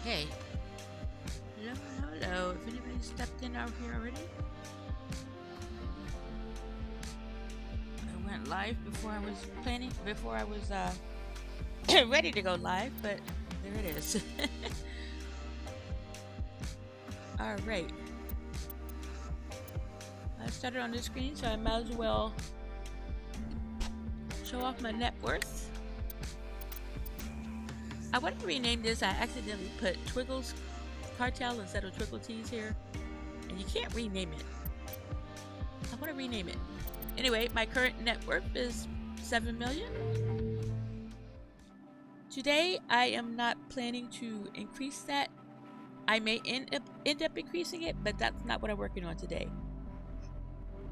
Okay. Hello, hello. If anybody stepped in out here already, I went live before I was ready to go live, but there it is. All right. I started on the screen, so I might as well show off my net worth. I want to rename this. I accidentally put Twiggles Cartel instead of Twinkle Tees here, and you can't rename it. I want to rename it. Anyway, my current net worth is 7 million. Today, I am not planning to increase that. I may end up increasing it, but that's not what I'm working on today.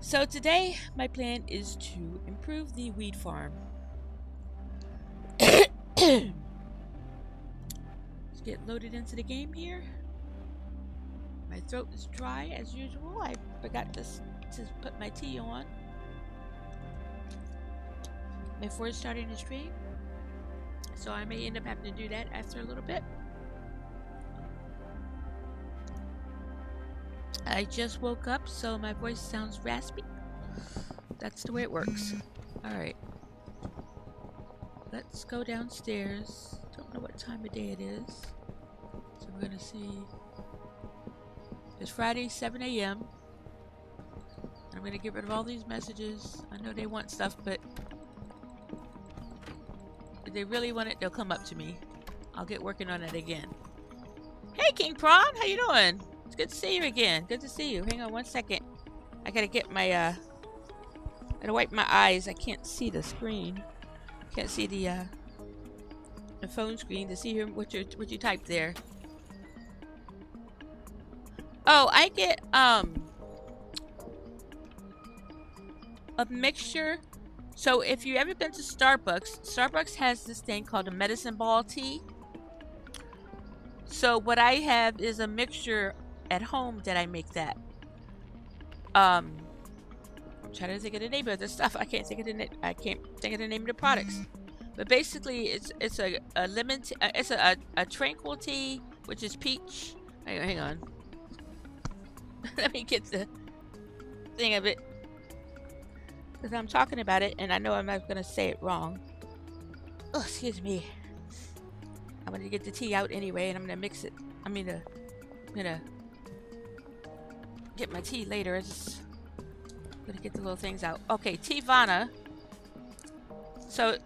So today, my plan is to improve the weed farm. Let's get loaded into the game here. My throat is dry as usual. I forgot to put my tea on before starting the stream, so I may end up having to do that after a little bit. I just woke up, so my voice sounds raspy. That's the way it works. Alright. Let's go downstairs. Don't know what time of day it is. So we're gonna see. It's Friday, 7 a.m. I'm gonna get rid of all these messages. I know they want stuff, but if they really want it, they'll come up to me. I'll get working on it again. Hey, King Prawn, how you doing? It's good to see you again. Good to see you. Hang on one second. I gotta get my gotta wipe my eyes. I can't see the screen. Can't see the phone screen to see what you typed there. Oh, I get a mixture. So if you ever been to Starbucks has this thing called a medicine ball tea. So what I have is a mixture at home that I make that. I'm trying to think of the name of the stuff. I can't think of the name of the products. But basically, it's a lemon. It's a tranquil tea, which is peach. Hang on. Let me get the thing of it, because I'm talking about it and I know I'm not gonna say it wrong. Oh, excuse me. I'm gonna get the tea out anyway, and I'm gonna mix it. I'm gonna get my tea later. I'm gonna get the little things out. Okay, Tivana. So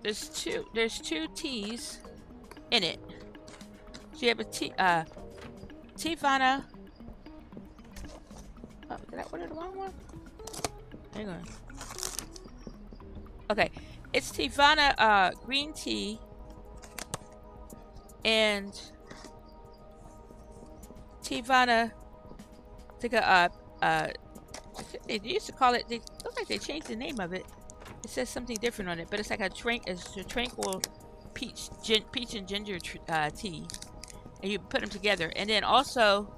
there's two teas in it. So you have a Tivana. Oh, did I order the wrong one? Hang on. Okay, it's Tivana green tea and Tivana. They used to call it. They look like they changed the name of it. It says something different on it, but it's like it's a tranquil peach and ginger tea, and you put them together, and then also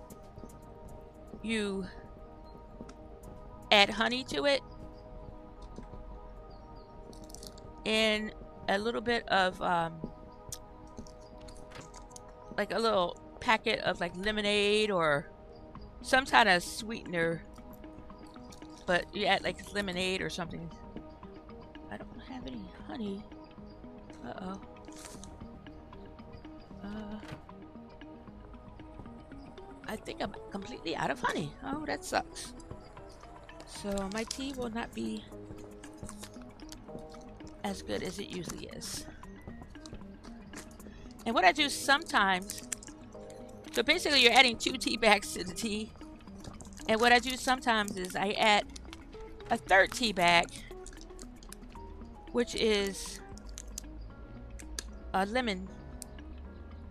you add honey to it and a little bit of like a little packet of like lemonade or some kind of sweetener, but you add like lemonade or something. I don't have any honey. I think I'm completely out of honey. Oh, that sucks. So my tea will not be as good as it usually is. And what I do sometimes, so basically you're adding 2 tea bags to the tea. And what I do sometimes is I add a 3rd tea bag, which is a lemon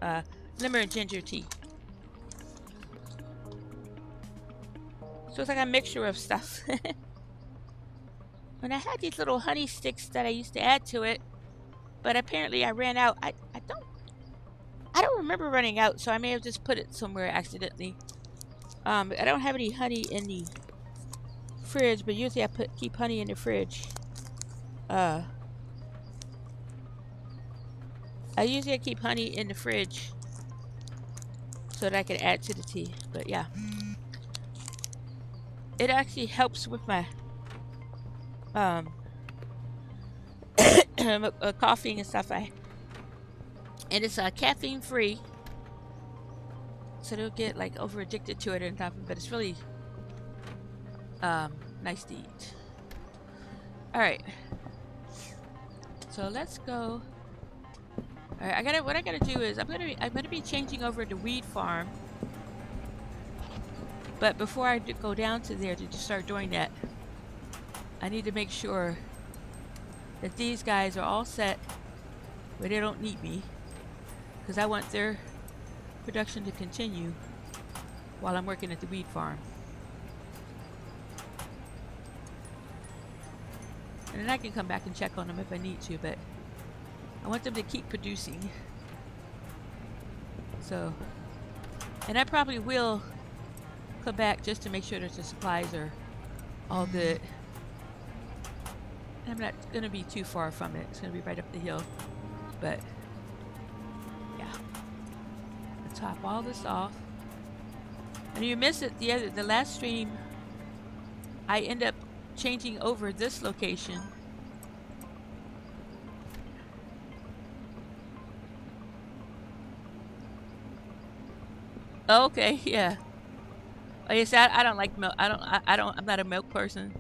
and ginger tea. So it's like a mixture of stuff. And I had these little honey sticks that I used to add to it, but apparently I ran out. I don't remember running out, so I may have just put it somewhere accidentally. I don't have any honey in the fridge, but usually I keep honey in the fridge. I usually keep honey in the fridge so that I can add to the tea. But yeah, it actually helps with my um coughing and stuff. And it's caffeine free, so they'll get like over addicted to it and stuff. But it's really nice to eat. All right, so let's go. All right, what I gotta do is I'm gonna be changing over to weed farm. But before I go down to there to start doing that, I need to make sure that these guys are all set where they don't need me, because I want their production to continue while I'm working at the weed farm. And then I can come back and check on them if I need to, but I want them to keep producing. So, and I probably will come back just to make sure that the supplies are all good. I'm not going to be too far from it. It's going to be right up the hill. But, yeah. I'll top all this off. And you missed it the last stream. I end up changing over this location. Okay, yeah. Like I said, I don't like milk. I'm not a milk person.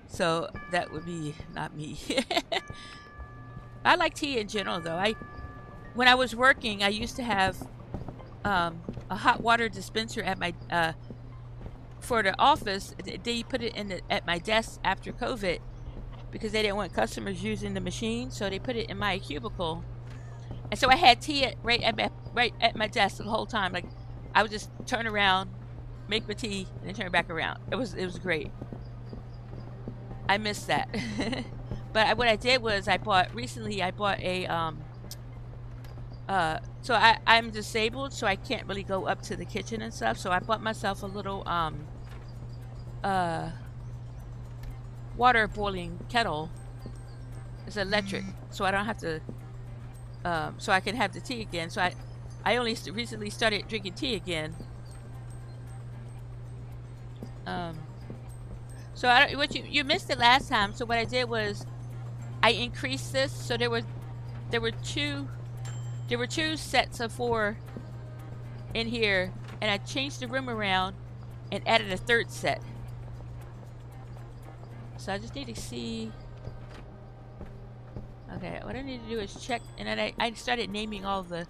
So that would be not me. I like tea in general though. When I was working, I used to have a hot water dispenser at my for the office. They put it at my desk after COVID because they didn't want customers using the machine, so they put it in my cubicle. And so I had tea right at my desk the whole time. Like I would just turn around, make my tea, and then turn back around. It was great. I missed that. But what I did was I bought a so I'm disabled, so I can't really go up to the kitchen and stuff. So I bought myself a little water boiling kettle. It's electric, so I don't have to so I can have the tea again. So I only recently started drinking tea again. So what you missed it last time. So what I did was I increased this. So there were two sets of 4 in here, and I changed the room around and added a third set. So I just need to see. Okay, what I need to do is check, and then I started naming all the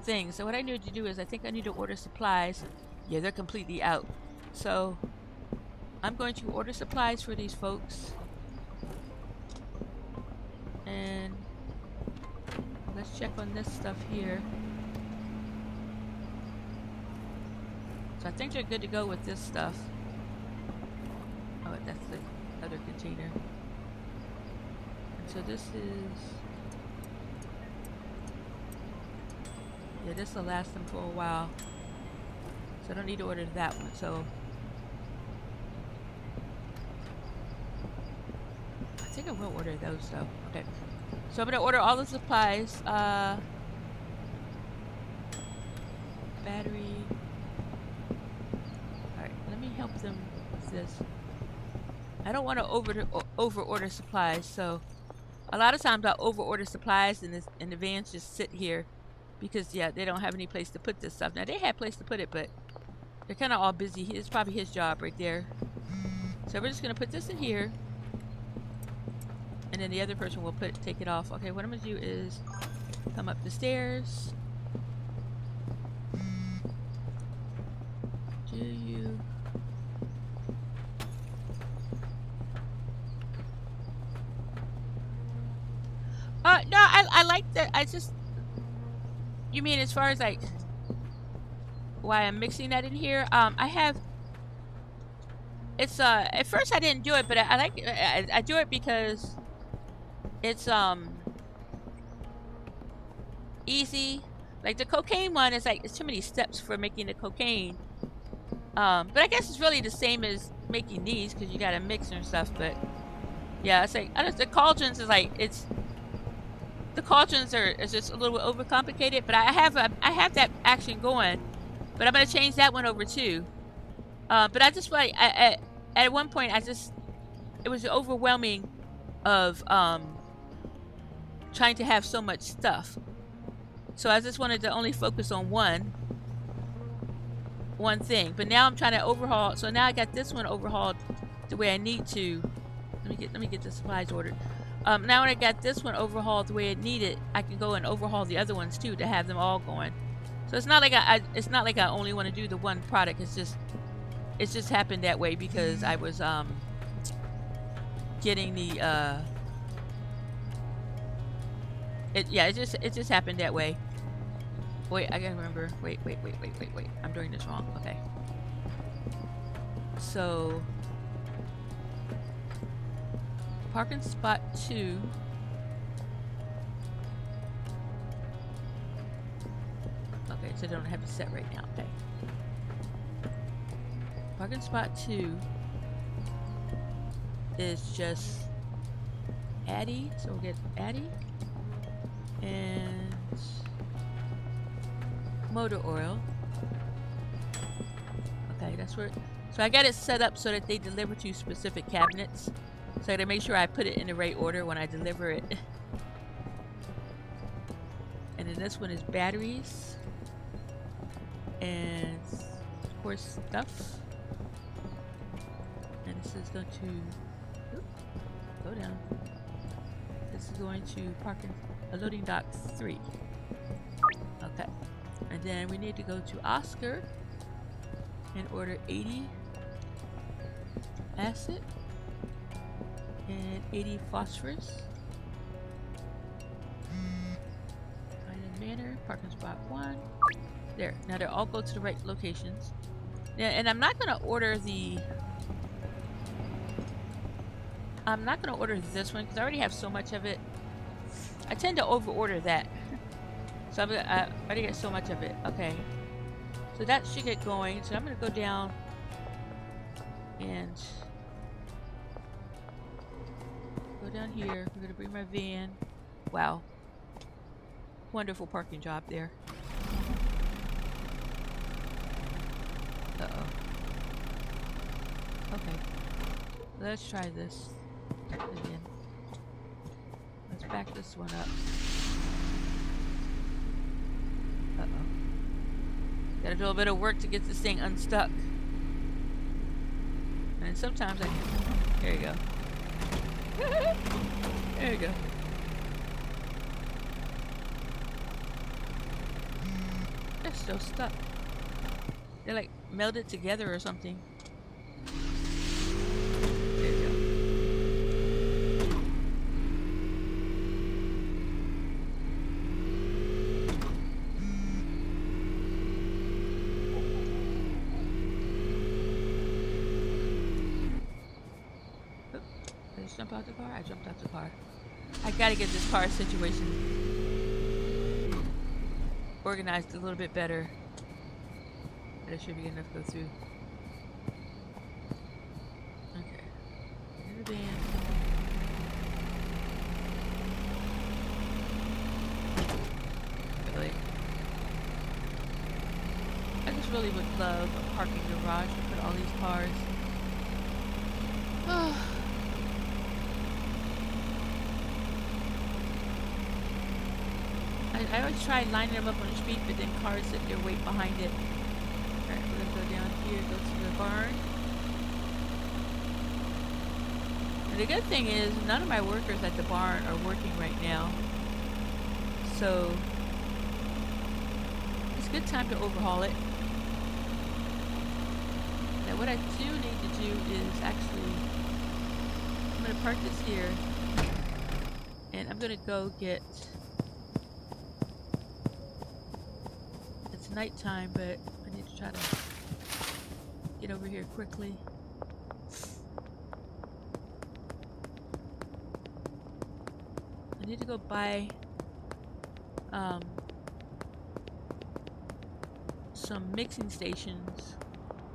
things. So what I need to do is I think I need to order supplies. Yeah, they're completely out. So I'm going to order supplies for these folks. And let's check on this stuff here. So I think they're good to go with this stuff. Oh, that's the other container. And so this is... yeah, this will last them for a while. So I don't need to order that one. So I think I will order those though. Okay. So I'm gonna order all the supplies. Battery. Alright, let me help them with this. I don't want to over order supplies, so a lot of times I'll over order supplies and the vans just sit here because yeah, they don't have any place to put this stuff. Now they have a place to put it, but they're kind of all busy. It's probably his job right there. So we're just gonna put this in here. And then the other person will take it off. Okay, what I'm gonna do is come up the stairs. Do you? No, I like that. You mean as far as like why I'm mixing that in here? I have. It's at first I didn't do it, but I like it. I do it because it's easy. Like the cocaine one is like it's too many steps for making the cocaine. But I guess it's really the same as making these because you gotta mix and stuff. But yeah, it's like the cauldrons is like the cauldrons is just a little bit overcomplicated, but I have that action going, but I'm gonna change that one over too. But I just like at one point it was overwhelming of trying to have so much stuff. So I just wanted to only focus on one thing. But now I'm trying to overhaul. So now I got this one overhauled the way I need to. Let me get the supplies ordered. Now when I got this one overhauled the way it needed, I can go and overhaul the other ones too to have them all going. So it's not like I only want to do the one product. It's just happened that way because I was getting the it just happened that way. Wait, I gotta remember. Wait. I'm doing this wrong. Okay. So parking spot 2. Okay, so they don't have it set right now. Okay. Parking spot 2 is just Addie. So we'll get Addie and motor oil. Okay, that's where. So I got it set up so that they deliver to specific cabinets. So I gotta make sure I put it in the right order when I deliver it. And then this one is batteries. And of course stuff. And this is going to go down. This is going to parking loading dock 3. Okay. And then we need to go to Oscar and order 80 acid and 80 phosphorus. Island Manor, parking spot 1. There. Now they all go to the right locations. Yeah, and I'm not gonna order this one because I already have so much of it. I tend to over order that. So I already got so much of it. Okay. So that should get going. So I'm gonna go down and go down here. We're gonna bring my van. Wow. Wonderful parking job there. Uh-oh. Okay. Let's try this again. Let's back this one up. Uh-oh. Gotta do a little bit of work to get this thing unstuck. And sometimes I can... There you go. There you go. They're still stuck. They're like melded together or something. There you go. Oop. Did I just jump out the car? I jumped out the car. I gotta get this car situation organized a little bit better. That should be enough to go through. Okay. In the van. Really. I just really would love a parking garage to put all these cars. I always try lining them up on the street, but then cars sit there wait behind it. Alright, we're gonna go down here, go to the barn. And the good thing is, none of my workers at the barn are working right now. So, it's a good time to overhaul it. Now what I do need to do is actually, I'm gonna park this here. And I'm gonna go get, it's nighttime, but I need to try to get over here quickly. I need to go buy some mixing stations,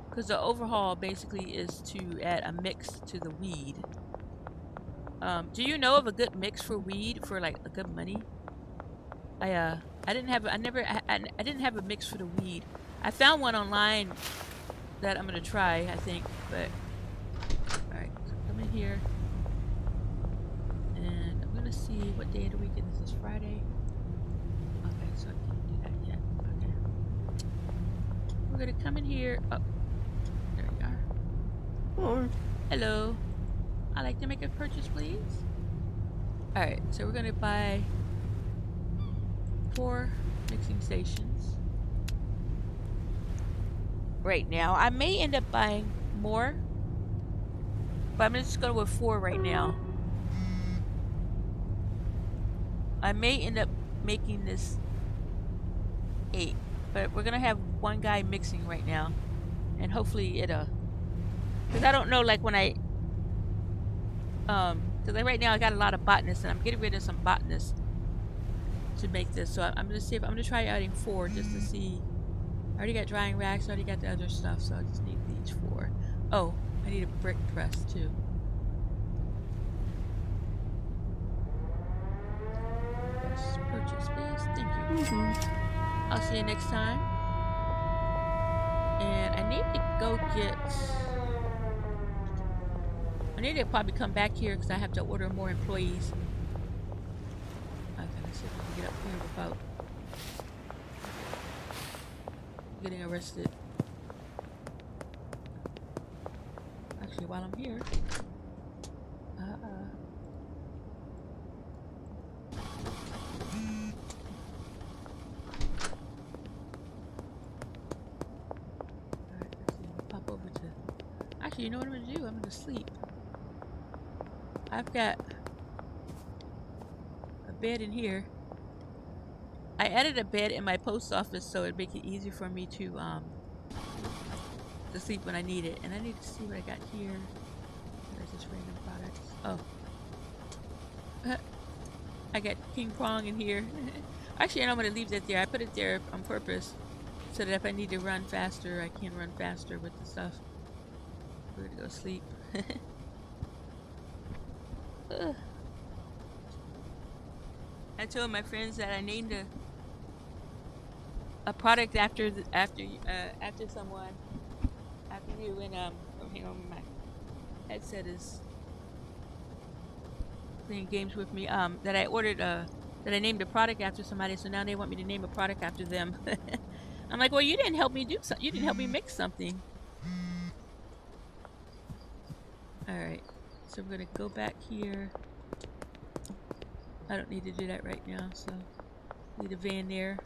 because the overhaul basically is to add a mix to the weed. Do you know of a good mix for weed for like a good money? I didn't have I didn't have a mix for the weed. I found one online that I'm gonna try, I think, but all right, so come in here, and I'm gonna see what day of the week it is. This Friday. Okay, so I can't do that yet. Okay, we're gonna come in here. Oh, there we are. Oh. Hello. I'd like to make a purchase, please. All right, so we're gonna buy 4 mixing stations. Right now, I may end up buying more, but I'm just going with 4 right now. I may end up making this 8, but we're gonna have one guy mixing right now, and hopefully it'll. Because I don't know, like when I because like right now I got a lot of botanists, and I'm getting rid of some botanists to make this. So I'm gonna see if I'm gonna try adding 4 just to see. I already got drying racks, I already got the other stuff, so I just need these 4. Oh, I need a brick press too. Yes, purchase, please. Thank you. I'll see you next time. And I need to go get. I need to probably come back here because I have to order more employees. Okay, let's see if we can get up here without getting arrested. Actually, while I'm here, alright, let's see. Pop over to. Actually, you know what I'm gonna do? I'm gonna sleep. I've got a bed in here. I added a bed in my post office so it'd make it easier for me to sleep when I need it. And I need to see what I got here. There's this random products. Oh. I got king prong in here. Actually, I'm going to leave that there. I put it there on purpose so that if I need to run faster, I can run faster with the stuff. We're going to go sleep. I told my friends that I named a product after someone, after you, and hang on, my headset is playing games with me. That I ordered that I named a product after somebody, so now they want me to name a product after them. I'm like, well, you didn't help me do something. You didn't help me mix something. All right, so we're gonna go back here. I don't need to do that right now, so leave the van there.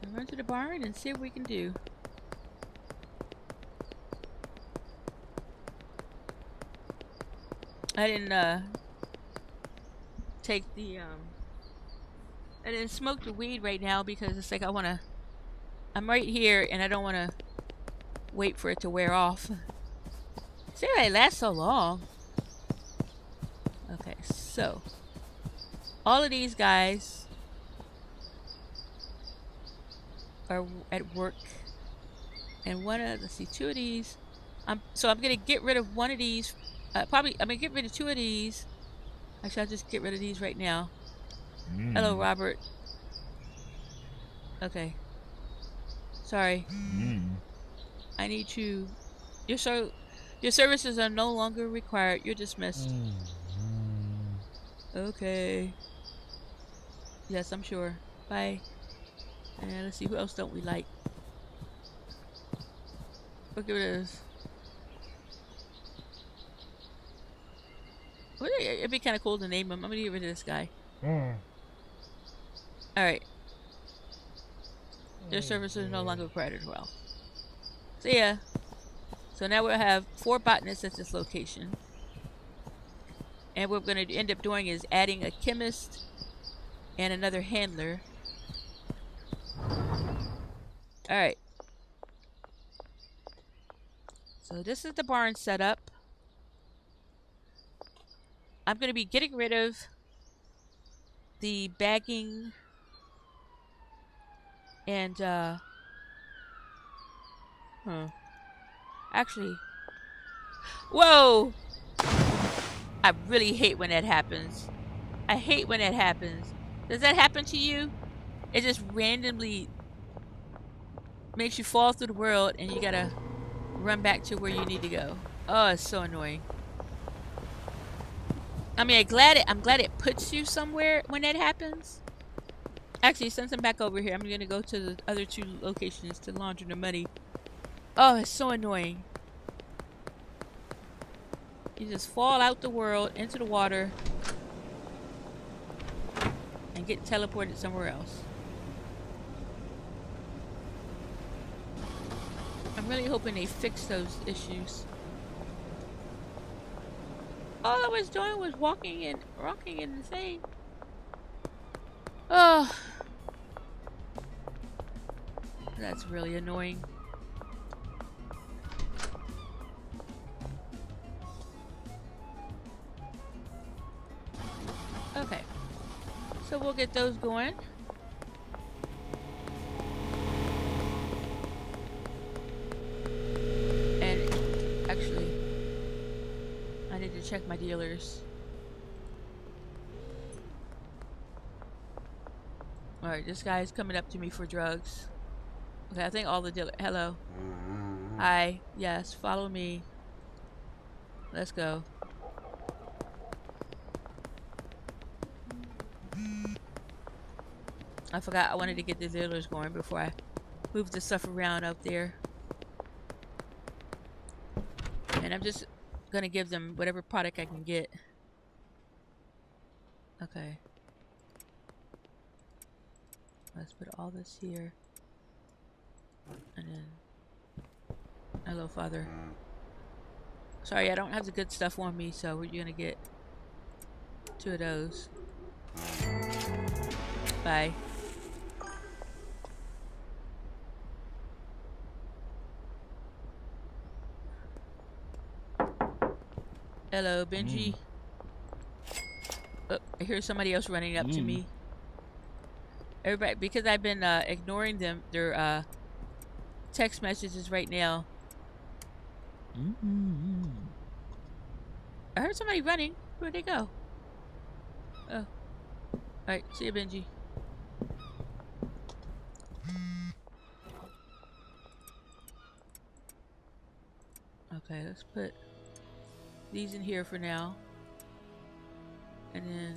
And run to the barn and see what we can do. I didn't take the I didn't smoke the weed right now because it's like I'm right here and I don't wanna wait for it to wear off. See why it lasts so long. Okay, so all of these guys are at work, and let's see, 2 of these. So I'm gonna get rid of one of these. I'm gonna get rid of 2 of these. Actually, I'll just get rid of these right now. Hello, Robert. Okay. Sorry. I need to. Your services are no longer required. You're dismissed. Okay. Yes, I'm sure. Bye. And let's see, who else don't we like? Look at this. Well, it'd be kind of cool to name him. I'm gonna get rid of this guy. Alright. Their services are no longer required as well. So yeah. So now we'll have 4 botanists at this location. And what we're going to end up doing is adding a chemist and another handler. Alright. So this is the barn setup. I'm going to be getting rid of the bagging and actually, whoa! I really hate when that happens. I hate when that happens. Does that happen to you? It just randomly makes you fall through the world and you gotta run back to where you need to go. Oh, it's so annoying. I mean, I'm glad it puts you somewhere when that happens. Actually, since I'm back over here, I'm gonna go to the other two locations to launder the money. Oh, it's so annoying. You just fall out the world into the water and get teleported somewhere else. I'm really hoping they fix those issues. All I was doing was walking and rocking in the thing. Oh, that's really annoying. Okay, so we'll get those going. And actually, I need to check my dealers. Alright, this guy is coming up to me for drugs. Okay, I think all the dealers. Hello. Hi. Yes, follow me. Let's go. I forgot I wanted to get the dealers going before I move the stuff around up there. And I'm just gonna give them whatever product I can get. Okay. Let's put all this here. And then... Hello, Father. Sorry, I don't have the good stuff on me, so we're gonna get 2 of those. Bye. Hello, Benji. Oh, I hear somebody else running up to me. Everybody, because I've been ignoring them, their text messages right now. I heard somebody running. Where'd they go? Oh. Alright, see you, Benji. Okay, let's put these in here for now. And then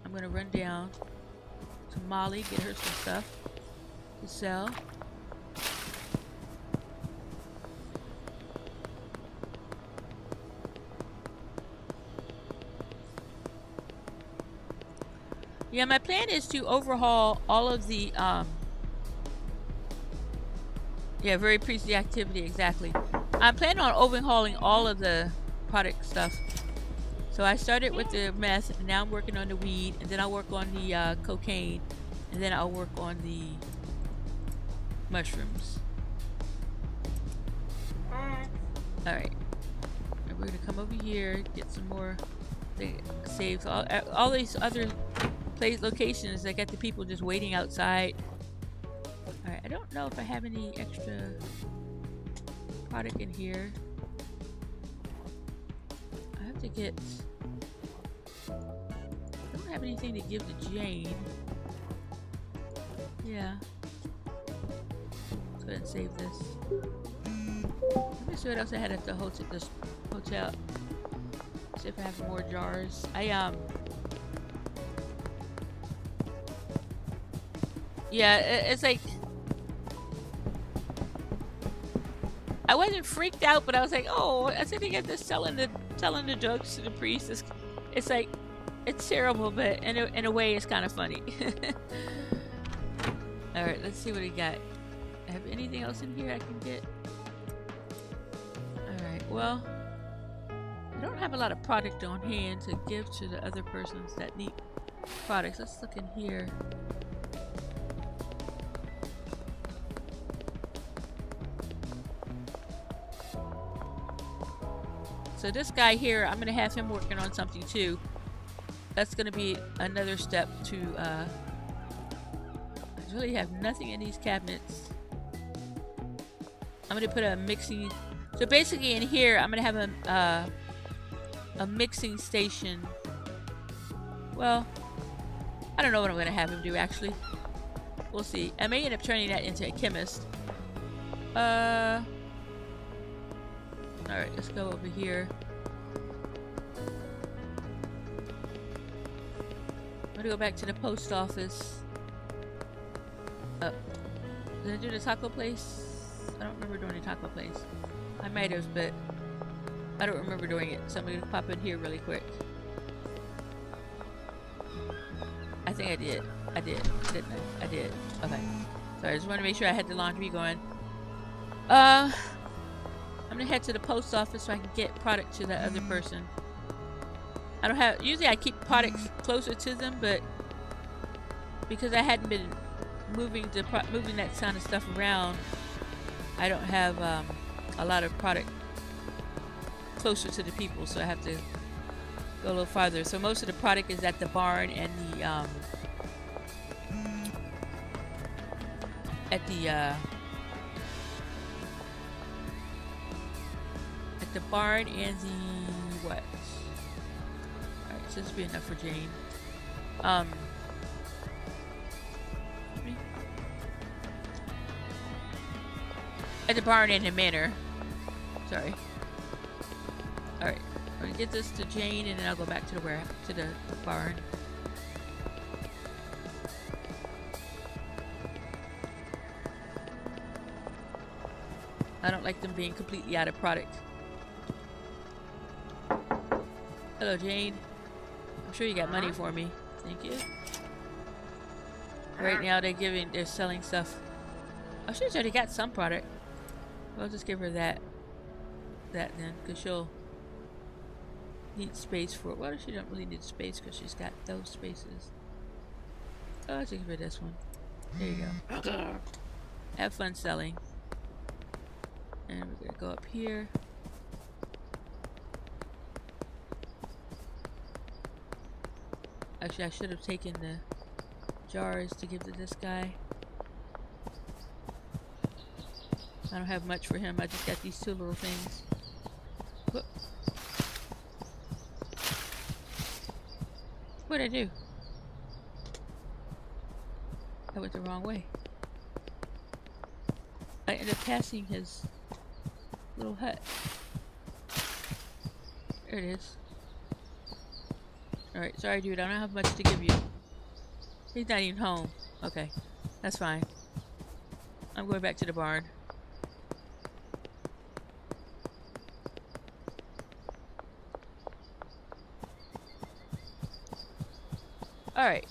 I'm gonna run down to Molly, get her some stuff to sell. Yeah, my plan is to overhaul all of the yeah, very priestly activity, exactly. I'm planning on overhauling all of the product stuff. So I started with the meth, and now I'm working on the weed, and then I'll work on the cocaine, and then I'll work on the mushrooms. Alright. And we're gonna come over here, get some more saves. All these other locations, I got the people just waiting outside. Alright, I don't know if I have any extra product in here. I have to get... I don't have anything to give to Jane. Yeah. Let's go ahead and save this. Let me see what else I had at the hotel. See if I have more jars. Yeah, it's like... I wasn't freaked out, but I was like, oh, I think I'm just selling the drugs to the priest. It's like, it's terrible, but in a way, it's kind of funny. All right, let's see what we got. Have anything else in here I can get? All right, well, I don't have a lot of product on hand to give to the other persons that need products. Let's look in here. So this guy here, I'm gonna have him working on something too. That's gonna be another step to I really have nothing in these cabinets. I'm gonna put a mixing, so basically in here I'm gonna have a mixing station Well, I don't know what I'm going to have him do, actually. We'll see. I may end up turning that into a chemist. Alright, let's go over here. I'm going to go back to the post office. Did I do the taco place? I don't remember doing the taco place. I might have, but I don't remember doing it. So I'm going to pop in here really quick. I think I did. I did, didn't I? I did. Okay. Sorry, I just want to make sure I had the laundry going. I'm gonna head to the post office so I can get product to that other person. I don't have. Usually I keep products closer to them, but because I hadn't been moving that kind of stuff around, I don't have a lot of product closer to the people, so I have to go a little farther. So most of the product is at the barn and the barn and the what? Alright, so this will be enough for Jane. At the barn and the manor. Sorry. Alright. I'm gonna get this to Jane and then I'll go back to the barn. I don't like them being completely out of product. Hello, Jane. I'm sure you got money for me. Thank you. Right now they're selling stuff. Oh, she's already got some product. Well, I'll just give her that then, because she'll need space for it. Well, she don't really need space because she's got those spaces. Oh, I'll just give her this one. There you go. Have fun selling. And we're gonna go up here. Actually, I should have taken the jars to give to this guy. I don't have much for him. I just got these two little things. Whoop. What'd I do? I went the wrong way. I ended up passing his little hut. There it is. Alright, sorry dude, I don't have much to give you. He's not even home. Okay, that's fine. I'm going back to the barn. Alright.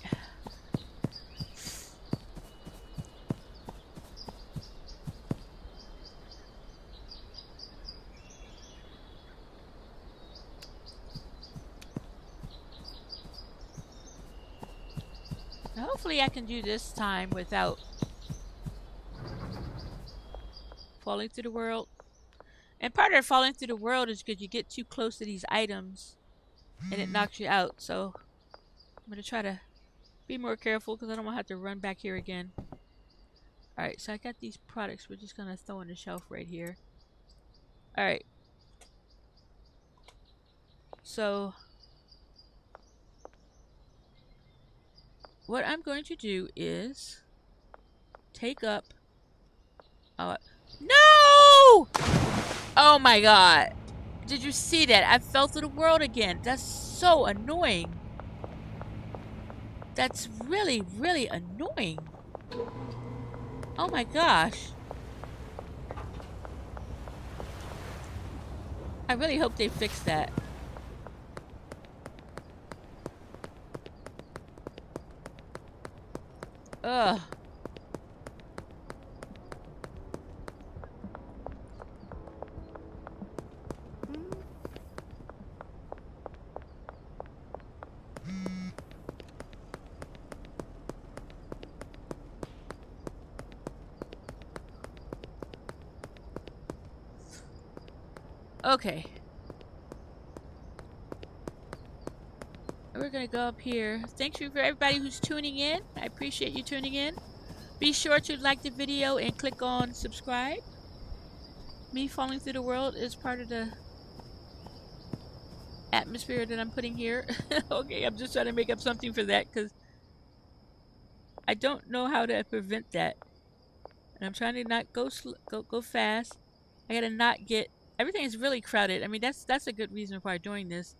Hopefully I can do this time without falling through the world. And part of falling through the world is because you get too close to these items and it knocks you out. So I'm going to try to be more careful because I don't want to have to run back here again. Alright, so I got these products we're just going to throw on the shelf right here. Alright. So what I'm going to do is take up... Oh, no! Oh my god. Did you see that? I fell through the world again. That's so annoying. That's really, really annoying. Oh my gosh. I really hope they fix that. Ugh. Okay. We're gonna go up here. Thank you for everybody who's tuning in. I appreciate you tuning in. Be sure to like the video and click on subscribe. Me falling through the world is part of the atmosphere that I'm putting here. Okay, I'm just trying to make up something for that because I don't know how to prevent that. And I'm trying to not go fast. I gotta not get everything is really crowded. I mean that's a good reason why I'm doing this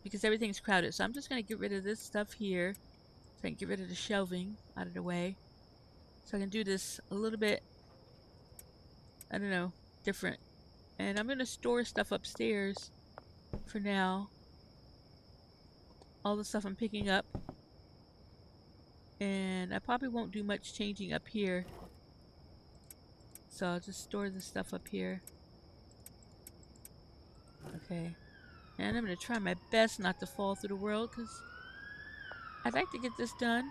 because everything's crowded. So I'm just gonna get rid of this stuff here. So I can get rid of the shelving out of the way. So I can do this a little bit, I don't know, different. And I'm gonna store stuff upstairs for now. All the stuff I'm picking up. And I probably won't do much changing up here. So I'll just store the stuff up here. Okay. And I'm going to try my best not to fall through the world because I'd like to get this done.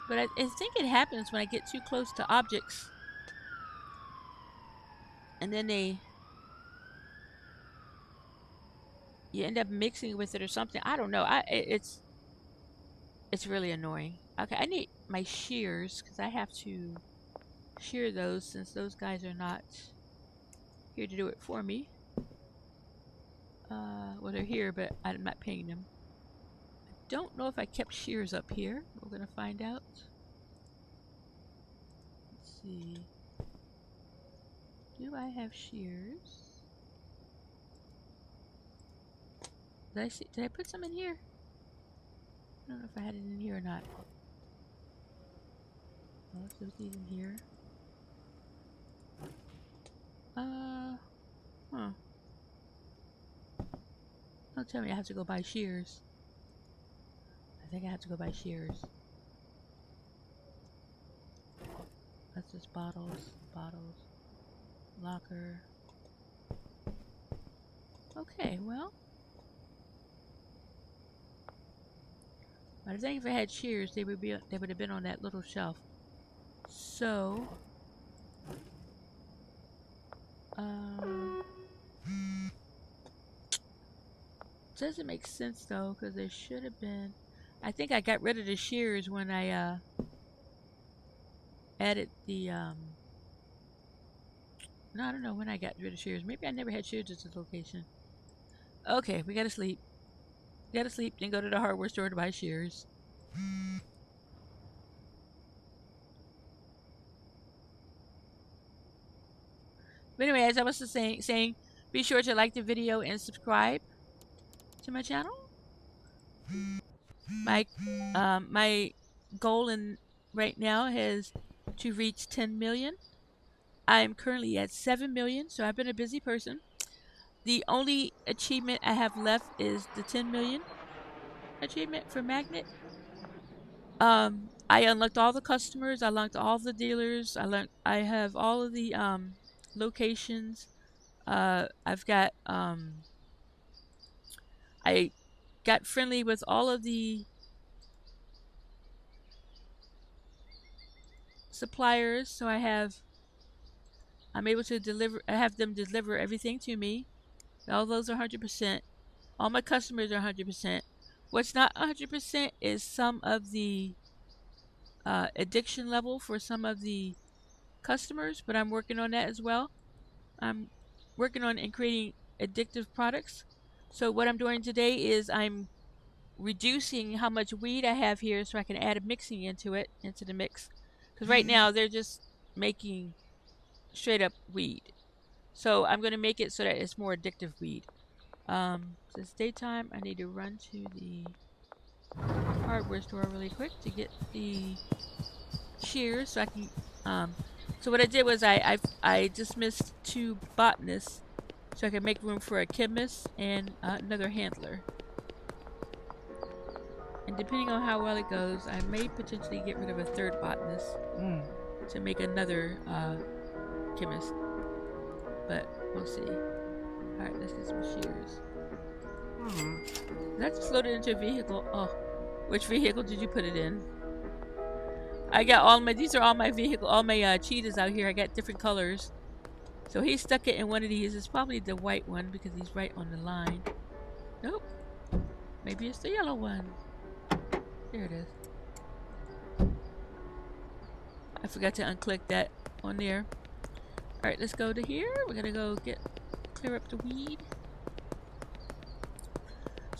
But I think it happens when I get too close to objects. And then you end up mixing with it or something. I don't know. It's really annoying. Okay, I need my shears because I have to shear those since those guys are not here to do it for me. Well, they're here, but I'm not paying them. I don't know if I kept shears up here. We're gonna find out. Let's see. Do I have shears? Did I put some in here? I don't know if I had it in here or not. Well, let's put these in here. Huh. Don't tell me I have to go buy shears. I think I have to go buy shears. That's just bottles, locker. Okay, well. I think if I had shears, they would have been on that little shelf. So, doesn't make sense though, because there should have been. I think I got rid of the shears when I added the no, I don't know when I got rid of shears. Maybe I never had shears at this location. Okay, we gotta sleep. Then go to the hardware store to buy shears. But anyway, as I was just saying, be sure to like the video and subscribe to my channel. My goal right now is to reach 10 million. I'm currently at 7 million, so I've been a busy person. The only achievement I have left is the 10 million achievement for Magnate. I unlocked all the customers, I unlocked all the dealers, I have all of the locations. I've got I got friendly with all of the suppliers, so I'm able to have them deliver everything to me. All those are 100%. All my customers are 100%. What's not 100% is some of the addiction level for some of the customers, but I'm working on that as well. I'm working on creating addictive products. So what I'm doing today is I'm reducing how much weed I have here so I can add a mixing into the mix. Because right now they're just making straight up weed. So I'm going to make it so that it's more addictive weed. So it's daytime. I need to run to the hardware store really quick to get the shears so I can so what I did was I dismissed 2 botanists so I could make room for a chemist and another handler. And depending on how well it goes, I may potentially get rid of a 3rd botanist to make another chemist. But we'll see. Alright, let's get some shears. That just loaded into a vehicle. Oh, which vehicle did you put it in? I got these are all my vehicle, all my cheetahs out here. I got different colors. So he stuck it in one of these. It's probably the white one because he's right on the line. Nope. Maybe it's the yellow one. There it is. I forgot to unclick that on there. Alright, let's go to here. We're gonna go clear up the weed.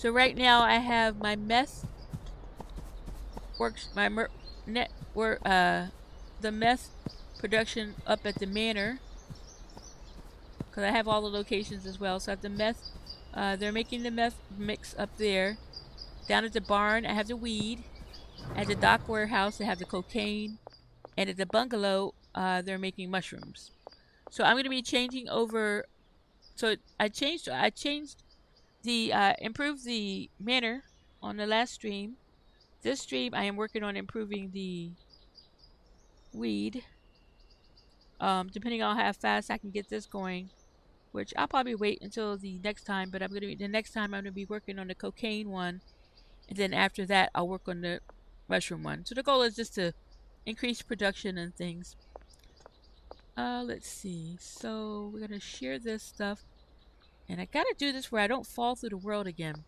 So right now I have my meth works, my net work, the meth production up at the manor, because I have all the locations as well. So I have the meth, they're making the meth mix up there. Down at the barn, I have the weed. At the dock warehouse, I have the cocaine. And at the bungalow, they're making mushrooms. So I'm going to be changing over. So I changed the, improved the manor on the last stream. This stream, I am working on improving the weed. Depending on how fast I can get this going, which I'll probably wait until the next time. But the next time I'm gonna be working on the cocaine one, and then after that I'll work on the mushroom one. So the goal is just to increase production and things. Let's see. So we're gonna share this stuff, and I gotta do this where I don't fall through the world again.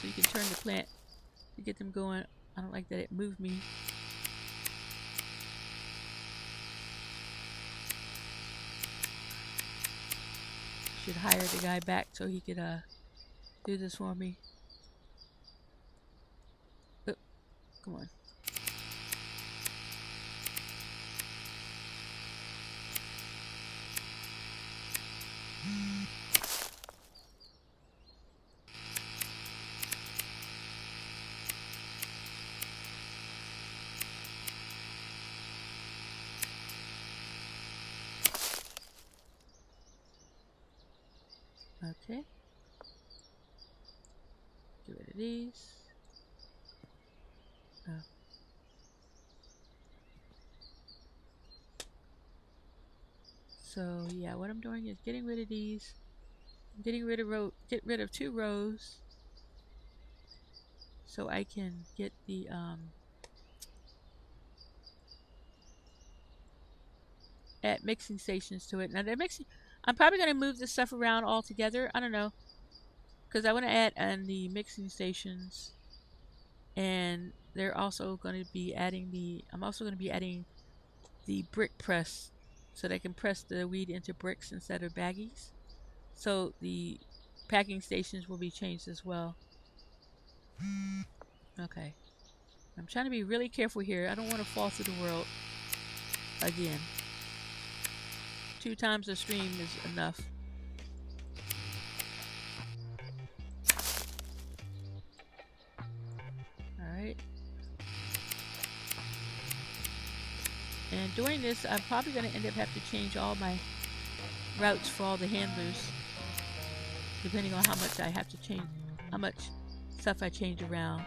So you can turn the plant to get them going. I don't like that it moved me. Should hire the guy back so he could do this for me. Oh, come on. Okay. Get rid of these. Oh. So yeah, what I'm doing is getting rid of these. I'm getting rid of get rid of 2 rows, so I can get the add mixing stations to it. Now they're mixing. I'm probably gonna move this stuff around altogether. I don't know, because I want to add on the mixing stations, and they're also going to be adding the. I'm also going to be adding the brick press, so they can press the weed into bricks instead of baggies. So the packing stations will be changed as well. Okay. I'm trying to be really careful here. I don't want to fall through the world again. 2 times a stream is enough. Alright. And doing this, I'm probably going to end up having to change all my routes for all the handlers, depending on how much I have to change, how much stuff I change around.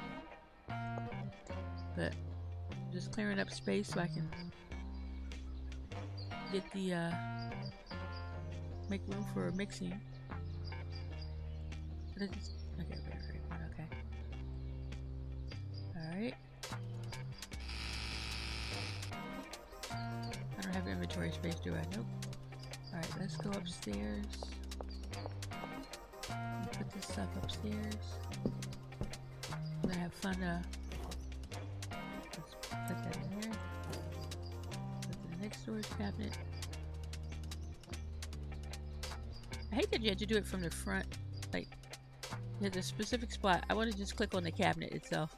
But I'm just clearing up space so I can get the make room for mixing. Okay, okay. Alright. I don't have inventory space, do I? Nope. Alright, let's go upstairs. Put this stuff upstairs. I'm gonna have fun, let's put that in there. Put the next storage cabinet. I hate that you had to do it from the front. Like, you had a specific spot. I want to just click on the cabinet itself.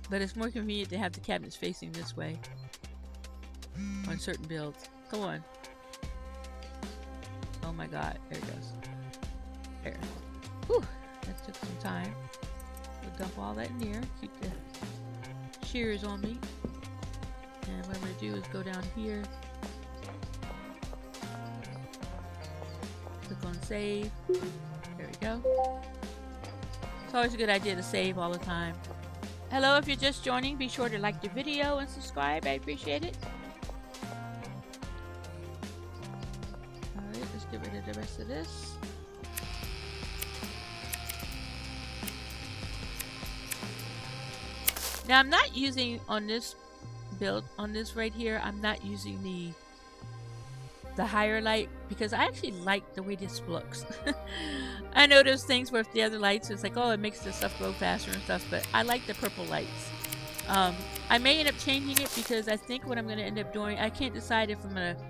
But it's more convenient to have the cabinets facing this way on certain builds. Come on. Oh my god. There it goes. There. Whew. That took some time. We'll dump all that in here. Keep the shears on me. And what I'm going to do is go down here. Click on save. There we go. It's always a good idea to save all the time. Hello, if you're just joining, be sure to like the video and subscribe. I appreciate it. Alright, let's get rid of the rest of this. Now I'm not using on this build, on this right here, I'm not using the higher light because I actually like the way this looks. I know there's things with the other lights, it's like, oh, it makes the stuff grow faster and stuff, but I like the purple lights. I may end up changing it because I think what I'm going to end up doing, I can't decide if I'm going to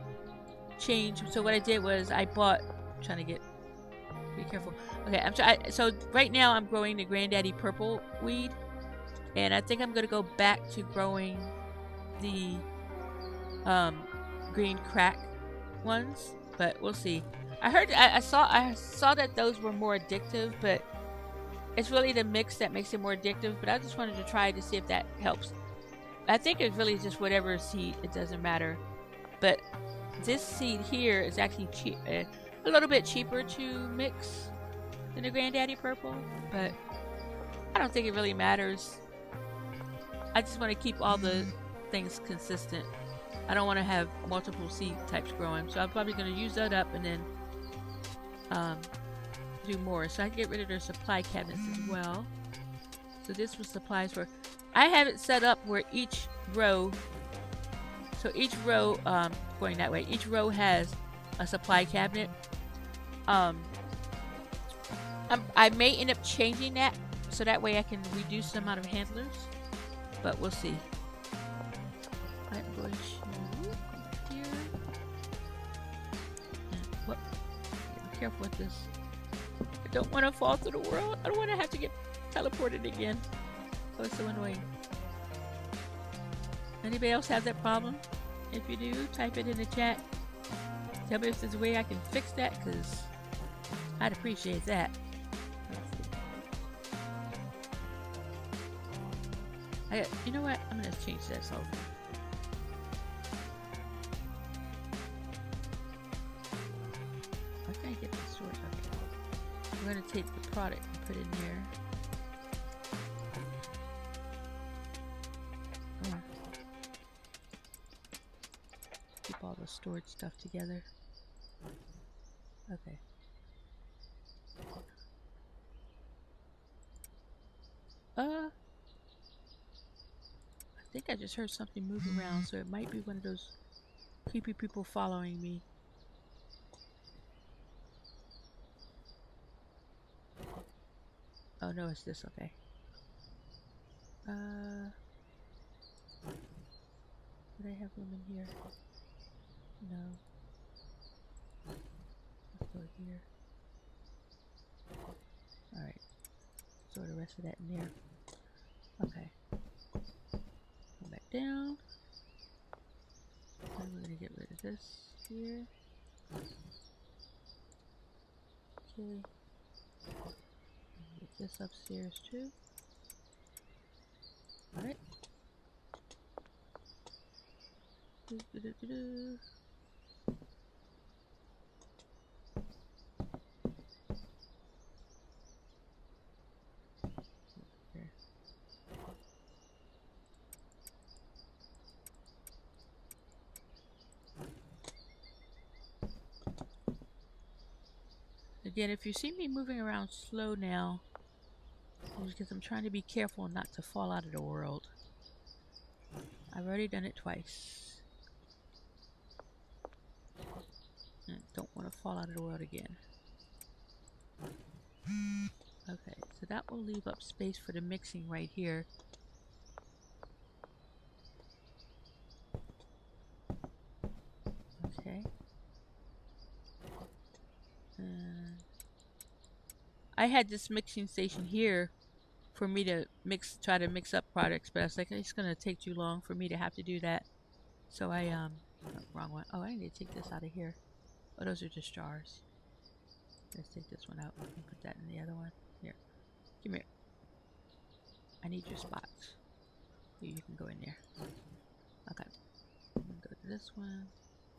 change. So what I did was I bought. I'm trying to get. Be careful. Okay, I'm trying. So right now I'm growing the Granddaddy Purple weed, and I think I'm gonna go back to growing the green crack ones, but we'll see. I heard. I saw that those were more addictive, but it's really the mix that makes it more addictive. But I just wanted to try to see if that helps. I think it's really just whatever seed. It doesn't matter. But this seed here is actually cheap, a little bit cheaper to mix than the Granddaddy Purple, but I don't think it really matters. I just want to keep all the things consistent. I don't want to have multiple seed types growing, so I'm probably going to use that up and then do more. So I can get rid of their supply cabinets as well. So this was supplies for. I have it set up where each row. So each row, going that way, each row has a supply cabinet. I may end up changing that so that way I can reduce the amount of handlers, but we'll see. I'm going to go here. What? Be careful with this. I don't want to fall through the world. I don't want to have to get teleported again. Oh, it's so annoying. Anybody else have that problem? If you do, type it in the chat. Tell me if there's a way I can fix that, because I'd appreciate that. You know what? I'm going to change this over. Why can't I get the sword? Okay. We're going to take the product and put it in there. Keep all the stored stuff together. Okay. I think I just heard something move around, so it might be one of those creepy people following me. Oh no, it's this, okay. Do I have room in here? No. Let's go here. Alright. Throw the rest of that in there. Okay. Come back down. And we're gonna get rid of this here. Okay. Get this upstairs too. Alright. Again, if you see me moving around slow now, it's because I'm trying to be careful not to fall out of the world. I've already done it twice. And don't want to fall out of the world again. Okay, so that will leave up space for the mixing right here. Okay. I had this mixing station here for me to try to mix up products, but I was like, it's gonna take too long for me to have to do that. So I oh, wrong one. Oh, I need to take this out of here. Oh, those are just jars. Let's take this one out and put that in the other one. Here, come here. I need your spots. Here, you can go in there. Okay. I'm gonna go to this one.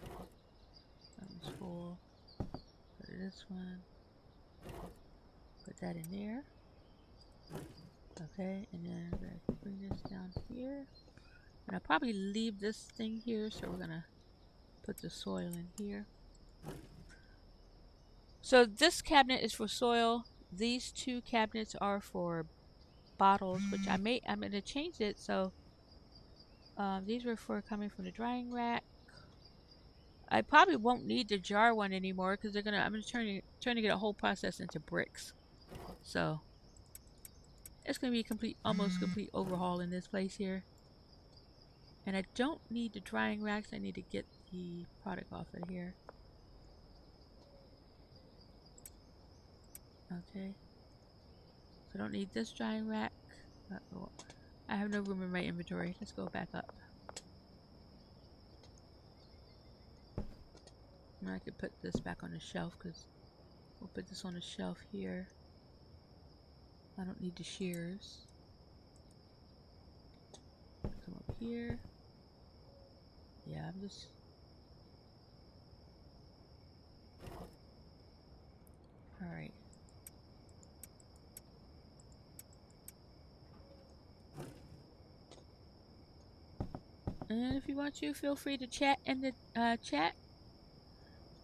That one's full. Go to this one. Put that in there. Okay, and then we're gonna bring this down here. And I'll probably leave this thing here, so we're gonna put the soil in here. So this cabinet is for soil. These two cabinets are for bottles, which I'm gonna change it. So these were for coming from the drying rack. I probably won't need the jar one anymore because I'm gonna trying to get a whole process into bricks. So it's gonna be almost complete overhaul in this place here. And I don't need the drying racks. I need to get the product off of here. Okay. So I don't need this drying rack. Uh-oh. I have no room in my inventory. Let's go back up. And I could put this back on the shelf because we'll put this on the shelf here. I don't need the shears. Come up here. Yeah, I'm just... Alright. And if you want to, feel free to chat in the chat.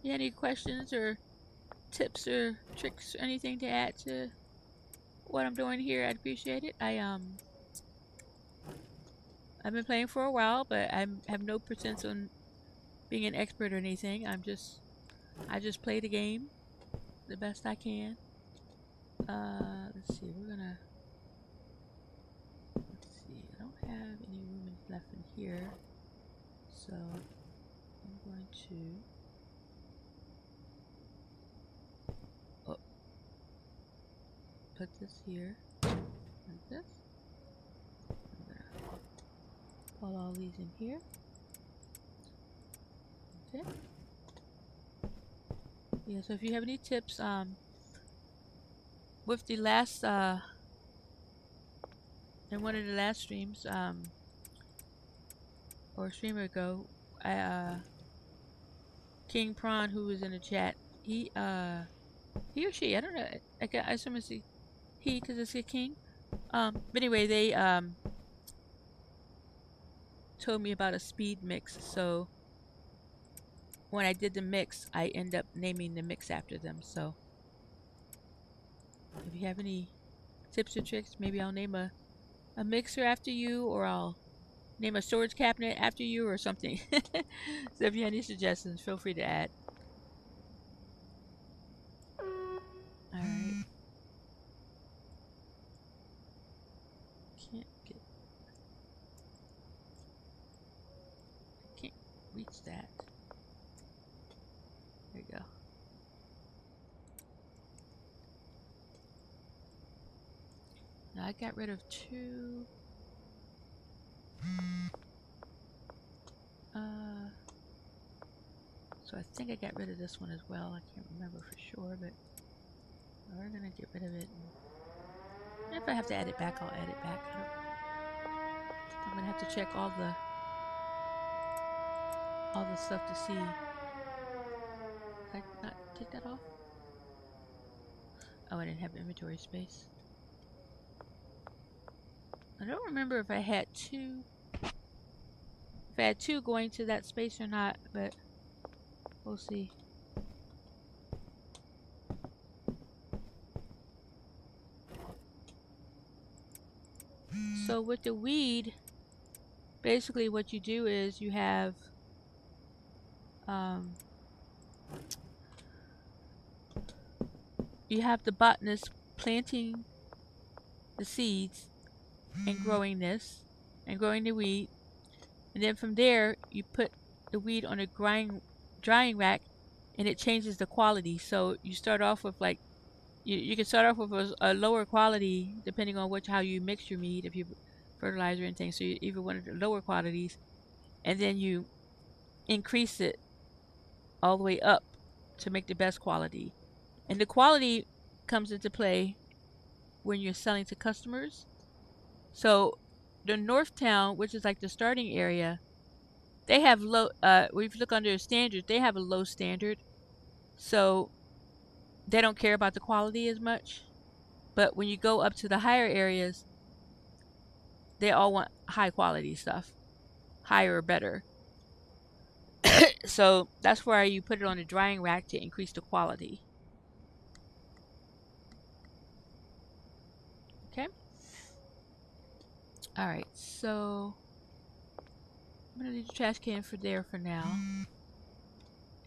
You have any questions or tips or tricks or anything to add to what I'm doing here, I'd appreciate it. I've been playing for a while, but I have no pretense on being an expert or anything. I just play the game the best I can. Let's see, I don't have any room left in here, so I'm going to put this here, like this. I'm gonna pull all these in here. Okay. Yeah, so if you have any tips, with the last, in one of the last streams, or a streamer ago, King Prawn, who was in the chat, he or she, I don't know, I assume it's he, because it's a king. But anyway, they, told me about a speed mix, so when I did the mix, I end up naming the mix after them. So if you have any tips or tricks, maybe I'll name a mixer after you, or I'll name a storage cabinet after you or something. So if you have any suggestions, feel free to add. Alright. Can't reach that. There you go. Now I got rid of 2. So I think I got rid of this one as well. I can't remember for sure, but we're gonna get rid of it. And if I have to add it back, I'll add it back. I'm gonna have to check all the stuff to see. Did I not take that off? Oh, I didn't have inventory space. I don't remember if I had 2. If I had 2 going to that space or not, but we'll see. So with the weed, basically what you do is you have the botanist planting the seeds and growing this and growing the weed, and then from there you put the weed on a drying rack, and it changes the quality. So you start off with like you can start off with a lower quality depending on how you mix your meat, if you fertilizer and things. So you either one of the lower qualities, and then you increase it all the way up to make the best quality. And the quality comes into play when you're selling to customers. So the North Town, which is like the starting area, they have low, if you look under standards, they have a low standard. So they don't care about the quality as much. But when you go up to the higher areas, they all want high quality stuff, higher or better. So that's why you put it on a drying rack to increase the quality. Okay. All right. So I'm gonna leave the trash can for now.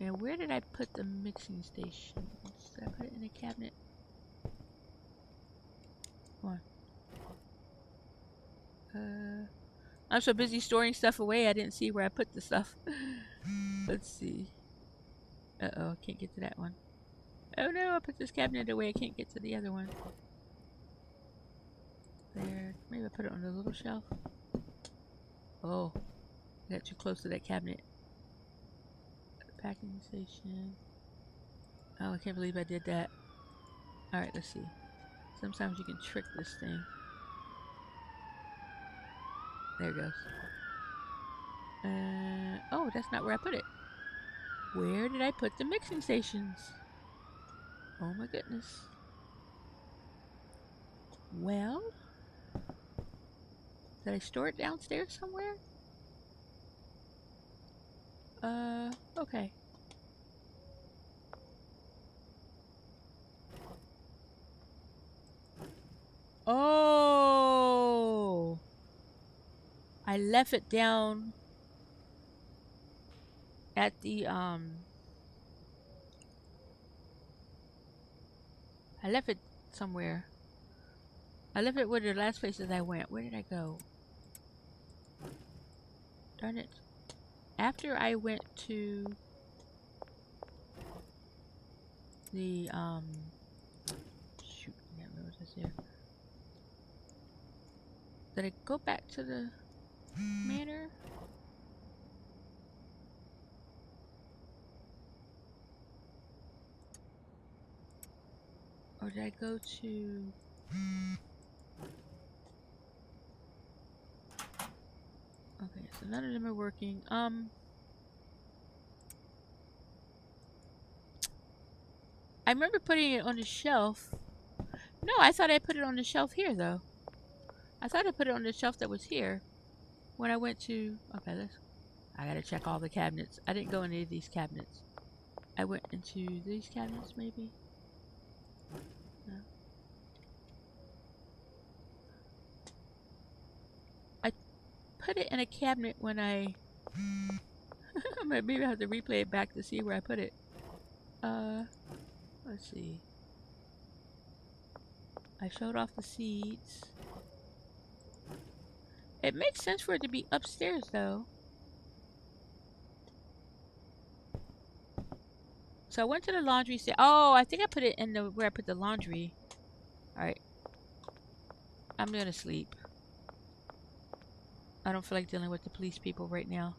And where did I put the mixing station? Did I put it in a cabinet? Come on. I'm so busy storing stuff away, I didn't see where I put the stuff. Let's see. Uh-oh, I can't get to that one. Oh no, I put this cabinet away. I can't get to the other one. There. Maybe I put it on the little shelf. Oh. I got too close to that cabinet. Packing station. Oh, I can't believe I did that. Alright, let's see. Sometimes you can trick this thing. There it goes. Oh, that's not where I put it. Where did I put the mixing stations? Oh my goodness. Well, did I store it downstairs somewhere? Okay. Oh! I left it down at the, I left it somewhere. I left it where the last places I went. Where did I go? Darn it. After I went to the, shoot, yeah, where was this here? Did I go back to the manor? Or did I go to... Okay, so none of them are working. I remember putting it on the shelf. No, I thought I put it on the shelf here, though. I thought I put it on the shelf that was here. When I went to... Okay, I gotta check all the cabinets. I didn't go in any of these cabinets. I went into these cabinets, maybe? No. I put it in a cabinet when I... maybe I have to replay it back to see where I put it. Let's see. I showed off the seeds. It makes sense for it to be upstairs, though. So I went to the laundry. Oh, I think I put it in the where I put the laundry. All right. I'm gonna sleep. I don't feel like dealing with the police people right now.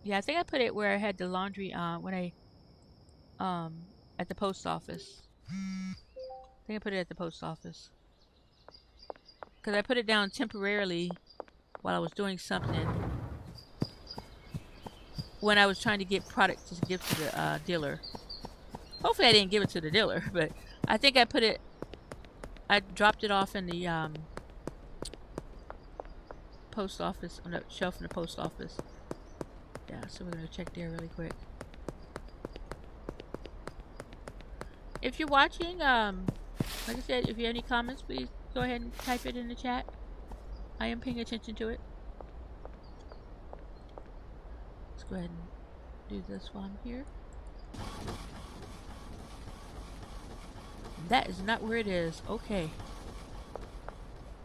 Yeah, I think I put it where I had the laundry when I at the post office. I think I put it at the post office. Cuz I put it down temporarily while I was doing something. When I was trying to get product to give to the dealer. Hopefully I didn't give it to the dealer, but I think I put it I dropped it off in the post office, on the shelf in the post office. Yeah, so we're gonna check there really quick. If you're watching, like I said, if you have any comments, please go ahead and type it in the chat. I am paying attention to it. Let's go ahead and do this while I'm here. That is not where it is. Okay.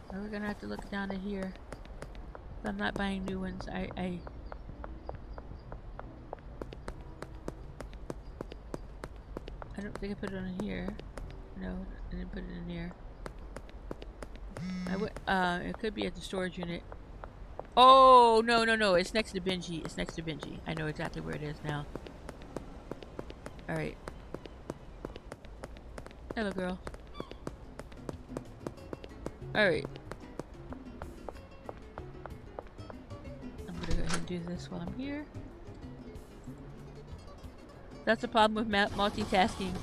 Well, we're gonna have to look down in here. I'm not buying new ones. I don't think I put it on here. No, I didn't put it in there. It could be at the storage unit. Oh, no, no, no. It's next to Benji. It's next to Benji. I know exactly where it is now. Alright. Hello, girl. Alright. I'm gonna go ahead and do this while I'm here. That's the problem with multitasking.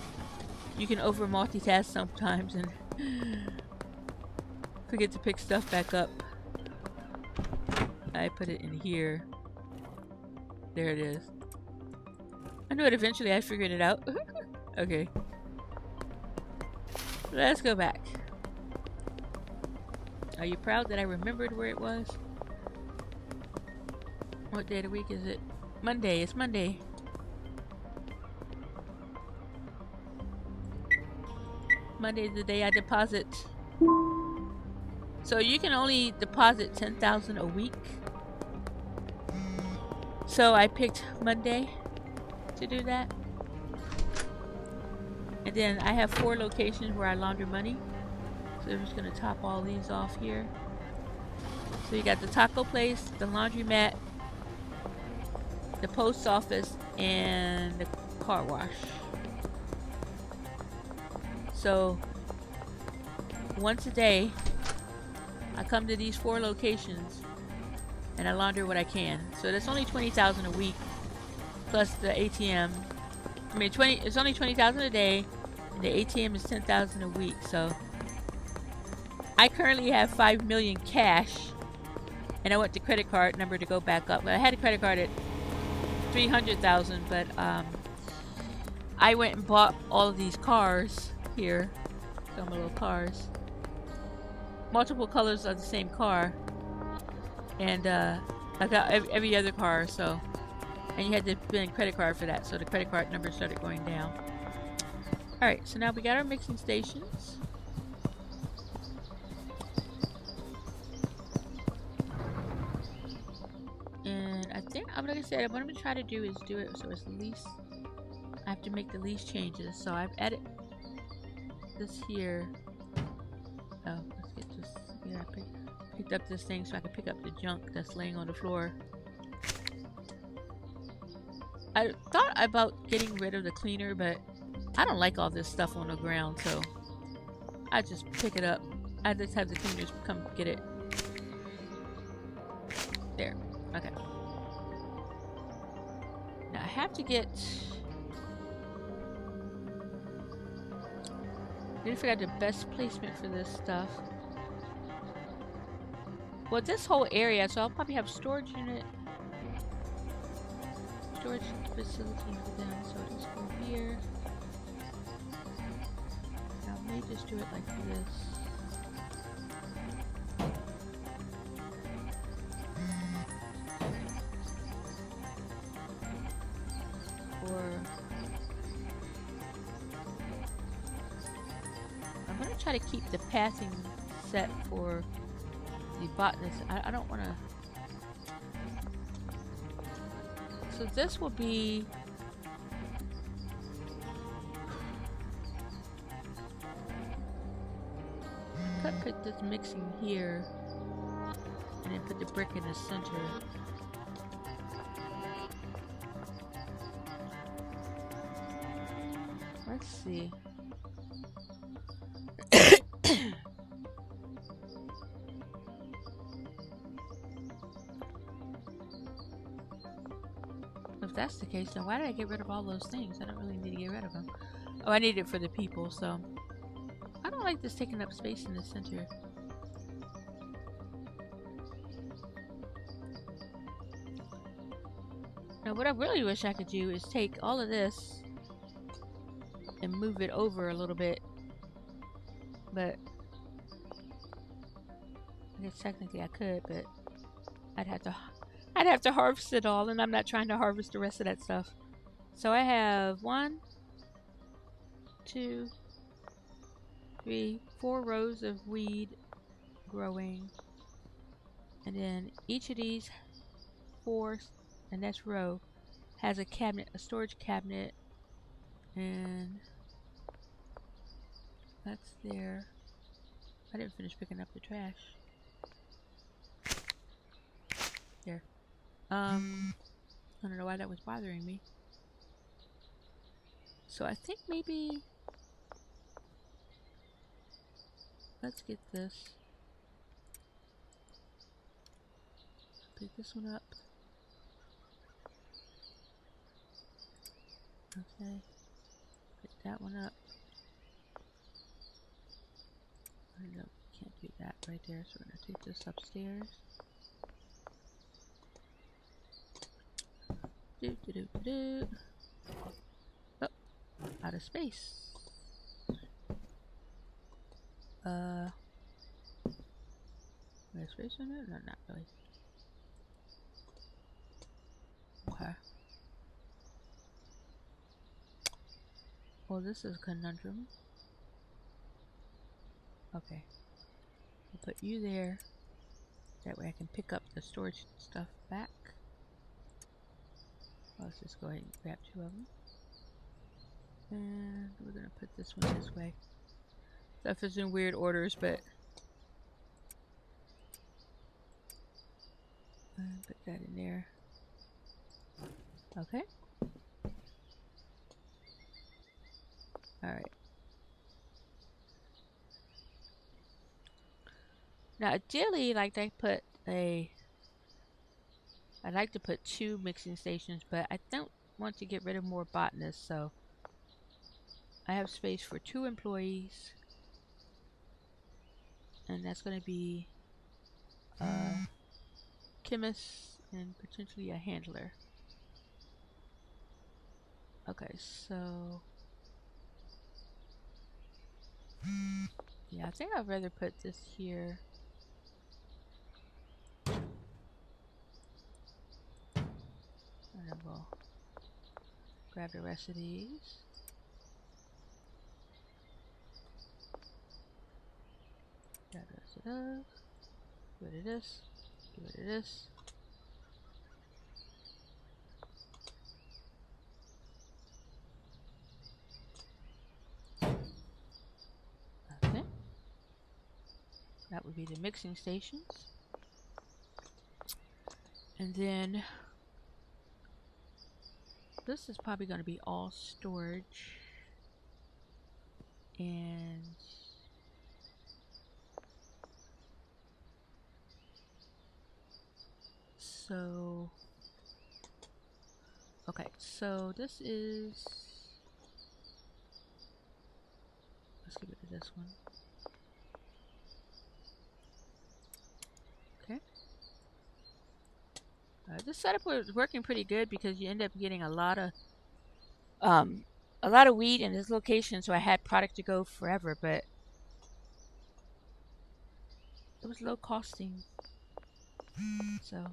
You can over multitask sometimes and forget to pick stuff back up. I put it in here. There it is. I knew it eventually. I figured it out. Okay. Let's go back. Are you proud that I remembered where it was? What day of the week is it? Monday. It's Monday. Monday is the day I deposit. So you can only deposit 10,000 a week. So I picked Monday to do that. And then I have 4 locations where I launder money. So I'm just going to top all these off here. So you got the taco place, the laundromat, the post office, and the car wash. So once a day, I come to these 4 locations and I launder what I can. So that's only $20,000 a week plus the ATM. I mean, it's only $20,000 a day, and the ATM is $10,000 a week. So I currently have $5 million cash, and I want the credit card number to go back up. But I had a credit card at $300,000, but I went and bought all of these cars here, some little cars, multiple colors of the same car, and I got every other car. So, and you had to put in credit card for that, so the credit card number started going down. All right, so now we got our mixing stations. And I think, like I said, what I'm gonna try to do is do it so it's least. I have to make the least changes. So I've added this here. Oh, let's get this. Yeah, I picked up this thing so I can pick up the junk that's laying on the floor. I thought about getting rid of the cleaner, but I don't like all this stuff on the ground, so I just pick it up. I just have the cleaners come get it. There. Okay. Now I have to get... I need to figure out the best placement for this stuff. Well, this whole area, so I'll probably have storage unit. Storage facility for them, so I'll just go here. Now I may just do it like this. Or I'm gonna try to keep the pathing set for the botanist. I don't want to. So this will be put this mixing here and then put the brick in the center. Let's see. If that's the case, then why did I get rid of all those things? I don't really need to get rid of them. Oh, I need it for the people, so... I don't like this taking up space in the center. Now, what I really wish I could do is take all of this and move it over a little bit. But... I guess technically I could, but... I'd have to harvest it all, and I'm not trying to harvest the rest of that stuff. So I have 1, 2, 3, 4 rows of weed growing. And then each of these 4, and that's row, has a cabinet, a storage cabinet. And that's there. I didn't finish picking up the trash. There. I don't know why that was bothering me. So I think maybe... Let's get this. Pick this one up. Okay. Pick that one up. No, can't do that right there, so we're going to take this upstairs. Oh, out of space. There's space in it? No, not really. Okay. Well, this is a conundrum. Okay. I'll put you there. That way I can pick up the storage stuff back. Let's just go ahead and grab 2 of them. And we're going to put this one this way. Stuff is in weird orders, but put that in there. Okay. Alright. Now, ideally, I'd like to put 2 mixing stations, but I don't want to get rid of more botanists, so I have space for 2 employees, and that's going to be a chemist and potentially a handler. Okay, so yeah, I think I'd rather put this here. And then we'll grab the rest of these. Grab the rest of those. Get rid of this. Get rid of this. Okay. That would be the mixing stations. And then this is probably going to be all storage. And so, okay, so this is, let's get rid of this one. Okay. This setup was working pretty good because you end up getting a lot of weed in this location, so I had product to go forever, but it was low costing. So,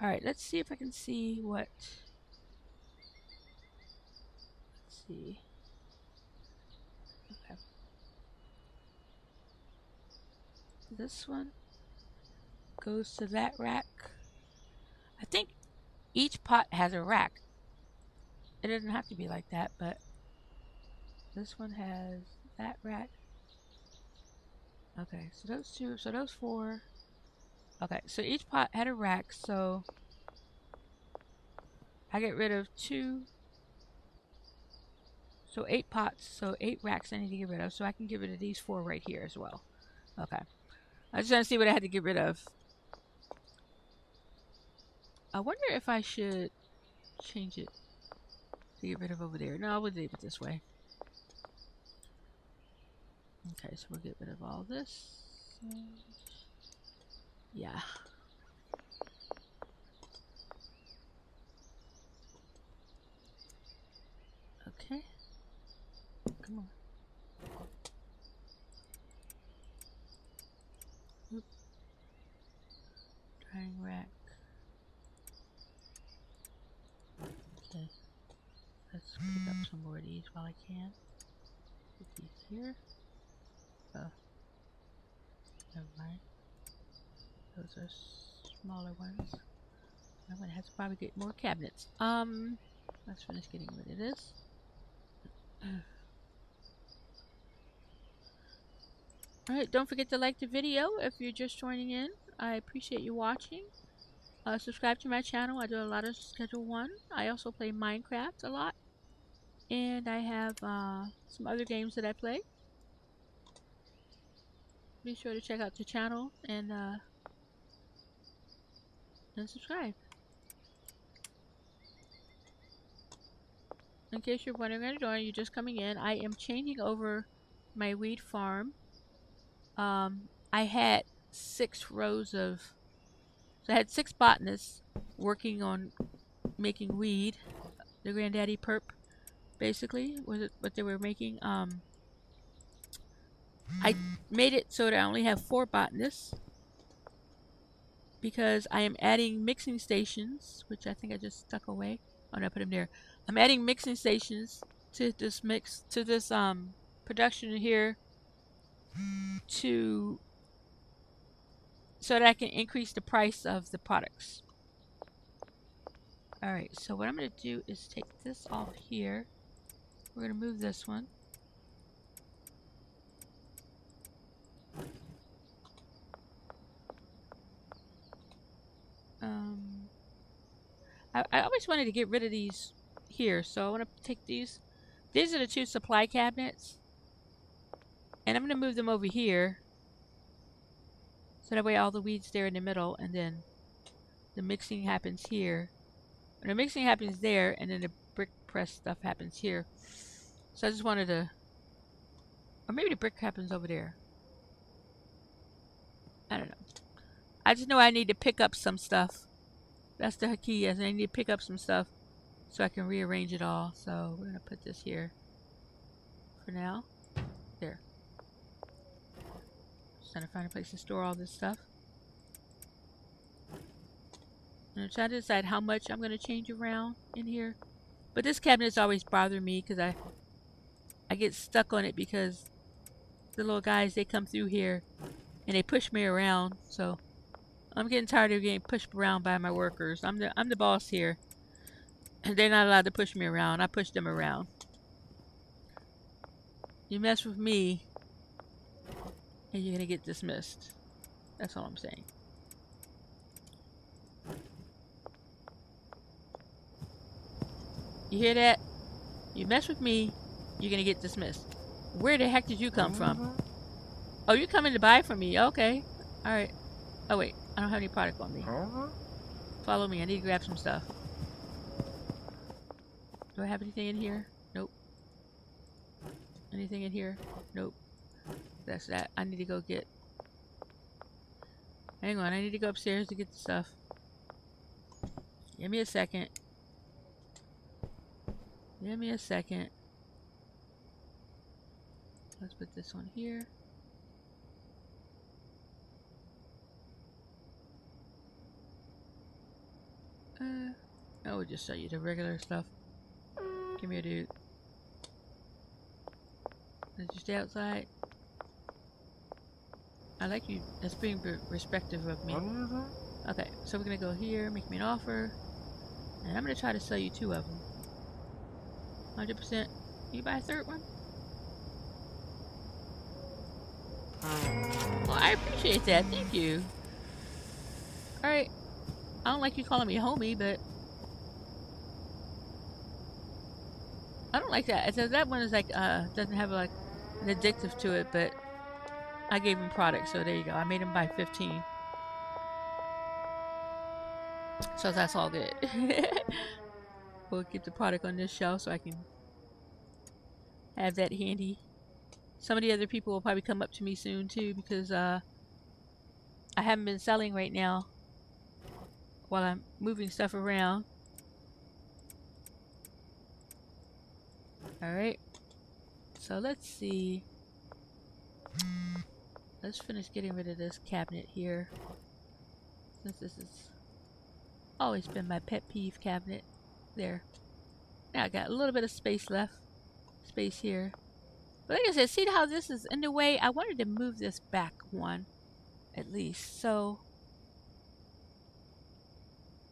alright, let's see if I can see what, let's see. Okay. This one goes to that rack. I think each pot has a rack. It doesn't have to be like that, but this one has that rack. Okay, so those 2, so those 4. Okay, so each pot had a rack, so I get rid of 2. So 8 pots, so 8 racks I need to get rid of, so I can get rid of these 4 right here as well. Okay. I just want to see what I had to get rid of. I wonder if I should change it to get rid of over there. No, I would leave it this way. Okay, so we'll get rid of all this. Yeah. Okay. Come on. Oop. Drying rack. Okay. Let's pick up some more of these while I can. Put these here. Oh. Never mind. Those are smaller ones. I'm gonna have to probably get more cabinets. Let's finish getting rid of this. Alright, don't forget to like the video if you're just joining in. I appreciate you watching. Subscribe to my channel. I do a lot of Schedule 1. I also play Minecraft a lot. And I have some other games that I play. Be sure to check out the channel and subscribe. In case you're wondering or you're just coming in, I am changing over my weed farm. I had 6 rows of, so I had 6 botanists working on making weed. The granddaddy perp, basically, was what they were making. I made it so that I only have 4 botanists because I am adding mixing stations, which I think I just stuck away. Oh no, I put them there. I'm adding mixing stations to this production here so that I can increase the price of the products. Alright, so what I'm going to do is take this off here. We're going to move this one. I always wanted to get rid of these here, so I want to take these. These are the 2 supply cabinets. And I'm going to move them over here. So that way all the weeds there in the middle, and then the mixing happens here. And the mixing happens there, and then the brick press stuff happens here. So I just wanted to... Or maybe the brick happens over there. I don't know. I just know I need to pick up some stuff. That's the key, is I need to pick up some stuff so I can rearrange it all. So we're going to put this here for now. There. Just trying to find a place to store all this stuff. And I'm trying to decide how much I'm going to change around in here. But this cabinet's always bothered me because I get stuck on it because the little guys, they come through here and they push me around. So I'm getting tired of getting pushed around by my workers. I'm the boss here. And they're not allowed to push me around. I push them around. You mess with me and you're going to get dismissed. That's all I'm saying. You hear that? You mess with me, you're gonna get dismissed. Where the heck did you come from? Oh, you're coming to buy from me. Okay. Alright. Oh, wait. I don't have any product on me. Follow me. I need to grab some stuff. Do I have anything in here? Nope. Anything in here? Nope. That's that. I need to go get... Hang on. I need to go upstairs to get the stuff. Give me a second. Give me a second. Let's put this one here. I would just show you the regular stuff. Come here, dude. Did you stay outside? I like you. That's being respectful of me. Okay, so we're gonna go here, make me an offer, and I'm gonna try to sell you 2 of them. 100%. You buy a 3rd one? Well, I appreciate that. Thank you. Alright. I don't like you calling me homie, but... I don't like that. So that one is like, doesn't have like an addictive to it, but... I gave him product, so there you go. I made him buy 15. So that's all good. We'll keep the product on this shelf so I can have that handy. Some of the other people will probably come up to me soon too because I haven't been selling right now while I'm moving stuff around. Alright. So let's see. Let's finish getting rid of this cabinet here. Since this has always been my pet peeve cabinet. There. Now I got a little bit of space left. Space here. But like I said, see how this is in the way? I wanted to move this back one. At least. So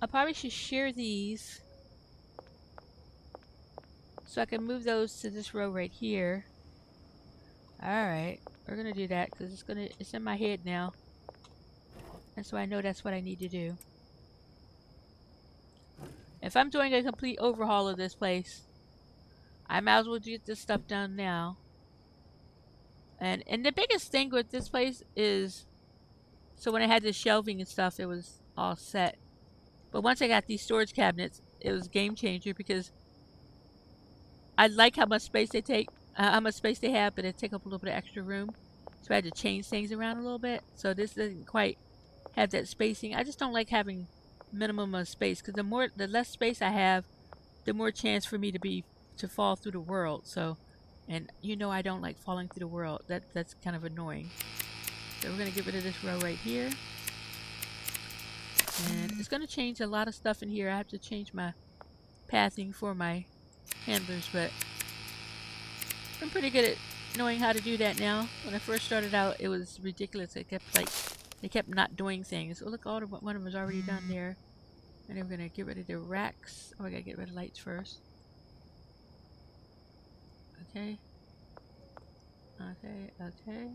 I probably should share these. So I can move those to this row right here. Alright. We're gonna do that because it's in my head now. And so I know that's what I need to do. If I'm doing a complete overhaul of this place, I might as well get this stuff done now. And the biggest thing with this place is, so when I had the shelving and stuff, it was all set. But once I got these storage cabinets, it was a game changer because I like how much space they take, how much space they have, but it take up a little bit of extra room. So I had to change things around a little bit. So this doesn't quite have that spacing. I just don't like having minimum of space because the less space I have, the more chance for me to fall through the world. So, and you know I don't like falling through the world. That's kind of annoying. So we're gonna get rid of this row right here, and it's gonna change a lot of stuff in here. I have to change my pathing for my handlers, but I'm pretty good at knowing how to do that now. When I first started out, it was ridiculous. They kept not doing things. Oh, look, one of them is already done there. And then we're gonna get rid of the racks. Oh, I gotta get rid of lights first. Okay. Okay, okay.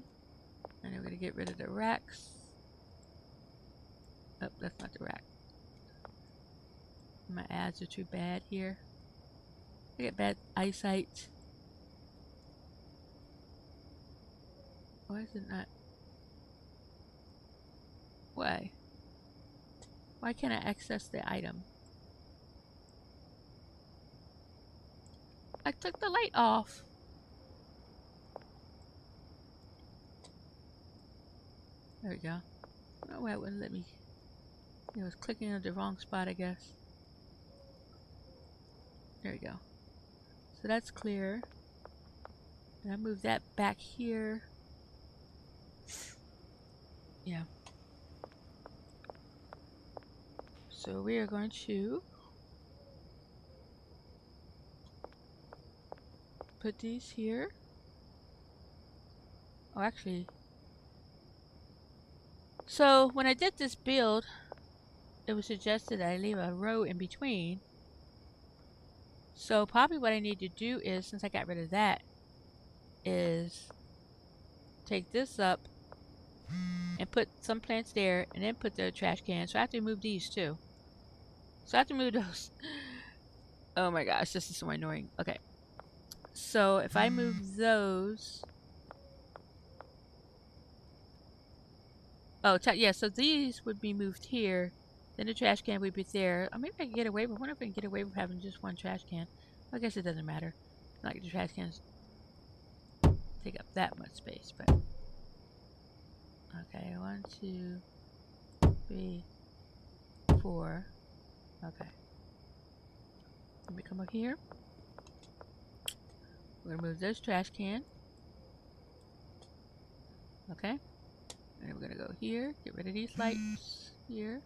And then we're gonna get rid of the racks. Oh, that's not the rack. My ads are too bad here. I get bad eyesight. Why is it not? Why? Why can't I access the item? I took the light off. There we go. Oh, why it wouldn't let me. It was clicking on the wrong spot, I guess. There we go. So that's clear. And I move that back here. Yeah. So we are going to put these here. Oh, actually. So when I did this build, it was suggested that I leave a row in between. So probably what I need to do is, since I got rid of that, is take this up and put some plants there and then put the trash can. So I have to move these too. So I have to move those. Oh my gosh, this is so annoying. Okay. So if I move those. Oh, yeah, so these would be moved here. Then the trash can would be there. Maybe I can get away with, I wonder if I can get away with having just one trash can. I guess it doesn't matter. Not like the trash cans take up that much space, but. Okay, 1, 2, 3, 4. Okay. Let me come up here. We're gonna move this trash can. Okay. And we're gonna go here, get rid of these lights here.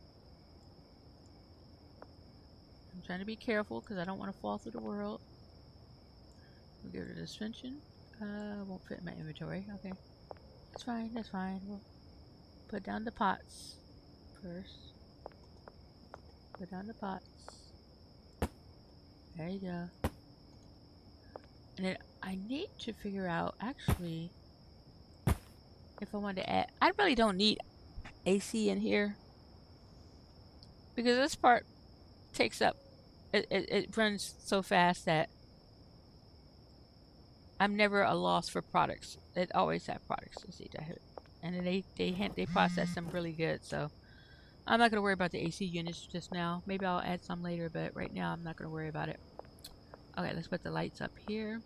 I'm trying to be careful because I don't want to fall through the world. We'll get rid of the suspension. Won't fit in my inventory. Okay. That's fine, that's fine. We'll put down the pots first. Put down the pots. There you go. And then I need to figure out, actually, if I want to add. I really don't need AC in here. Because this part takes up. It runs so fast that I'm never a loss for products. It always have products. Let's see, and then they process them really good. So I'm not gonna worry about the AC units just now. Maybe I'll add some later, but right now I'm not gonna worry about it. Okay, let's put the lights up here.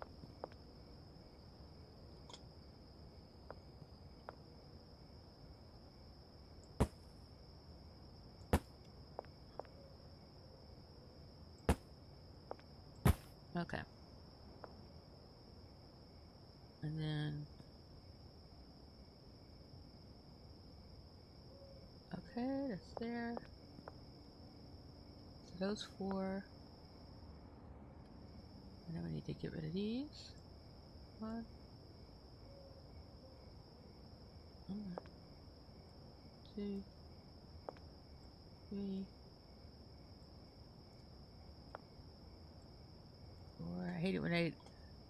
Okay. And then, okay, that's there. So those 4. And then we need to get rid of these. 1, 2, 3, 4. I hate it when I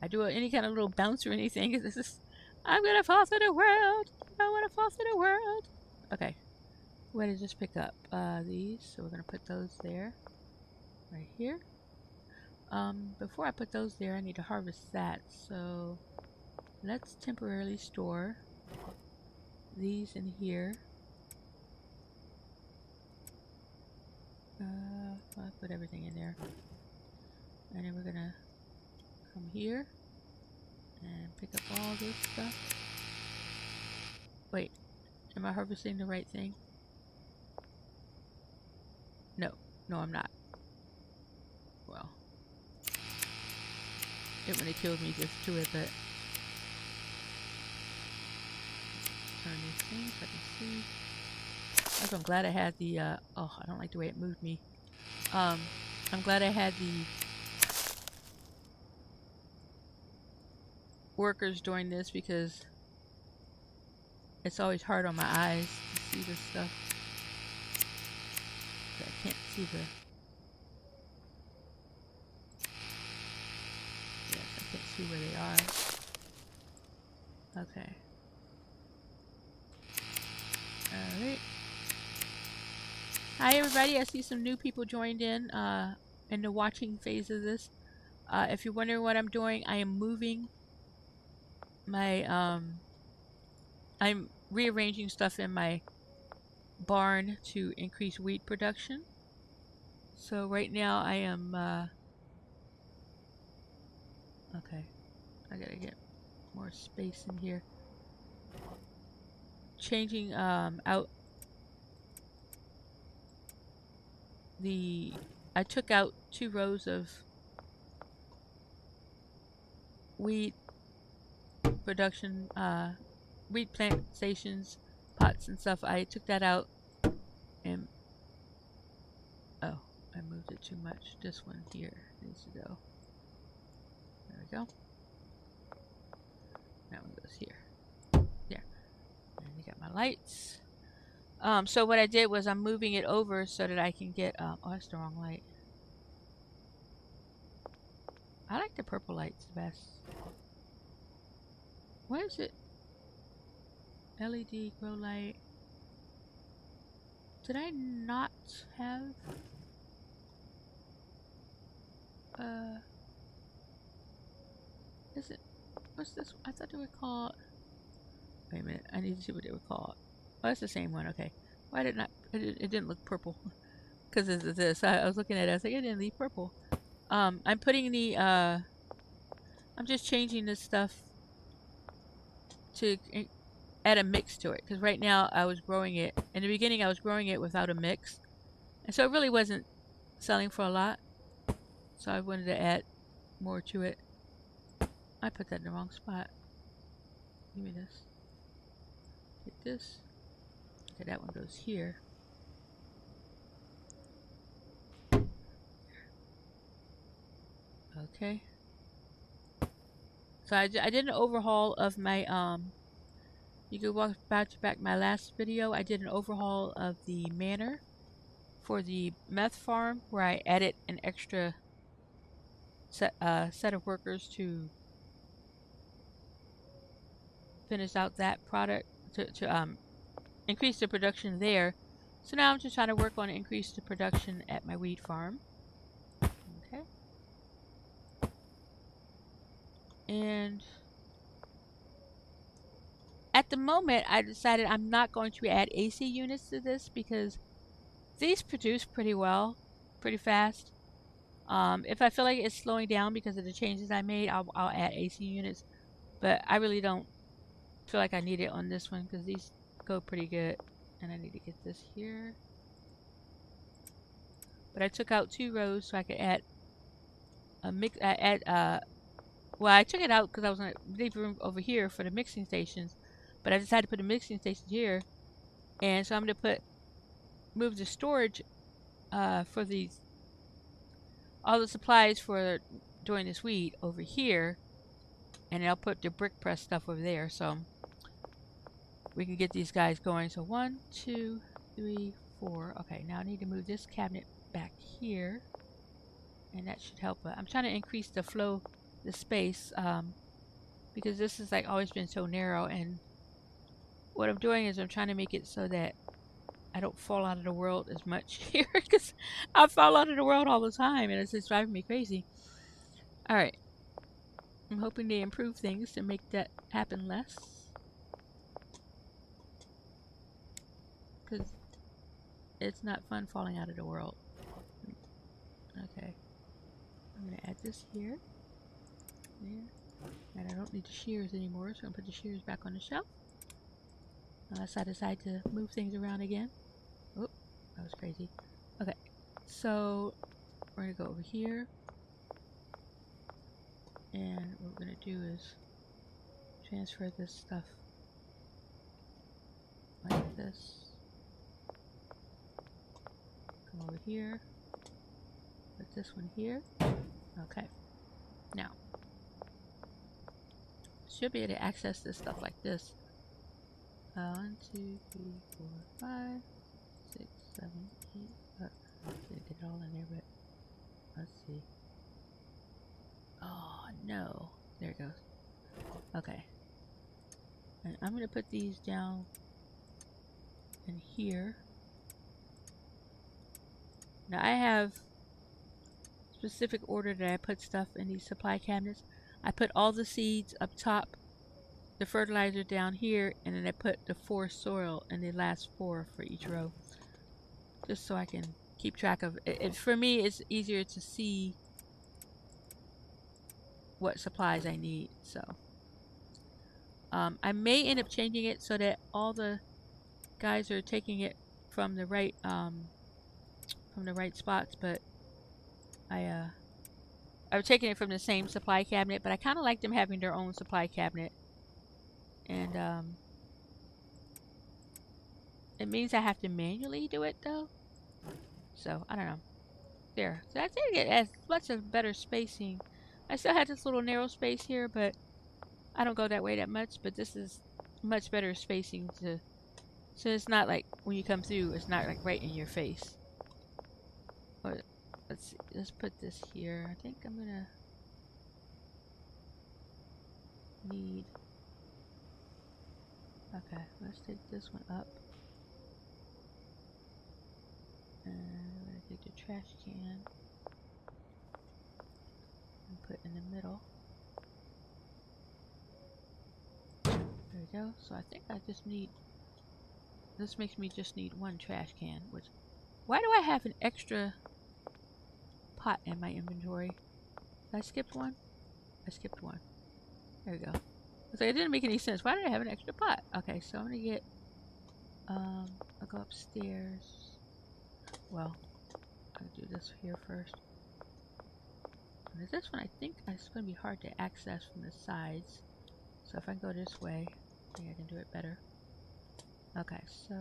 do any kind of little bounce or anything. This is, I'm gonna fall through the world. I wanna fall through the world. Okay. We're gonna just pick up these. So we're gonna put those there. Right here. Before I put those there, I need to harvest that. So let's temporarily store these in here. I'll put everything in there. And then we're gonna come here and pick up all this stuff. Wait, am I harvesting the right thing? No, I'm not. Well, it really killed me just to it, but turn these things so I can see. Also, I'm glad I had the, oh, I don't like the way it moved me. I'm glad I had the workers doing this because it's always hard on my eyes to see this stuff. I can't see the see where they are. Okay. Alright. Hi everybody, I see some new people joined in the watching phase of this. If you're wondering what I'm doing, I am moving my, I'm rearranging stuff in my barn to increase wheat production. So right now I am, okay, I gotta get more space in here. Changing, out I took out 2 rows of wheat production, wheat plant stations, pots and stuff. I took that out and, oh, I moved it too much. This one here needs to go. There we go. That one goes here. There. And you got my lights. So what I did was I'm moving it over so that I can get, oh, that's the wrong light. I like the purple lights best. What is it? LED grow light. Did I not have, is it, what's this? I thought they were called, wait a minute, I need to see what they were called. Oh, that's the same one, okay. Why did not, it didn't look purple. Because of this. I was looking at it, I was like, it didn't leave purple. I'm putting the, I'm just changing this stuff to add a mix to it. Because right now I was growing it, in the beginning I was growing it without a mix. And so it really wasn't selling for a lot. So I wanted to add more to it. I put that in the wrong spot. Give me this. Get this. Okay, that one goes here. Okay. So I did an overhaul of my, you could walk back my last video. I did an overhaul of the manor for the meth farm where I added an extra set of workers to finish out that product to increase the production there. So now I'm just trying to work on increase the production at my wheat farm. Okay. And at the moment I decided I'm not going to add AC units to this because these produce pretty well, pretty fast. If I feel like it's slowing down because of the changes I made, I'll add AC units. But I really don't feel like I need it on this one because these go pretty good. And I need to get this here. But I took out 2 rows so I could add a mix. Well, I took it out because I was going to leave room over here for the mixing stations. But I decided to put the mixing station here. And so I'm going to move the storage for these, all the supplies for doing this wheat over here. And I'll put the brick press stuff over there. So we can get these guys going. So 1, 2, 3, 4. Okay, now I need to move this cabinet back here. And that should help. I'm trying to increase the flow, the space, because this has like always been so narrow. And what I'm doing is I'm trying to make it so that I don't fall out of the world as much here, because I fall out of the world all the time and it's just driving me crazy. Alright. I'm hoping they improve things to make that happen less. Because it's not fun falling out of the world. Okay. I'm going to add this here. There. And I don't need the shears anymore, so I'm going to put the shears back on the shelf. Unless I decide to move things around again. Oh, that was crazy. Okay. So, we're going to go over here. And what we're going to do is transfer this stuff like this. Come over here. Put this one here. Okay. Now, should be able to access this stuff like this. 1, 2, 3, 4, 5, 6, 7, 8. They did it all in there, but let's see. Oh no. There it goes. Okay. And I'm going to put these down in here. Now I have specific order that I put stuff in these supply cabinets. I put all the seeds up top, the fertilizer down here, and then I put the 4 soil in the last 4 for each row. Just so I can keep track of it. For me, it's easier to see what supplies I need. So I may end up changing it so that all the guys are taking it from the right spots, but I'm taking it from the same supply cabinet, but I kind of like them having their own supply cabinet. And it means I have to manually do it though. So I don't know. There. So I think it has much of better spacing. I still have this little narrow space here, but I don't go that way that much. But this is much better spacing to, so it's not like when you come through, it's not like right in your face. But let's see. Let's put this here. I think I'm gonna need. Okay, let's take this one up. And I'm gonna take the trash can and put in the middle. There we go. So I think I just need, this makes me just need 1 trash can, which, why do I have an extra pot in my inventory? Did I skip one? I skipped one. There we go. So it didn't make any sense. Why did I have an extra pot? Okay, so I'm gonna get, I'll go upstairs. Well, I'll do this here first. And this one I think it's gonna be hard to access from the sides. So if I go this way, I think I can do it better. Okay, so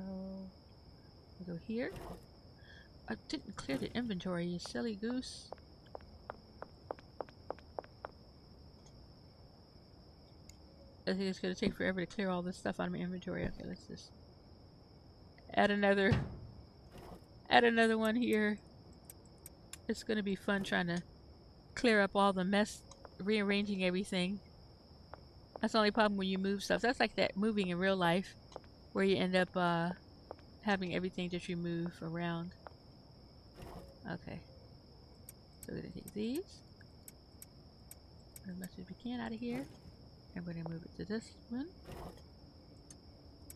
we'll go here. I didn't clear the inventory, you silly goose. I think it's gonna take forever to clear all this stuff out of my inventory. Okay, let's just add another one here. It's gonna be fun trying to clear up all the mess, rearranging everything. That's the only problem when you move stuff. That's like that moving in real life, where you end up having everything that you move around. Okay, so we're gonna take these as much as we can out of here. I'm going to move it to this one.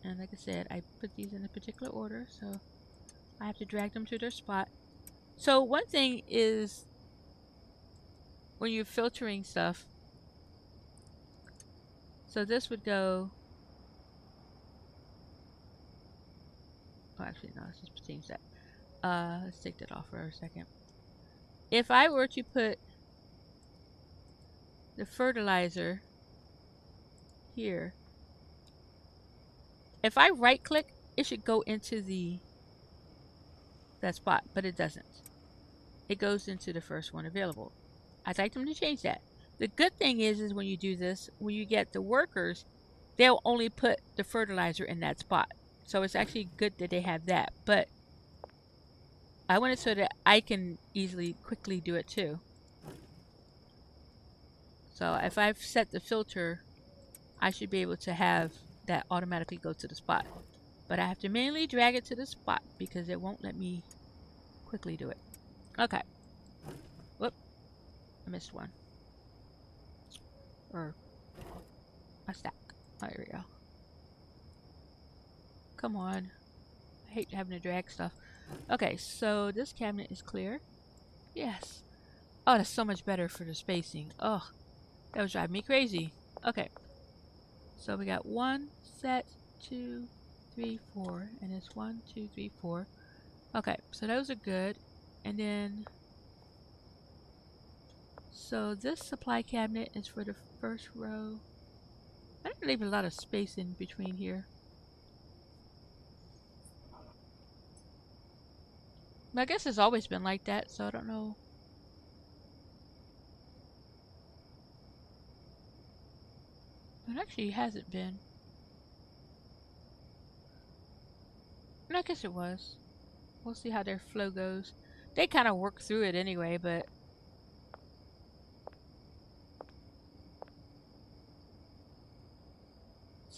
And like I said, I put these in a particular order, so I have to drag them to their spot. So one thing is, when you're filtering stuff, so this would go, oh actually no, let's just change that. Let's take that off for a second. If I were to put the fertilizer here, if I right click, it should go into that spot, but it doesn't. It goes into the first one available. I'd like them to change that. The good thing is when you do this, when you get the workers, they'll only put the fertilizer in that spot. So it's actually good that they have that, but I want it so that I can quickly do it too. So if I've set the filter, I should be able to have that automatically go to the spot. But I have to manually drag it to the spot because it won't let me quickly do it. Okay. Whoop. I missed one. Or a stack. Oh, there we go. Come on. I hate having to drag stuff. Okay, so this cabinet is clear. Yes. Oh, that's so much better for the spacing. Oh, that was driving me crazy. Okay. So we got 1 set, 2, 3, 4, and it's 1, 2, 3, 4. Okay, so those are good. And then, so this supply cabinet is for the first row. I didn't leave a lot of space in between here. But I guess it's always been like that, so I don't know. It actually hasn't been. And I guess it was. We'll see how their flow goes. They kind of work through it anyway, but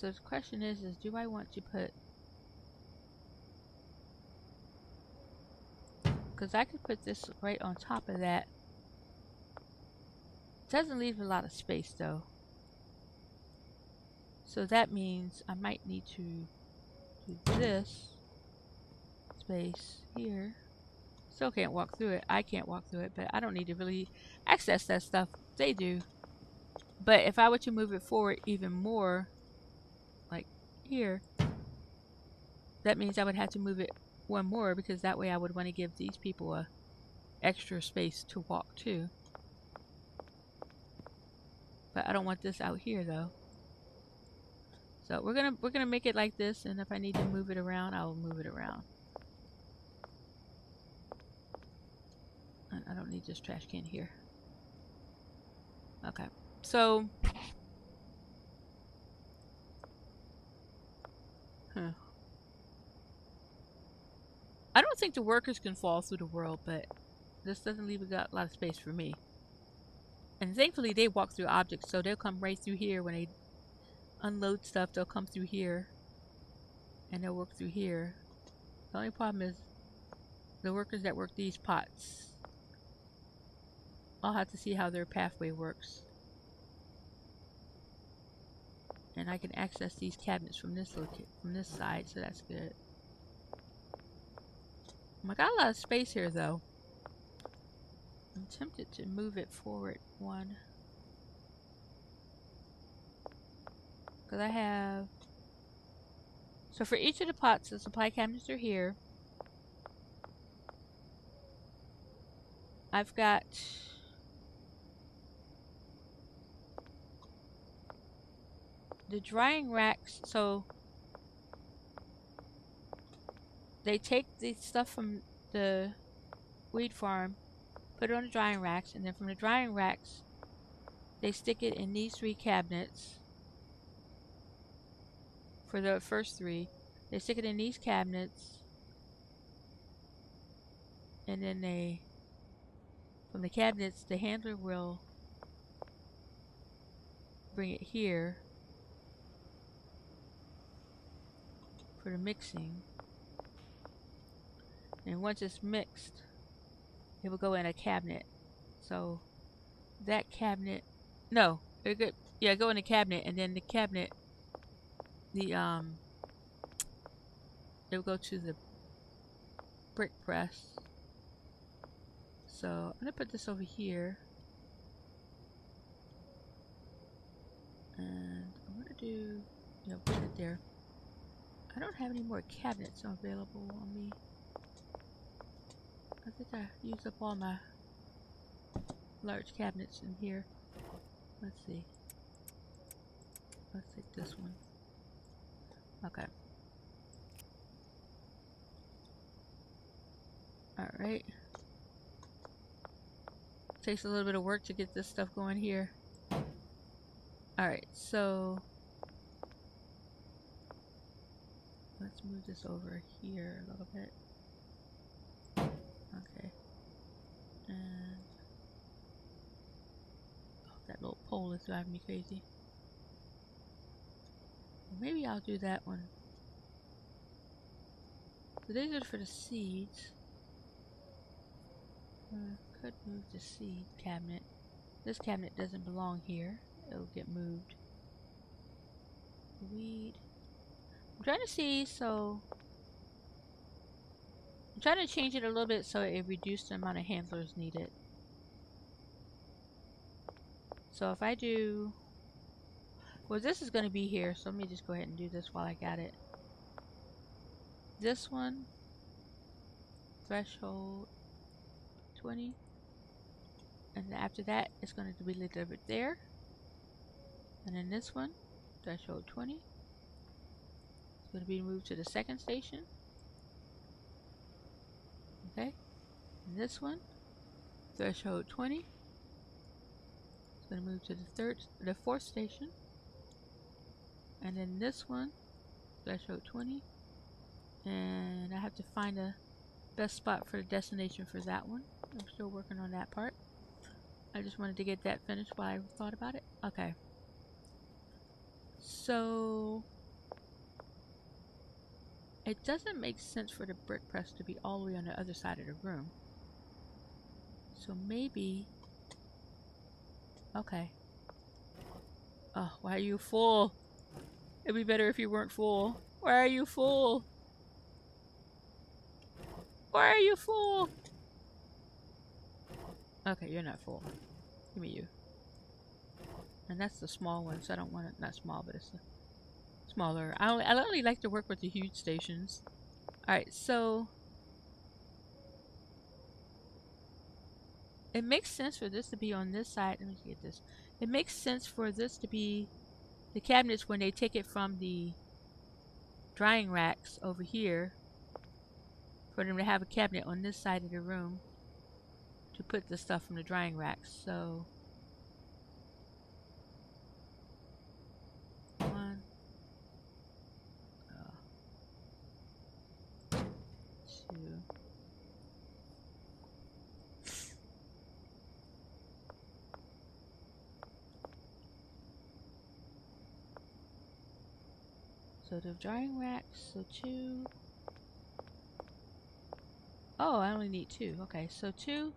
So the question is do I want to put, because I could put this right on top of that. It doesn't leave a lot of space though. So that means I might need to do this space here. Still can't walk through it. I can't walk through it, but I don't need to really access that stuff. They do. But if I were to move it forward even more, like here, that means I would have to move it one more, because that way I would want to give these people a extra space to walk to. But I don't want this out here though. So we're gonna make it like this, and if I need to move it around, I will move it around. And I don't need this trash can here. Okay, so I don't think the workers can fall through the world, but this doesn't leave a lot of space for me. And thankfully they walk through objects, so they'll come right through here. When they unload stuff, they'll come through here and they'll work through here. The only problem is the workers that work these pots. I'll have to see how their pathway works. And I can access these cabinets from this side, so that's good. I got a lot of space here though. I'm tempted to move it forward one. Because I have... So for each of the pots, the supply cabinets are here. I've got... the drying racks, so... they take the stuff from the weed farm, put it on the drying racks, and then from the drying racks, they stick it in these 3 cabinets. For the first 3, they stick it in these cabinets, and then they, from the cabinets, the handler will bring it here for the mixing. And once it's mixed, it will go in a cabinet. So that cabinet, no, it go in a cabinet, and then the cabinet, it will go to the brick press. So I'm gonna put this over here, and I'm gonna do, put it there. I don't have any more cabinets available on me. I think I used up all my large cabinets in here. Let's see. Let's take this one. Okay. Alright. Takes a little bit of work to get this stuff going here. Alright, so let's move this over here a little bit. Okay. And oh, that little pole is driving me crazy. Maybe I'll do that one. So these are for the seeds. Could move the seed cabinet. This cabinet doesn't belong here. It'll get moved. Weed. I'm trying to see, so I'm trying to change it a little bit so it reduces the amount of handlers needed. So if I do, well, this is going to be here, so let me just go ahead and do this while I got it. This one, threshold 20, and then after that it's going to be delivered there. And then this one, threshold 20, it's going to be moved to the second station. Okay, and this one, threshold 20, it's going to move to the fourth station. And then this one, threshold 20, and I have to find a best spot for the destination for that one. I'm still working on that part. I just wanted to get that finished while I thought about it. Okay. So it doesn't make sense for the brick press to be all the way on the other side of the room. So maybe... Okay. Oh, why are you full? It'd be better if you weren't full. Why are you full? Why are you full? Okay, you're not full. Give me you. And that's the small one, so I don't want it... Not small, but it's smaller. I only like to work with the huge stations. Alright, so... It makes sense for this to be on this side. Let me get this. It makes sense for this to be the cabinets when they take it from the drying racks over here. For them to have a cabinet on this side of the room to put the stuff from the drying racks. So... 1, 2. So the drying racks, so 2. Oh, I only need 2. Okay, so 2.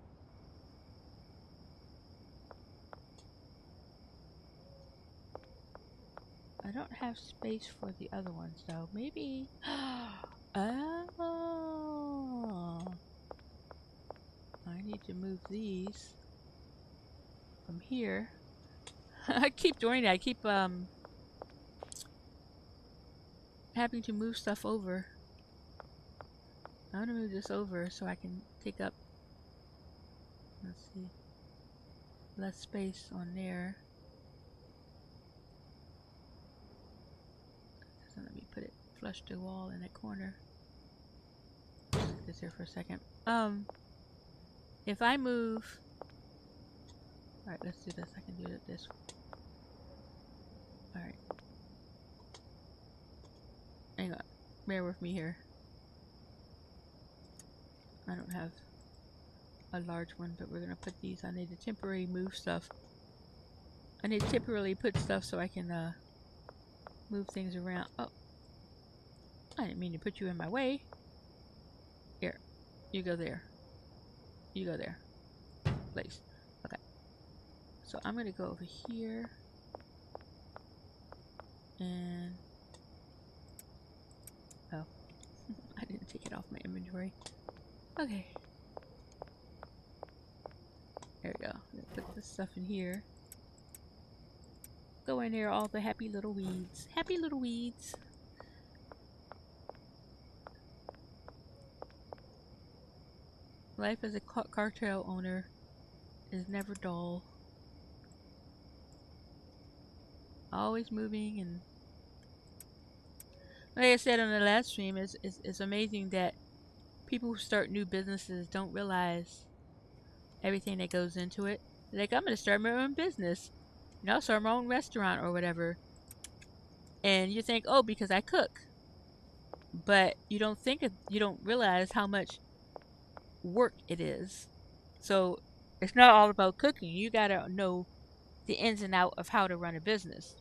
I don't have space for the other ones though. Maybe... Oh. I need to move these from here. I keep doing that. I keep having to move stuff over. I want to move this over so I can take up, let's see, less space on there. Doesn't let me put it flush to the wall in that corner. Put this here for a second. If I move, alright, let's do this. I can do it this way. Alright. Hang on. Bear with me here. I don't have a large one, but we're gonna put these. I need to temporarily move stuff. I need to temporarily put stuff so I can move things around. Oh, I didn't mean to put you in my way. Here, you go there. You go there. Place. Okay. So I'm gonna go over here. And... Oh. I didn't take it off my inventory. Okay. There we go. Put this stuff in here. Go in there, all the happy little weeds. Happy little weeds. Life as a cartel owner is never dull. Always moving, and like I said on the last stream, it's amazing that people who start new businesses don't realize everything that goes into it. Like, I'm gonna start my own business. You know, I'll start my own restaurant or whatever. And you think, oh, because I cook. But you don't realize how much work it is. So it's not all about cooking. You gotta know the ins and out of how to run a business.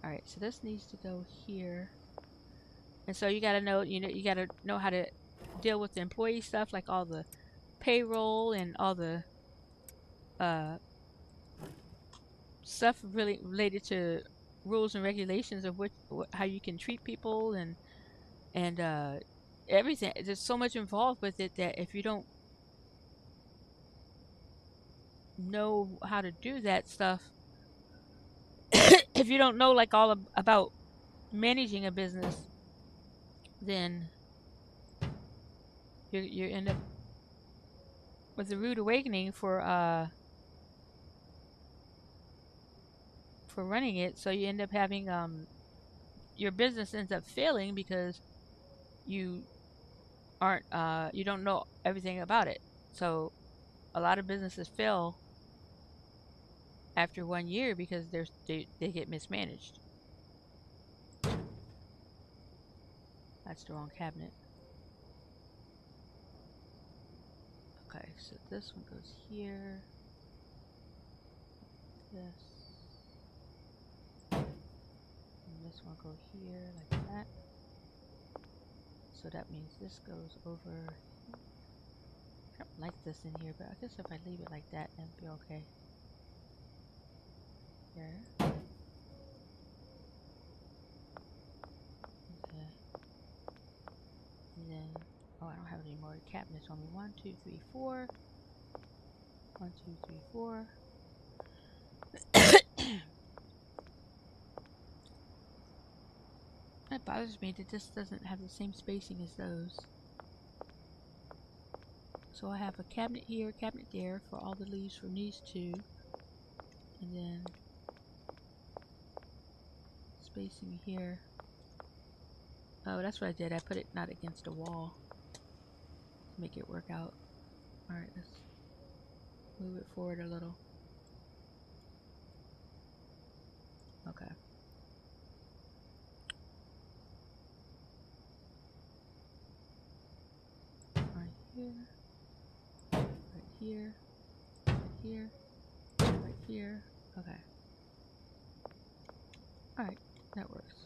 Alright, so this needs to go here. And so you gotta know, you gotta know how to deal with the employee stuff, like all the payroll and all the stuff really related to rules and regulations of how you can treat people and everything. There's so much involved with it that if you don't know how to do that stuff, if you don't know like all about managing a business, then you end up with a rude awakening for running it. So you end up having your business ends up failing because you aren't you don't know everything about it. So a lot of businesses fail after 1 year because they get mismanaged. That's the wrong cabinet. Okay, so this one goes here. This. this one go here like that. So that means this goes over. I don't like this in here, but I guess if I leave it like that, it'll be okay. Here. Okay. And then, oh, I don't have any more cabinets on me. 1, 2, 3, 4. 1, 2, 3, 4. It bothers me that this doesn't have the same spacing as those. So I have a cabinet here, cabinet there for all the leaves from these two. And then spacing here. Oh, that's what I did. I put it not against a wall to make it work out. Alright, let's move it forward a little. Okay. Right here. Right here. Right here. Right here. Okay. Alright, that works.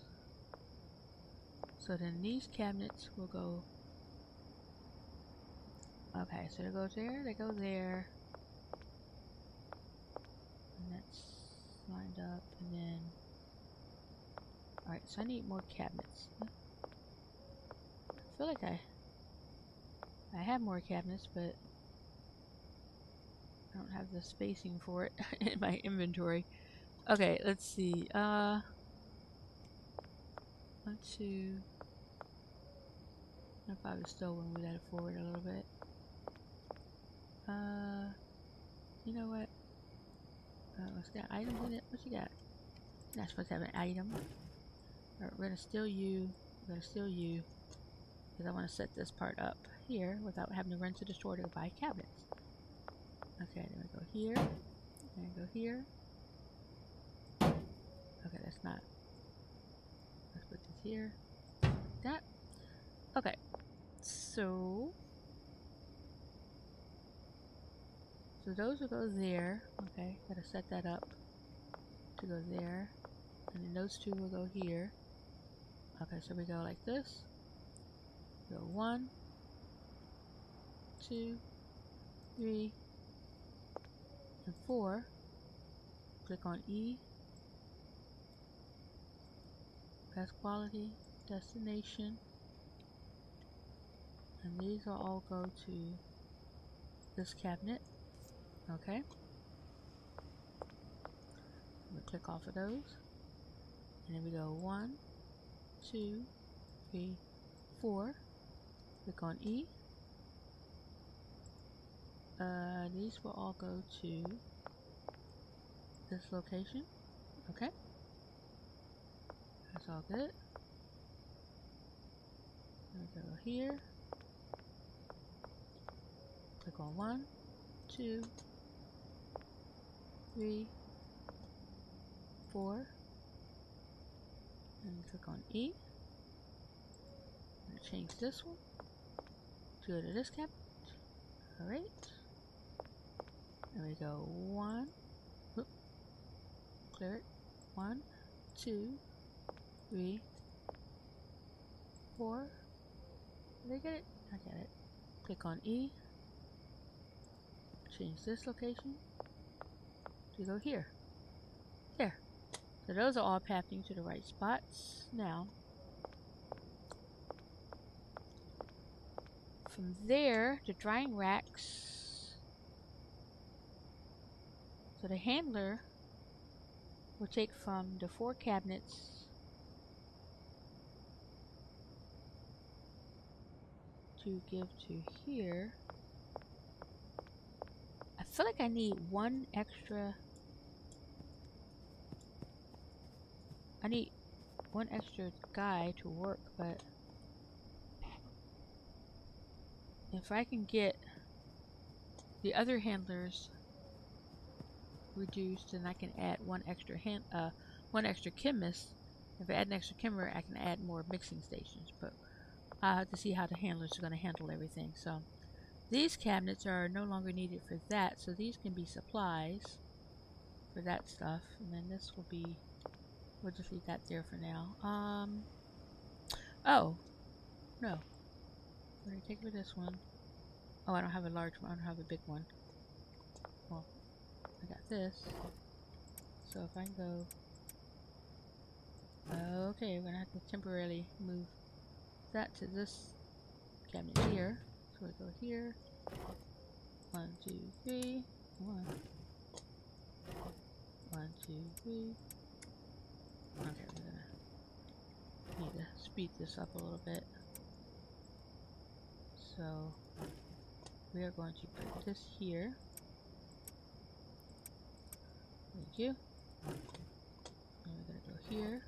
So then these cabinets will go. Okay, so it goes there, they go there. And that's lined up, and then. Alright, so I need more cabinets. I feel like I have more cabinets, but I don't have the spacing for it in my inventory. Okay, let's see. 1, 2. I probably still want to move that forward a little bit. You know what? What's got items in it? What you got? You're not supposed to have an item. Alright, we're gonna steal you. We're gonna steal you. Because I want to set this part up here without having to run to the store to buy cabinets. Okay, then we go here. And go here. Okay, that's not. Let's put this here. Like that. Okay. So those will go there. Okay, gotta set that up to go there. And then those two will go here. Okay, so we go like this. Go 1, 2, 3, and 4. Click on E. Best quality, destination. And these will all go to this cabinet. Okay. We'll click off of those. And then we go 1, 2, 3, 4. Click on E. These will all go to this location. Okay. That's all good. We go here. Click on 1, 2, 3, 4. And click on E. I'm going to change this one. Go to this cabinet. Alright. And we go 1. Whoop. Clear it. 1, 2, 3, 4. Did I get it? I got it. Click on E. Change this location to go here. There. So those are all pathing to the right spots. Now, from there, the drying racks. So the handler will take from the 4 cabinets to give to here. I feel like I need one extra. I need one extra guy to work, but if I can get the other handlers reduced, then I can add one extra chemist. If I add an extra chemist, I can add more mixing stations. But I'll have to see how the handlers are going to handle everything. So these cabinets are no longer needed for that. So these can be supplies for that stuff, and then this will be We'll just leave that there for now. Oh, no. What did I take for this one? Oh, I don't have a large one. I don't have a big one. Well, I got this. So if I can go... Okay, we're gonna have to temporarily move that to this cabinet here. So we go here. 1, 2, 3. 1. 1, 2, 3. Okay, we're gonna need to speed this up a little bit. So we are going to put this here. Thank you. And we're gonna go here.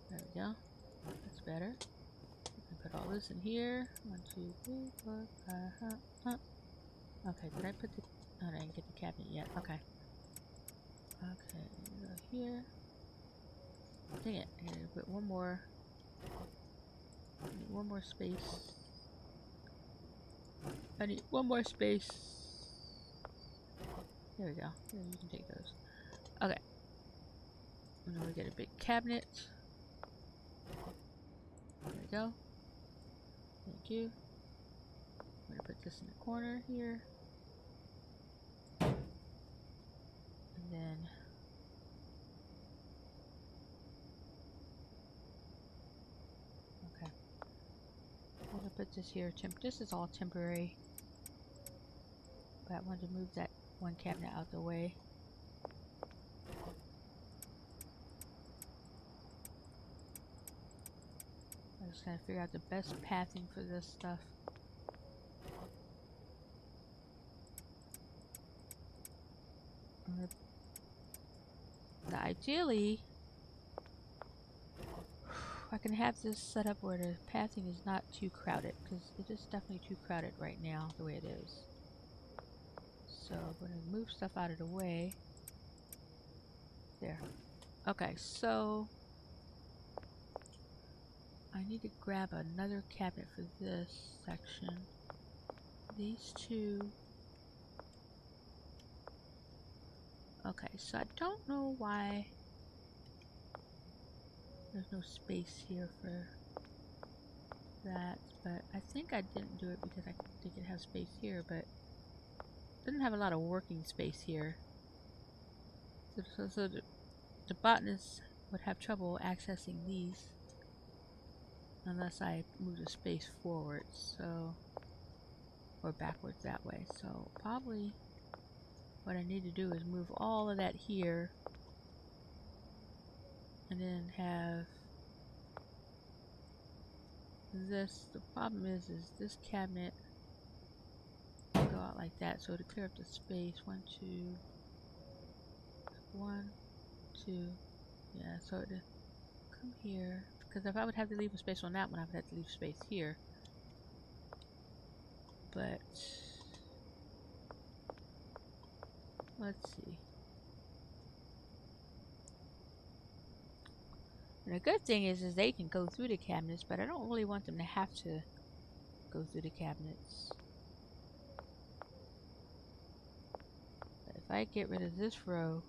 There we go. That's better. We can put all this in here. 1, 2, 3, 4, 5. Okay, did I put the... Oh, I didn't get the cabinet yet. Okay. Okay, go here. Dang it, I gotta put one more. I need one more space. I need one more space. There we go. Here, you can take those. Okay. And then we get a big cabinet. There we go. Thank you. I'm gonna put this in the corner here. And then okay. I'm gonna put this here. This is all temporary. But I wanted to move that one cabinet out the way. I'm just gonna figure out the best pathing for this stuff. Ideally, I can have this set up where the pathing is not too crowded, because it is definitely too crowded right now the way it is. So I'm going to move stuff out of the way. There. Okay, so I need to grab another cabinet for this section. These two. Okay, so I don't know why there's no space here for that, but I think I didn't do it because I didn't have space here, but didn't have a lot of working space here. So the botanists would have trouble accessing these unless I move the space forward, so, or backwards that way. So probably what I need to do is move all of that here and then have this. The problem is this cabinet go out like that, so to clear up the space. 1, 2, 1, 2, yeah, so to come here, because if I would have to leave a space on that one, I would have to leave space here. But let's see. And the good thing is they can go through the cabinets, but I don't really want them to have to go through the cabinets. But if I get rid of this row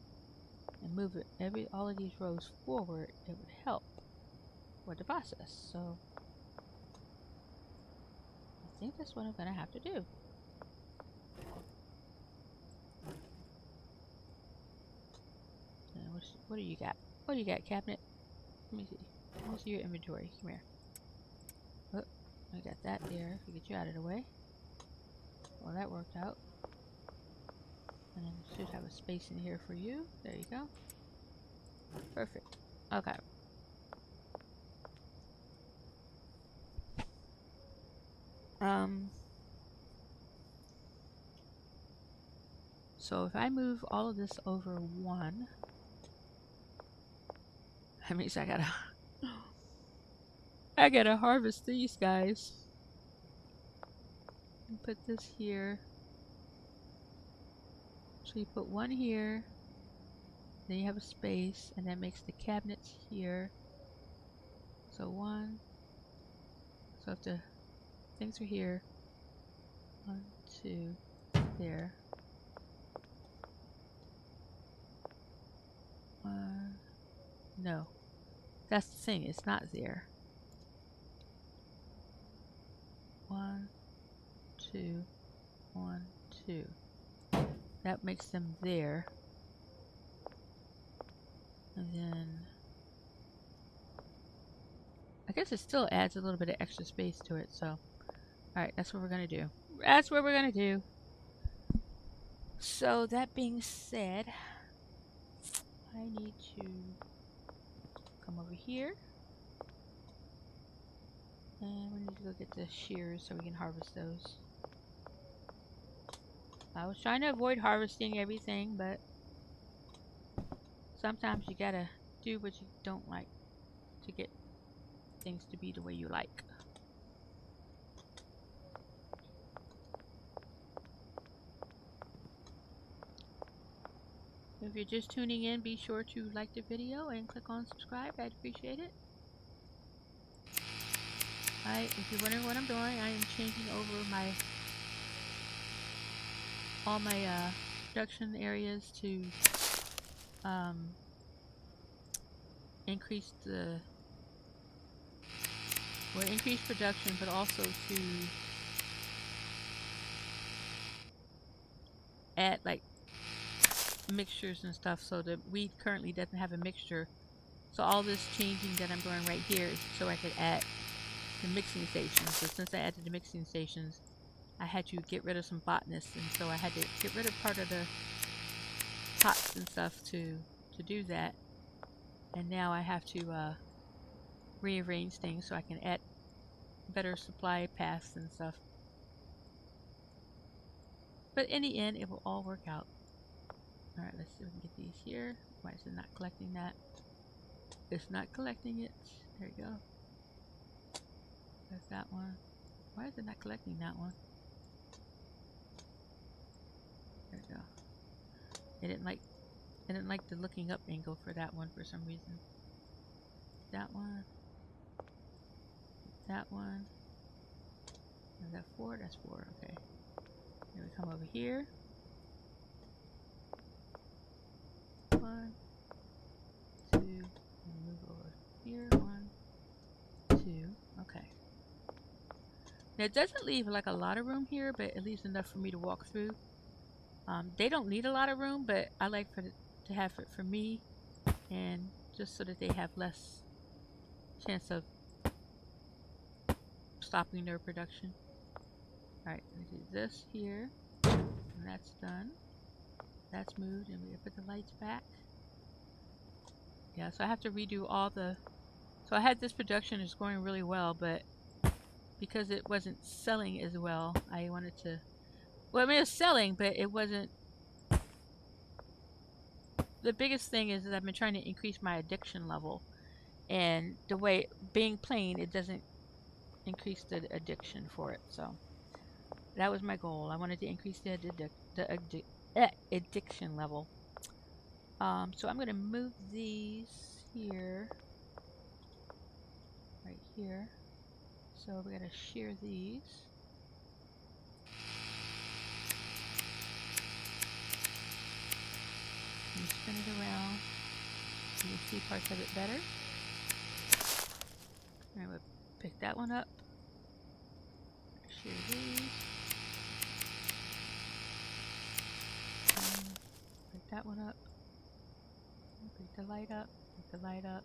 and move it all of these rows forward, it would help with the process. So I think that's what I'm gonna have to do. What do you got? What do you got, cabinet? Let me see. Let me see your inventory. Come here. Oh, I got that there. If we get you out of the way. Well, that worked out. And then we should have a space in here for you. There you go. Perfect. Okay. So if I move all of this over 1, that means I gotta harvest these guys. And put this here. So you put 1 here, then you have a space, and that makes the cabinets here. So 1. So if the things are here, 1, 2, there. No. That's the thing. It's not there. 1, 2, 1, 2. That makes them there. And then I guess it still adds a little bit of extra space to it, so alright, that's what we're gonna do. That's what we're gonna do. So that being said, I need to come over here. And we need to go get the shears so we can harvest those. I was trying to avoid harvesting everything, but sometimes you gotta do what you don't like to get things to be the way you like. If you're just tuning in, be sure to like the video and click on subscribe. I'd appreciate it. If you're wondering what I'm doing, I am changing over all my production areas to increase production, but also to add like mixtures and stuff. So the weed currently doesn't have a mixture. So all this changing that I'm doing right here is so I could add the mixing stations. So since I added the mixing stations, I had to get rid of some botanists, and so I had to get rid of part of the pots and stuff to do that. And now I have to rearrange things so I can add better supply paths and stuff. But in the end, it will all work out. Alright, let's see if we can get these here. Why is it not collecting that? It's not collecting it. There you go. There's that one. Why is it not collecting that one? There we go. It didn't like the looking up angle for that one for some reason. That one. That one. Is that 4? That's 4. Okay. Then we come over here. 1, 2, and move over here. 1, 2. Okay. Now it doesn't leave like a lot of room here, but it leaves enough for me to walk through. They don't need a lot of room, but I like to have it for me, and just so that they have less chance of stopping their production. Alright, we do this here, and that's done. That's moved, and we put the lights back. Yeah, so I have to redo all the... So I had this production is going really well, but because it wasn't selling as well, I wanted to... Well, I mean, it was selling, but it wasn't... The biggest thing is that I've been trying to increase my addiction level. And the way, being plain, it doesn't increase the addiction for it. So that was my goal. I wanted to increase the addiction level. So I'm going to move these here. Right here. So we got to shear these. And spin it around. So you can see parts of it better. And we'll pick that one up. Shear these. And pick that one up. And pick the light up. Pick the light up.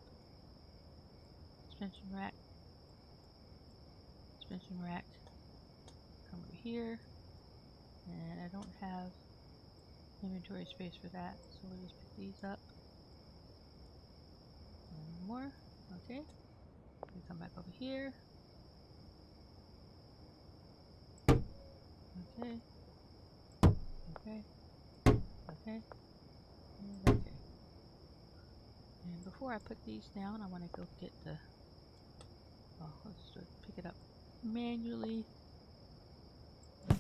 Suspension rack. Suspension rack. Come over here. And I don't have inventory space for that, so we'll just pick these up. One more. Okay. We come back over here. Okay. Okay. Okay. And okay. And before I put these down, I want to go get the... Oh, let's just pick it up manually. Oh,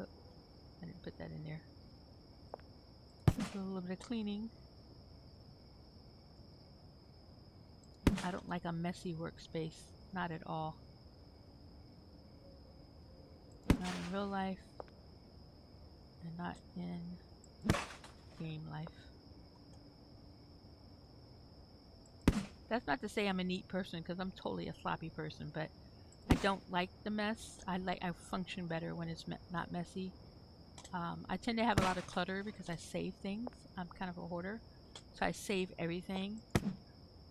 I didn't put that in there. Do a little bit of cleaning. I don't like a messy workspace. Not at all. Not in real life. And not in game life. That's not to say I'm a neat person, because I'm totally a sloppy person, but I don't like the mess. I function better when it's not messy. I tend to have a lot of clutter because I save things. I'm kind of a hoarder, so I save everything.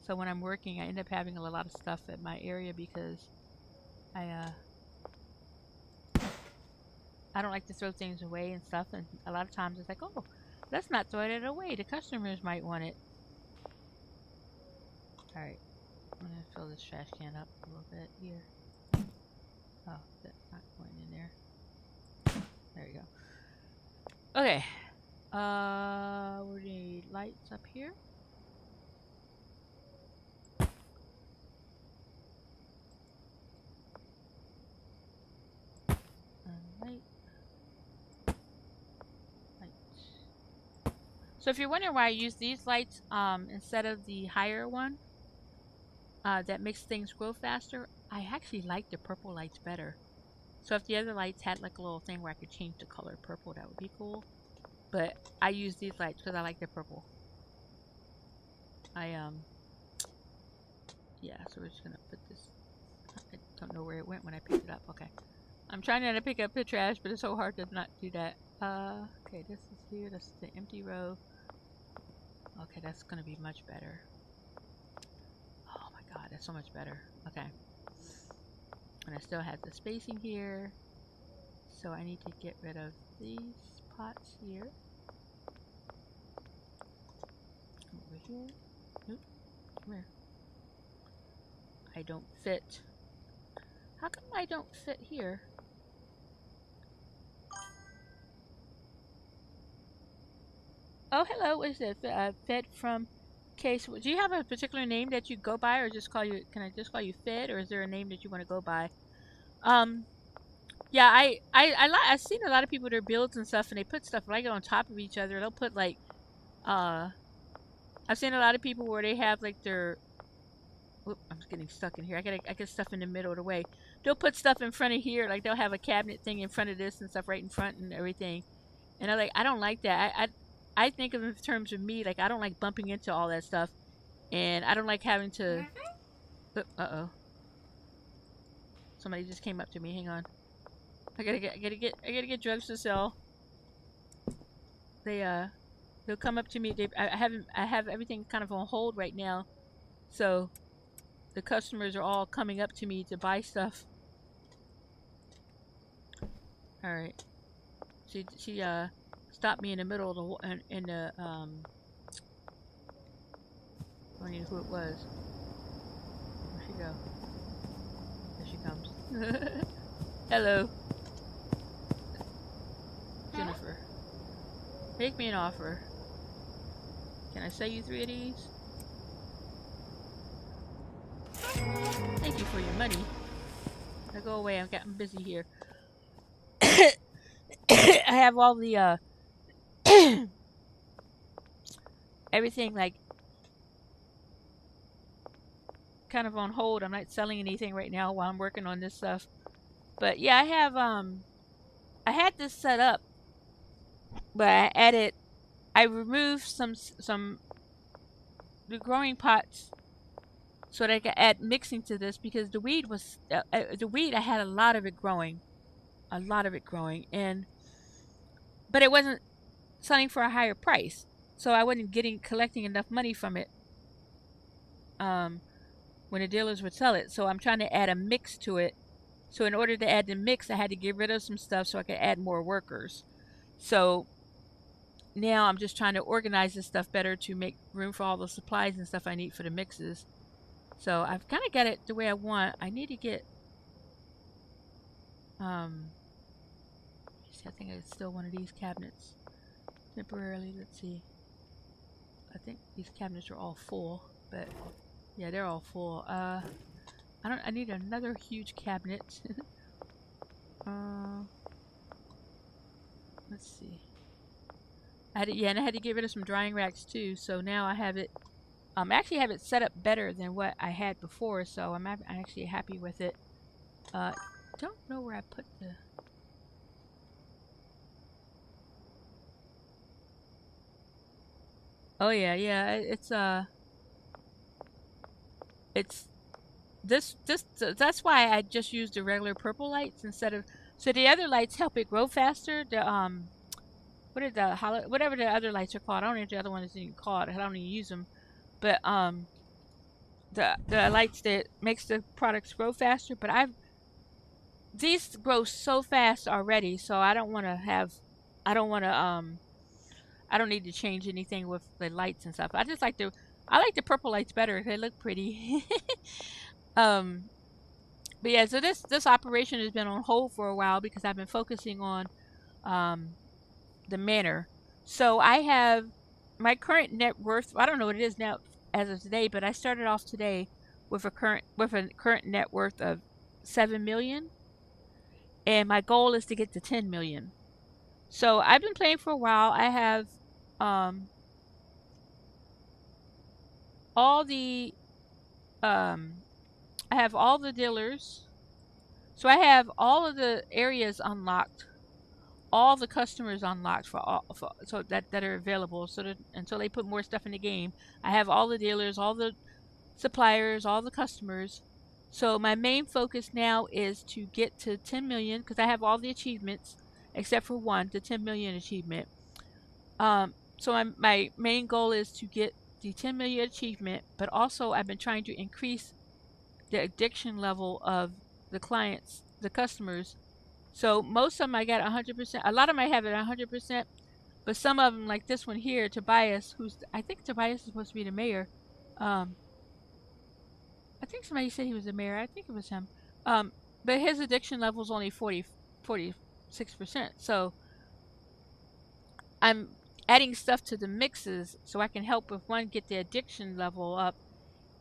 So when I'm working, I end up having a lot of stuff at my area because I I don't like to throw things away and stuff. And a lot of times it's like, oh, let's not throw it away. The customers might want it. All right, I'm gonna fill this trash can up a little bit here. Oh, that's not going in there. There we go. Okay. We need lights up here. Light. So if you're wondering why I use these lights instead of the higher one that makes things grow faster, I actually like the purple lights better. So if the other lights had like a little thing where I could change the color purple, that would be cool. But I use these lights because I like the purple. Yeah, so we're just gonna put this. I don't know where it went when I picked it up. Okay. I'm trying not to pick up the trash, but it's so hard to not do that. Okay, this is here. This is the empty row. Okay, that's gonna be much better. Oh my god, that's so much better. Okay. And I still have the spacing here. So I need to get rid of these pots here. Come over here. Nope. Come here. I don't fit. How come I don't fit here? Oh, hello. Is it Fed from Case? Do you have a particular name that you go by, or just call you? Can I just call you Fed, or is there a name that you want to go by? Um, yeah, I've seen a lot of people their builds and stuff, and they put stuff right on top of each other. They'll put like, I've seen a lot of people where they have like their. Oop, I'm getting stuck in here. I get stuff in the middle of the way. They'll put stuff in front of here, like they'll have a cabinet thing in front of this and stuff right in front and everything. And I'm like, I don't like that. I think of it in terms of me, like I don't like bumping into all that stuff, and I don't like having to. Uh-oh. Somebody just came up to me. Hang on. I gotta get drugs to sell. They'll come up to me. I have everything kind of on hold right now, so the customers are all coming up to me to buy stuff. All right. She stopped me in the middle of the in the I don't know who it was. Where'd she go? There she comes. Hello, Jennifer. Make me an offer. Can I sell you 3 of these? Thank you for your money. Now go away. I'm busy here. I have all the everything like kind of on hold. I'm not selling anything right now while I'm working on this stuff. But yeah, I had this set up, but I removed some the growing pots so that I could add mixing to this because the weed was the weed. I had a lot of it growing, and but it wasn't selling for a higher price, so I wasn't collecting enough money from it. When the dealers would sell it, so I'm trying to add a mix to it. So in order to add the mix, I had to get rid of some stuff so I could add more workers. So now I'm just trying to organize this stuff better to make room for all the supplies and stuff I need for the mixes. So I've kind of got it the way I want. I need to get I think it's still one of these cabinets temporarily. Let's see. I think these cabinets are all full, but yeah, they're all full. I need another huge cabinet. Let's see. And I had to get rid of some drying racks too. So now I have it. Actually have it set up better than what I had before. So I'm actually happy with it. Don't know where I put the. Oh yeah, it's It's that's why I just use the regular purple lights instead of, so the other lights help it grow faster. The what are the whatever the other lights are called. I don't know if the other one is even called. I don't even use them. But the lights that makes the products grow faster, but I've these grow so fast already, so I don't want to have, I don't want to I don't need to change anything with the lights and stuff. I like the purple lights better. They look pretty. um but yeah, so this operation has been on hold for a while because I've been focusing on um the manor. So I have my current net worth, I don't know what it is now as of today, but I started off today with a current net worth of 7 million, and my goal is to get to 10 million. So I've been playing for a while. Um all the um I have all the dealers. So I have all of the areas unlocked, all the customers unlocked for all so that are available, so that until they put more stuff in the game, I have all the dealers, all the suppliers, all the customers. So my main focus now is to get to 10 million because I have all the achievements except for one, the 10 million achievement. So my main goal is to get the 10 million achievement, but also I've been trying to increase the addiction level of the clients, the customers. So most of them I got 100%. A lot of them I have it 100%, but some of them, like this one here, Tobias, I think Tobias is supposed to be the mayor. Um, I think somebody said he was the mayor. I think it was him. Um, but his addiction level is only 46%. So I'm adding stuff to the mixes so I can help with one, get the addiction level up,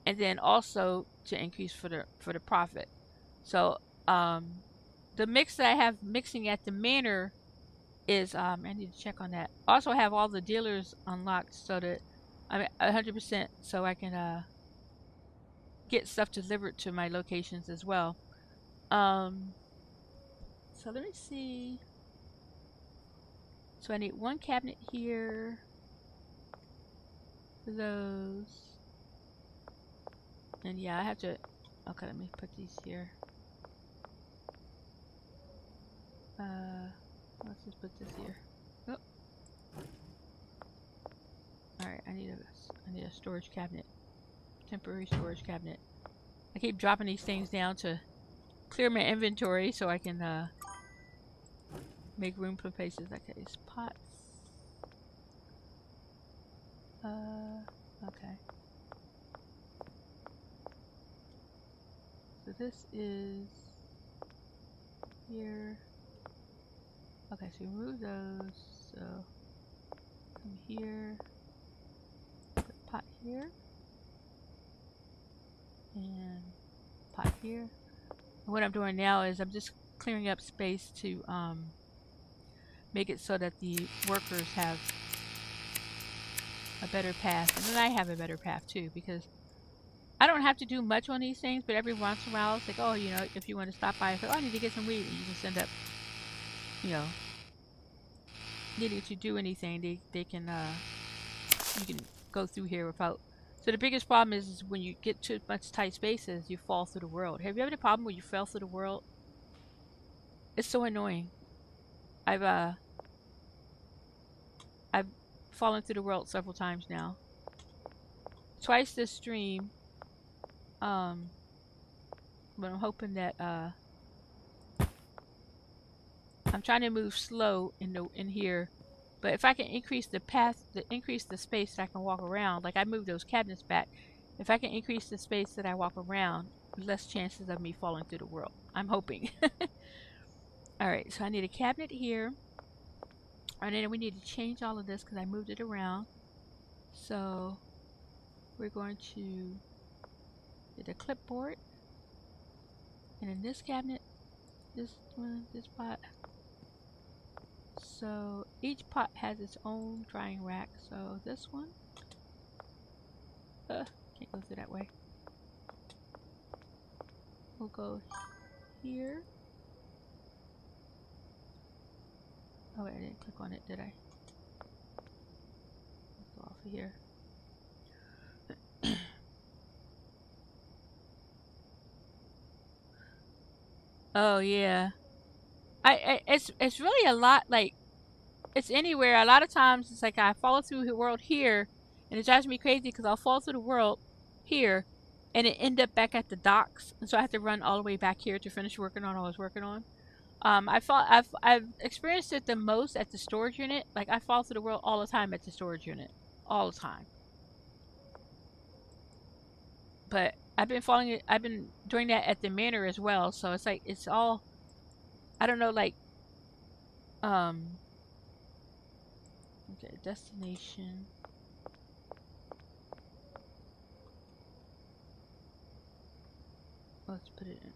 and then also to increase for the profit. So um, the mix that I have mixing at the manor is I need to check on that. Also have all the dealers unlocked so that I'm at 100% so I can get stuff delivered to my locations as well. Um so let me see. So I need one cabinet here for those. And yeah, I have to, okay, let me put these here. Let's just put this here. Oh. Alright, I need a storage cabinet. Temporary storage cabinet. I keep dropping these things down to clear my inventory so I can make room for places. Okay, these pots. Okay. So this is here. Okay, so remove those. So come here. Put pot here. And pot here. And what I'm doing now is I'm just clearing up space to make it so that the workers have a better path. And then I have a better path too, because I don't have to do much on these things, but every once in a while it's like, oh, you know, if you want to stop by, it's like, oh, I need to get some weed, and you just end up, you know, needing to do anything. They can you can go through here without. So the biggest problem is when you get too much tight spaces, you fall through the world. Have you ever had a problem where you fell through the world? It's so annoying. I've uh I've fallen through the world several times now. Twice this stream. Um, but I'm hoping that I'm trying to move slow in here. But if I can increase the path, increase the space that I can walk around, like I moved those cabinets back. If I can increase the space that I walk around, less chances of me falling through the world. I'm hoping. Alright, so I need a cabinet here. And then we need to change all of this because I moved it around. So we're going to get a clipboard. And in this cabinet, this one, this pot. So each pot has its own drying rack. So this one, can't go through that way. We'll go here. Oh wait, I didn't click on it, did I? Let's go off of here. Oh yeah. It's really a lot. Like it's anywhere. A lot of times it's like I follow through the world here, and it drives me crazy because I'll fall through the world here, and it end up back at the docks, and so I have to run all the way back here to finish working on what I was working on. I've experienced it the most at the storage unit. Like I fall through the world all the time at the storage unit, all the time. But I've been doing that at the manor as well. So it's like it's all. I don't know. Like um. Okay, destination. Let's put it in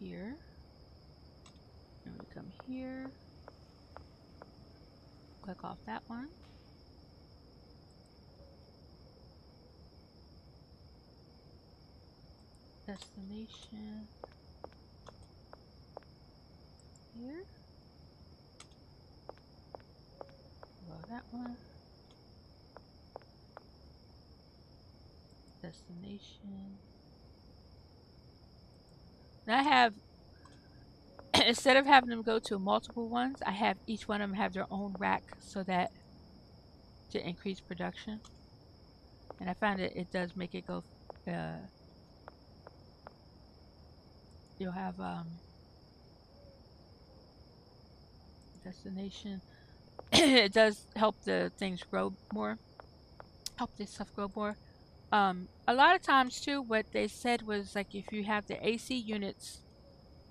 here. And we come here. Click off that one. Destination. Here. Go that one. Destination. And I have, instead of having them go to multiple ones, I have each one of them have their own rack so that to increase production. And I found that it does make it go, you'll have destination. It does help the things grow more, help this stuff grow more. A lot of times too, what they said was like if you have the AC units,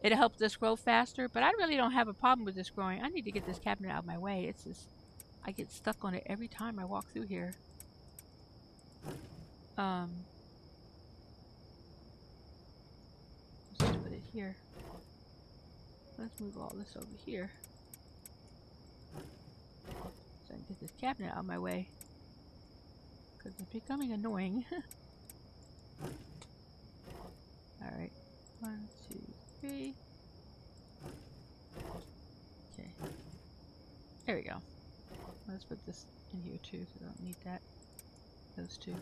it'll help this grow faster. But I really don't have a problem with this growing. I need to get this cabinet out of my way. It's just I get stuck on it every time I walk through here. Let's just put it here. Let's move all this over here so I can get this cabinet out of my way because it's becoming annoying. Alright, 1, 2, 3. Okay, there we go. Let's put this in here too because I don't need that. Those two.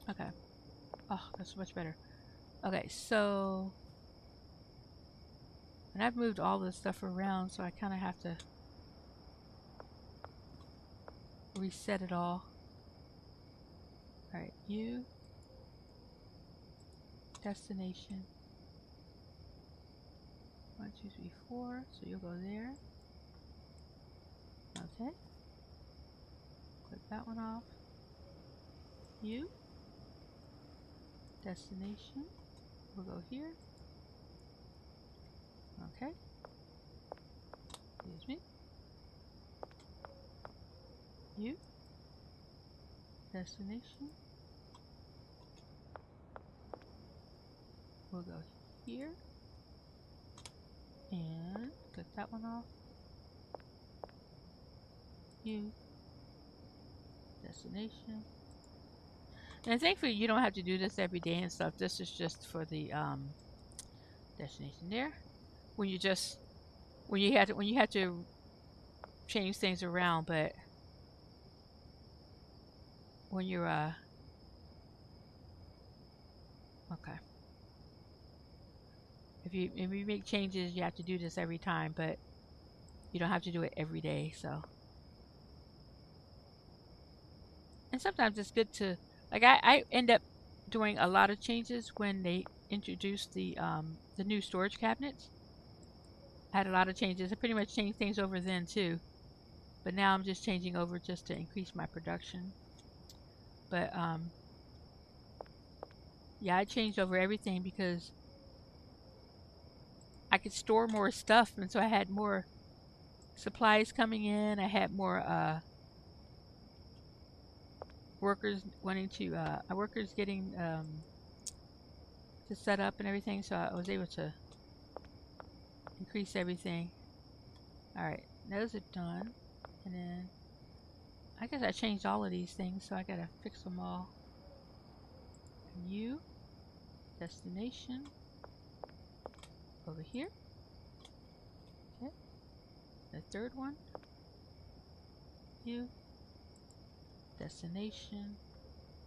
Okay. Oh, that's much better. Okay, so and I've moved all this stuff around, so I kind of have to reset it all. Alright, you. Destination. 1, 2, 3, 4. So you'll go there. Okay. Click that one off. You. Destination. We'll go here. Okay. Excuse me. You. Destination. We'll go here. And click that one off. You. Destination. And thankfully you don't have to do this every day and stuff. This is just for the destination there. When you have to change things around, but when you're okay. If you make changes, you have to do this every time, but you don't have to do it every day, so. And sometimes it's good to like I end up doing a lot of changes when they introduced the new storage cabinets. I had a lot of changes. I pretty much changed things over then too. But now I'm just changing over just to increase my production. But yeah, I changed over everything because I could store more stuff, and so I had more supplies coming in. I had more workers wanting to workers getting to set up and everything, so I was able to increase everything. Alright, those are done. And then I guess I changed all of these things, so I gotta fix them all. New destination over here. Okay. The third one. New destination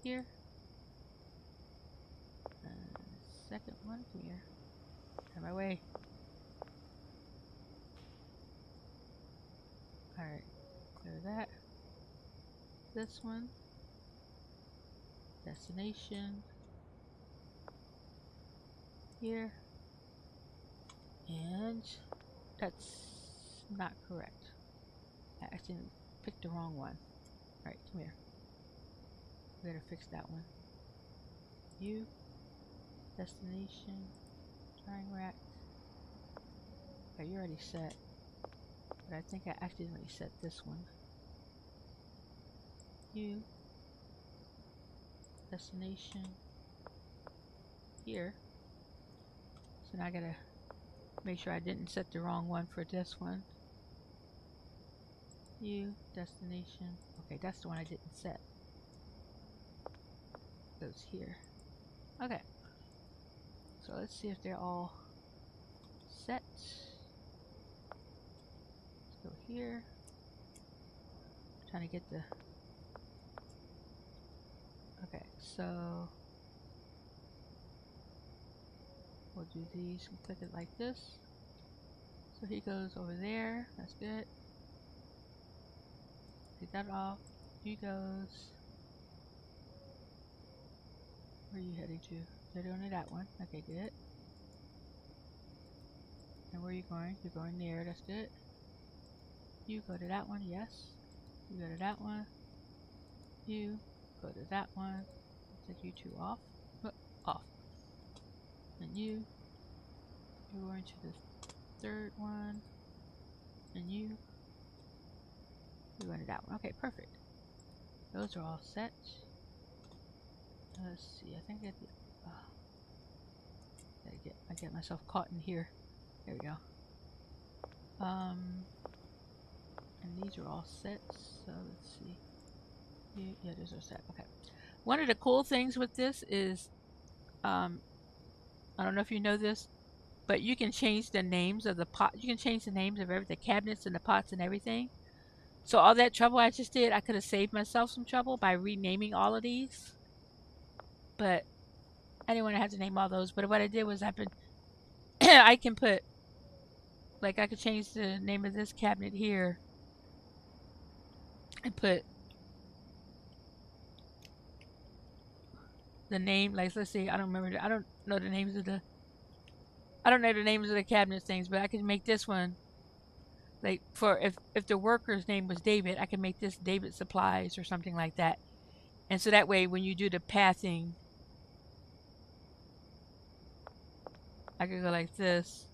here. And second one here. Out of my way. Alright, clear that. This one. Destination. Here. And that's not correct. I actually picked the wrong one. Alright, come here. We gotta fix that one. You. Destination. Drying rack. Okay, you're already set. But I think I accidentally set this one. You. Destination. Here. So now I gotta make sure I didn't set the wrong one for this one. You. Destination. Okay, that's the one I didn't set. Goes here. Okay. So let's see if they're all set. Let's go here. Trying to get the... Okay, so... we'll do these and click it like this. So he goes over there. That's good. Take that off. He goes... where are you heading to? You're only that one. Okay, good. And where are you going? You're going there. That's good. You go to that one. Yes. You go to that one. You go to that one. Take you two off. Off. And you're going to the third one. And you're going to that one. Okay, perfect. Those are all set. Let's see. I think I did. I get myself caught in here. There we go. And these are all set. So let's see. Yeah, those are set. Okay. One of the cool things with this is, I don't know if you know this, but you can change the names of the pot. You can change the names of the cabinets and the pots and everything. So all that trouble I just did, I could have saved myself some trouble by renaming all of these. But I didn't want to have to name all those. But what I did was I can put, like, I could change the name of this cabinet here and put the name, like, let's see, I don't know the names of the cabinet things, but I could make this one, like, for if the worker's name was David, I could make this David Supplies or something like that. And so that way, when you do the pathing, I could go like this.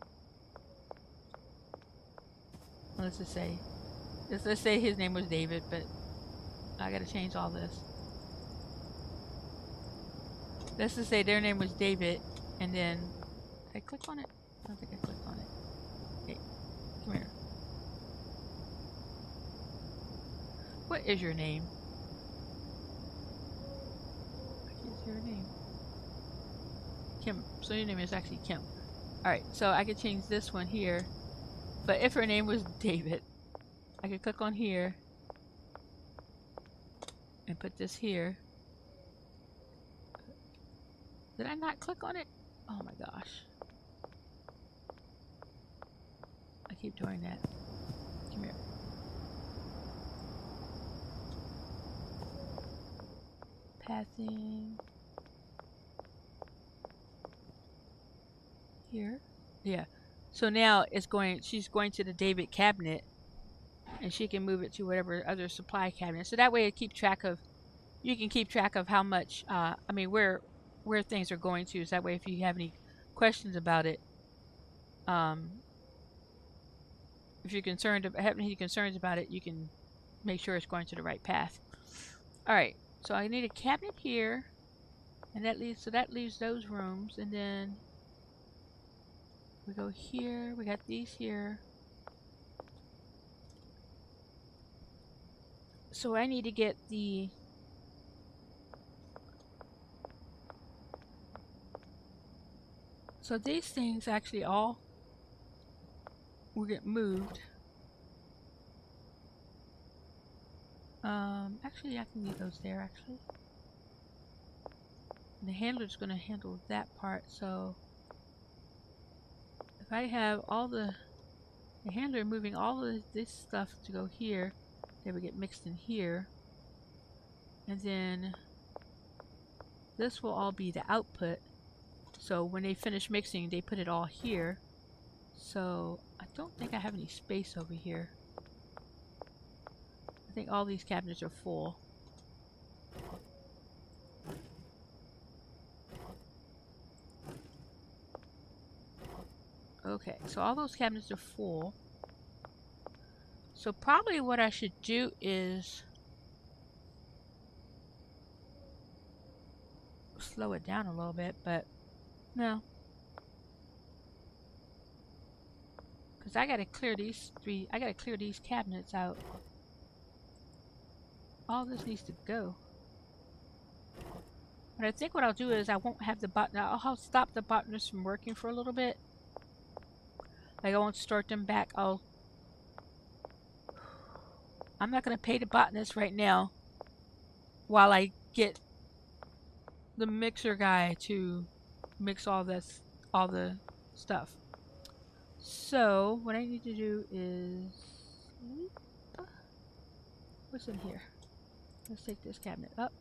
Let's just say his name was David, but I gotta change all this. Let's just say their name was David, and then did I click on it? I don't think I clicked on it. Hey, come here. What is your name? I can't see your name. Kim. So your name is actually Kim. Alright, so I could change this one here. But if her name was David, I could click on here and put this here. Did I not click on it? Oh my gosh. I keep doing that. Come here. Pathing. Here. Yeah. So now she's going to the David cabinet, and she can move it to whatever other supply cabinet. So that way you can keep track of how much, where things are going to. So that way if you have any questions about it, if you're have any concerns about it, you can make sure it's going to the right path. Alright, so I need a cabinet here, and that leaves those rooms, and then we go here, we got these here. So I need to get so these things actually all will get moved. Actually I can leave those there actually. And the handler's gonna handle that part, so if I have all the the handler moving all of this stuff to go here. They would get mixed in here. And then this will all be the output. So when they finish mixing, they put it all here. So I don't think I have any space over here. I think all these cabinets are full. Okay, so all those cabinets are full. So probably what I should do is slow it down a little bit, but no. Because I gotta clear these cabinets out. All this needs to go. But I think what I'll do is I won't have the botnet. I'll stop the botnets from working for a little bit. Like I won't start them back. I'm not gonna pay the botnets right now while I get the mixer guy to mix all the stuff. So what I need to do is, what's in here? Let's take this cabinet up.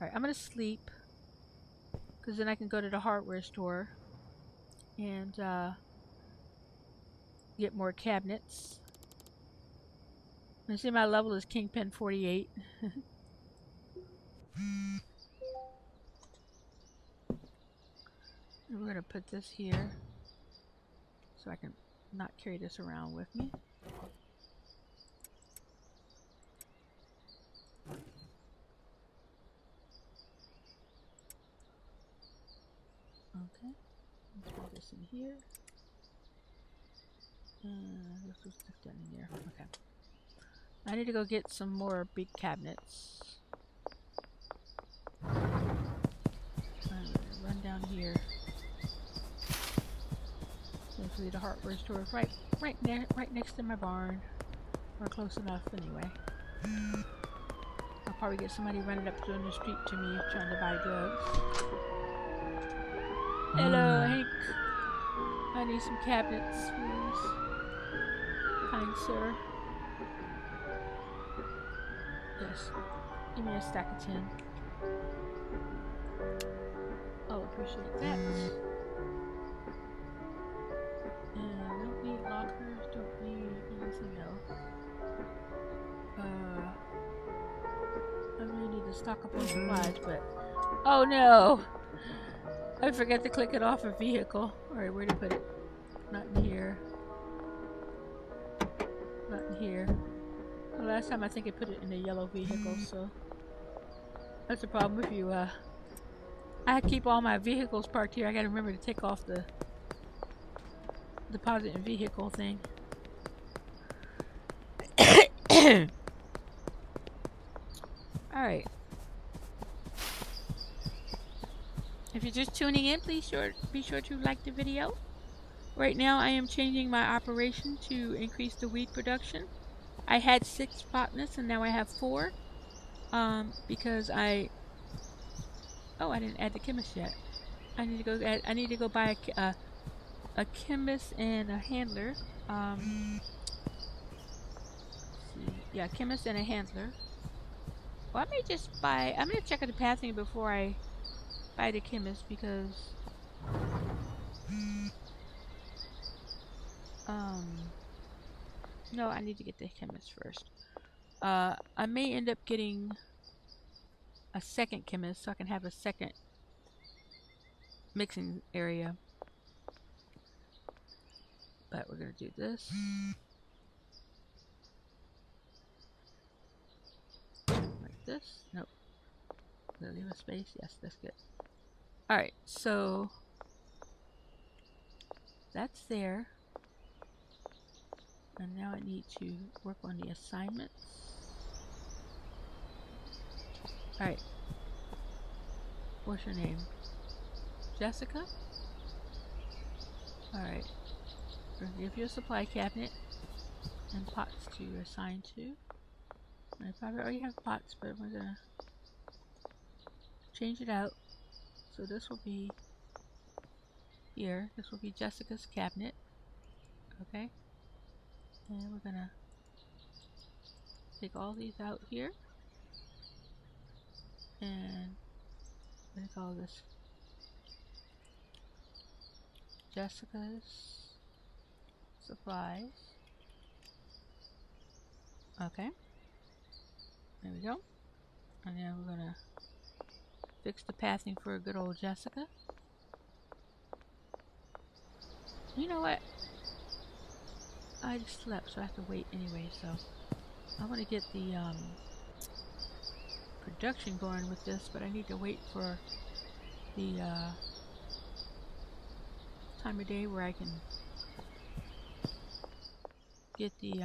Alright, I'm gonna sleep because then I can go to the hardware store and get more cabinets. You see my level is Kingpin 48. We're going to put this here so I can not carry this around with me. Okay, let's put this in here. Let's put stuff down in here. Okay. I need to go get some more big cabinets. I'm gonna run down here. Hopefully the hardware store is right next to my barn. Or close enough anyway. I'll probably get somebody running up down the street to me trying to buy drugs. Hello, Hank. I need some cabinets, please. Kind sir. Yes. Give me a stack of 10. I'll appreciate that. And I don't need lockers, don't need anything else. I really need to stock up on supplies, but... Oh no! I forgot to click it off a vehicle. Alright, where to put it? Not in here. Not in here. The last time I think I put it in a yellow vehicle, so... That's the problem if you, I keep all my vehicles parked here. I gotta remember to take off the deposit and vehicle thing. Alright. If you're just tuning in, please be sure to like the video. Right now I am changing my operation to increase the weed production. I had 6 botanists and now I have 4. Because I didn't add the chemist yet. I need to go buy a chemist and a handler. Yeah, chemist and a handler. Well, I may just buy... I'm gonna check out the pathing before I buy the chemist because... No, I need to get the chemist first. I may end up getting a second chemist so I can have a second mixing area. But we're gonna do this. Like this. Nope. Gonna leave a space. Yes, that's good. Alright, so that's there. And now I need to work on the assignments. Alright. What's your name? Jessica? Alright. We're gonna give you a supply cabinet and pots to assign to. I probably already have pots, but we're gonna change it out. So this will be here. This will be Jessica's cabinet. Okay. And we're gonna take all these out here. And I'm gonna call this Jessica's supplies. Okay. There we go. And then we're gonna fix the pathing for good old Jessica. You know what? I just slept, so I have to wait anyway, so I want to get the production going with this, but I need to wait for the time of day where I can get the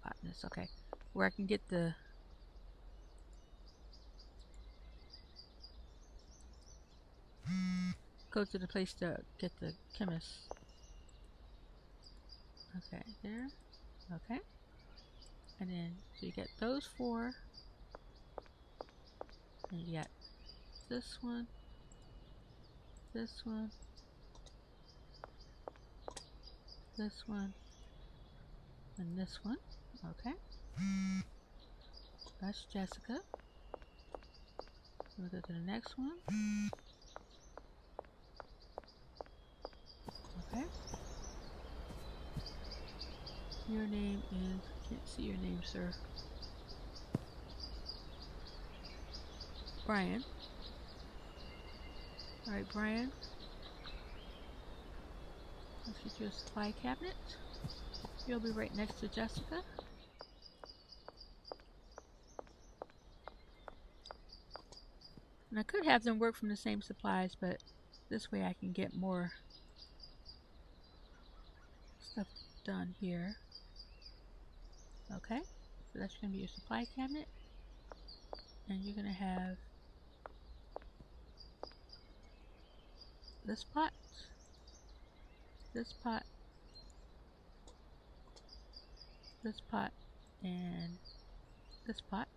hotness, okay, where I can get the go to the place to get the chemist. Okay, there. Okay. And then, so you get those 4. And you got this one, this one, this one, and this one. Okay. That's Jessica. We'll go to the next one. Okay. Your name is, can't see your name, sir. Brian. Alright, Brian. Let's get you a supply cabinet. You'll be right next to Jessica. And I could have them work from the same supplies, but this way I can get more stuff done here. Okay, so that's going to be your supply cabinet. And you're going to have this pot, this pot, this pot, and this pot.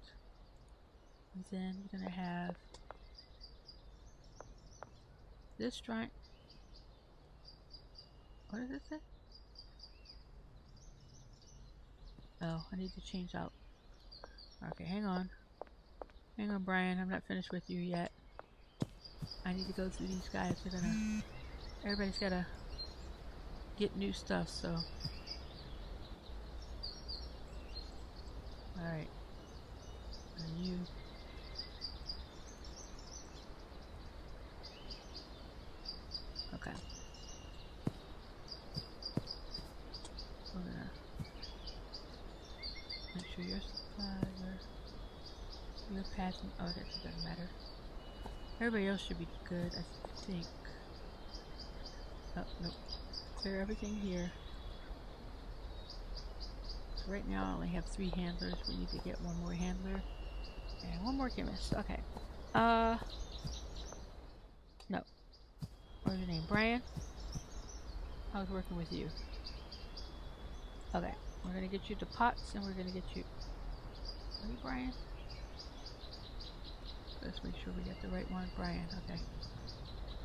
And then you're going to have this drawing. What does it say? Oh, I need to change out. Okay, hang on. Hang on, Brian. I'm not finished with you yet. I need to go through these guys. They're gonna... Everybody's gotta get new stuff, so... Alright. And you... Okay. We're gonna... make sure your supplies are... Your passing... Oh, that doesn't matter. Everybody else should be good, I think. Oh, nope. Clear everything here. So right now I only have 3 handlers. We need to get 1 more handler. And 1 more chemist. Okay. No. What's your name? Brian? How's working with you? Okay. We're gonna get you the pots and we're gonna get you... Are you Brian? Let's make sure we get the right one. Brian, okay.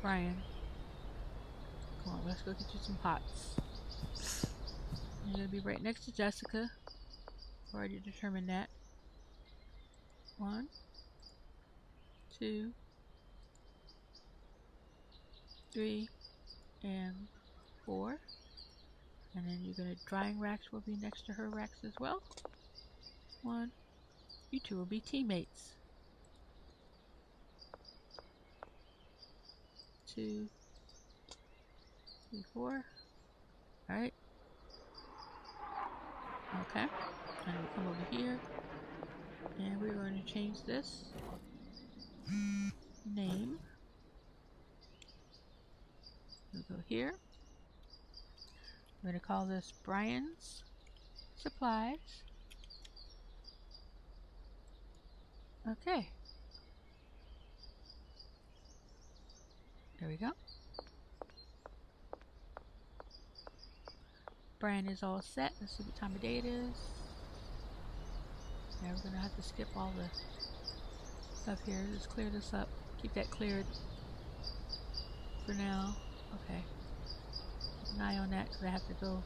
Brian. Come on, let's go get you some pots. You're gonna be right next to Jessica. Already determined that. 1, 2, 3, and 4. And then you're gonna drying racks will be next to her racks as well. 1. You 2 will be teammates. 2, 3, 4. Alright. Okay. And we'll come over here. And we're going to change this name. We'll go here. We're going to call this Brian's Supplies. Okay. There we go. Brian is all set. Let's see what time of day it is. Now we're going to have to skip all the stuff here. Just clear this up. Keep that cleared for now. Okay. Keep an eye on that because I have to go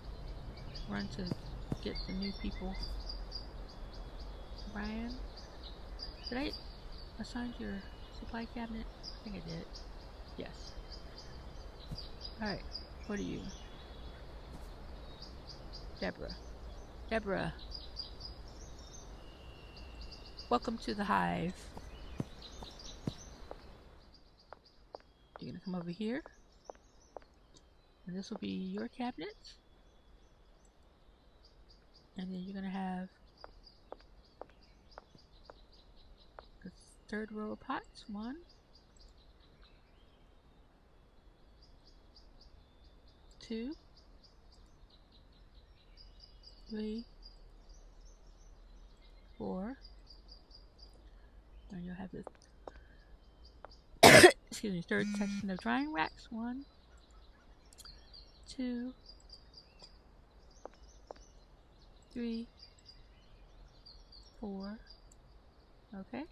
run to get the new people. Brian, did I assign your supply cabinet? I think I did. Yes. Alright, what are you? Deborah. Deborah. Welcome to the hive. You're gonna come over here. And this will be your cabinet. And then you're gonna have the third row of pots. 1, 2, 3, 4. And you'll have this excuse me, third section of drying racks. 1, 2, 3, 4. Okay.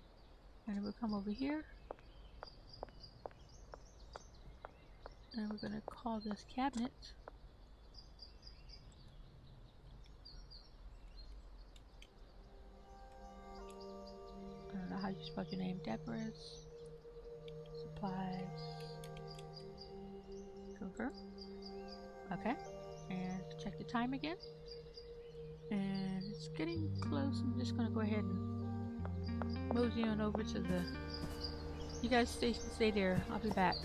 And then we'll come over here. And we're going to call this cabinet I don't know how you spell your name. Deborah's Supplies. Confirm. Okay. And check the time again. And it's getting close. I'm just going to go ahead and mosey on over to the... You guys stay there. I'll be back.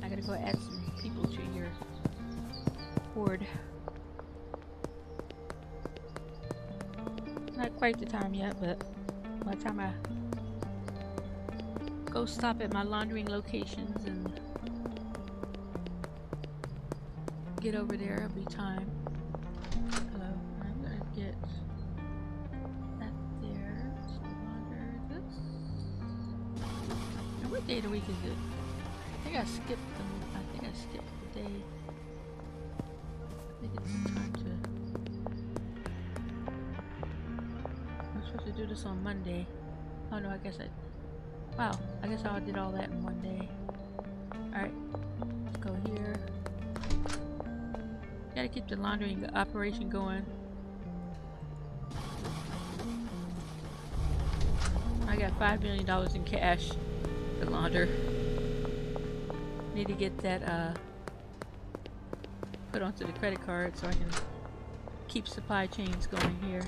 I gotta go add some people to your horde. Not quite the time yet, but by the time I go stop at my laundering locations and get over there, it'll be time. Hello, I'm gonna get that there. So launder this. And what day of the week is it? I think I skipped the day. I think it's time to... I'm supposed to do this on Monday. Oh no, I guess wow, I guess I did all that in one day. Alright, let's go here. Gotta keep the laundering operation going. I got $5 million in cash to launder. Need to get that put onto the credit card so I can keep supply chains going here.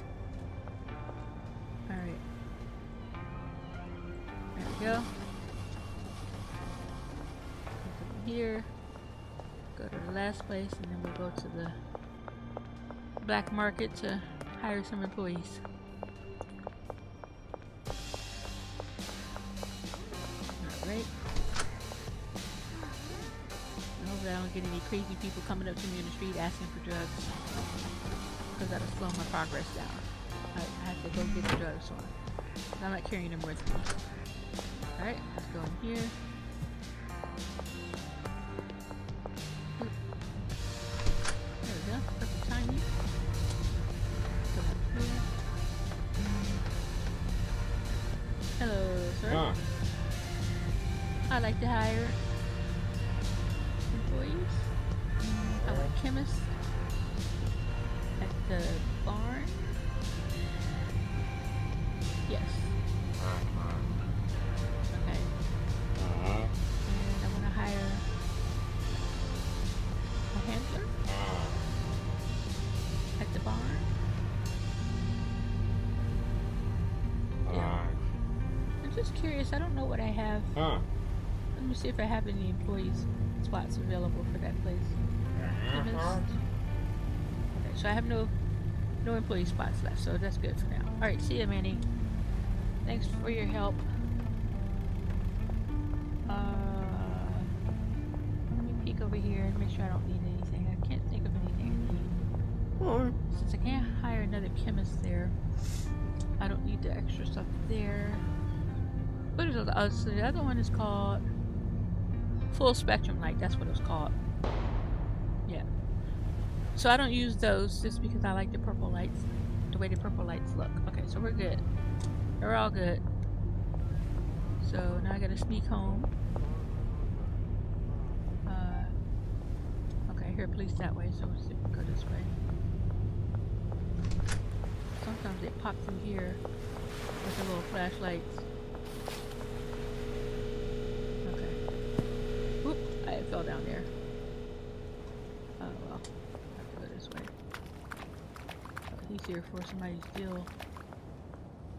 Alright. There we go. Over here. Go to the last place and then we'll go to the black market to hire some employees. Alright. I don't get any crazy people coming up to me in the street asking for drugs, because that'll slow my progress down. I have to go get the drugs, so I'm not carrying them with me. Alright, let's go in here. There we go, perfect timing. Go up here. Hello, sir. I'd like to hire employees. I want a chemist at the barn. Yes. Okay. And I want to hire a handler at the barn. Yeah. I'm just curious. I don't know what I have. Let me see if I have any employees spots available for that place. Okay, so I have no employee spots left, so that's good for now. Alright, see ya, Manny. Thanks for your help. Let me peek over here and make sure I don't need anything. I can't think of anything I need. Since I can't hire another chemist there, I don't need the extra stuff there. What is the other? So the other one is called Full Spectrum Light. That's what it's called. Yeah. So I don't use those just because I like the purple lights, the way the purple lights look. Okay, so we're good. We're all good. So now I gotta sneak home. Okay, I hear police that way, so let's see if we can go this way. Sometimes they pop through here with the little flashlights. Okay. Whoop! I fell down there. Oh well. I have to go this way. Oh, he's here for somebody to steal.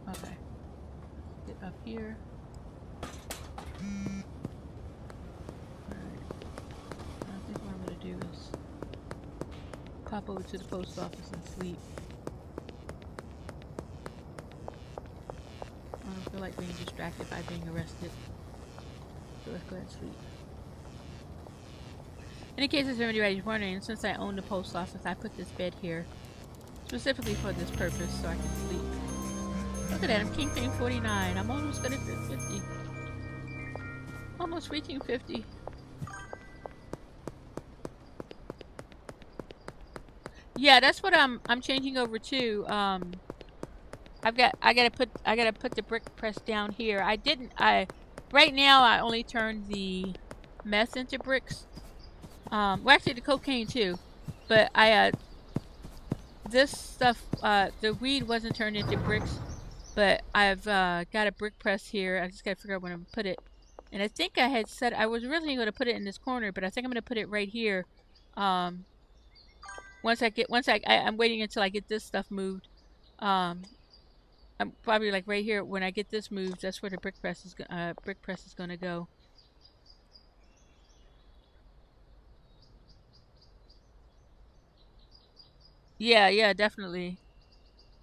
Okay. Get up here. Alright. I think what I'm gonna do is pop over to the post office and sleep. I don't feel like being distracted by being arrested. So let's go ahead and sleep. In case if anybody's wondering, since I own the post office, I put this bed here specifically for this purpose so I can sleep. Look at that, I'm Kingpin 49. I'm almost gonna hit 50. Almost reaching 50. Yeah, that's what I'm changing over to. I gotta put the brick press down here. Right now I only turned the meth into bricks. Well, actually the cocaine too, but this stuff, the weed wasn't turned into bricks, but I've got a brick press here. I just gotta figure out where I'm gonna put it. And I think I had said I was originally gonna put it in this corner, but I think I'm gonna put it right here. I'm waiting until I get this stuff moved. I'm probably like right here. When I get this moved, that's where the brick press is gonna go. Yeah, definitely.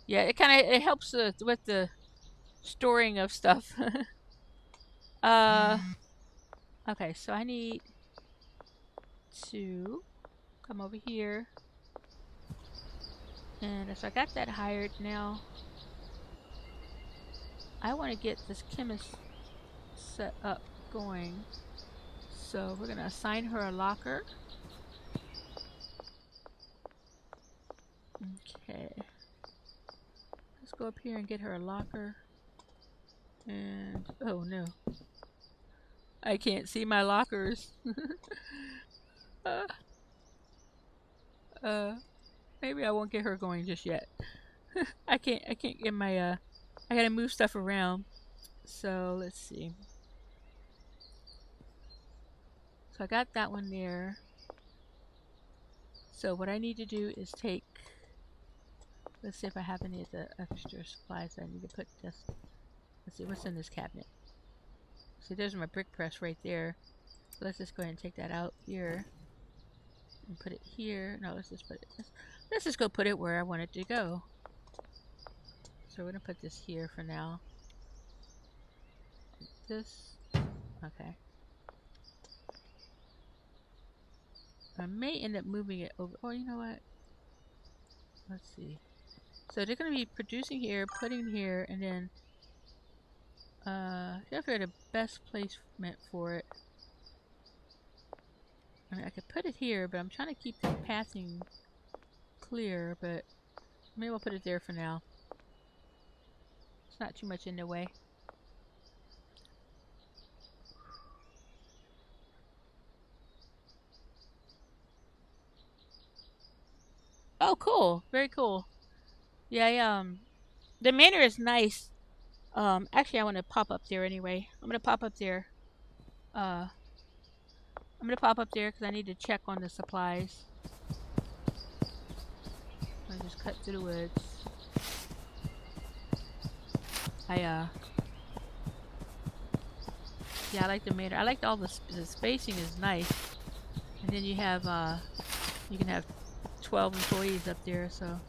Yeah, it helps with the storing of stuff. Okay, so I need to come over here, and so I got that hired now. I want to get this chemist set up going. So we're gonna assign her a locker. Okay. Let's go up here and get her a locker. And oh no. I can't see my lockers. Maybe I won't get her going just yet. I can't get my I gotta move stuff around. So let's see. So I got that one there. So what I need to do is take, let's see if I have any of the extra supplies I need to put this. Let's see what's in this cabinet. See, there's my brick press right there. So let's just go ahead and take that out here and put it here. No, let's just put it. Let's just go put it where I want it to go. So we're gonna put this here for now. This, okay. I may end up moving it over. Oh, you know what? Let's see. So they're gonna be producing here, putting here, and then I figure the best placement for it. I mean, I could put it here, but I'm trying to keep the pathing clear, but maybe I'll put it there for now. It's not too much in the way. Oh, cool. Very cool. Yeah, the manor is nice. Actually I want to pop up there anyway. I'm gonna pop up there. I'm gonna pop up there because I need to check on the supplies. I just cut through the woods. Yeah, I like the manor. I like all the spacing is nice. And then you have you can have 12 employees up there, so.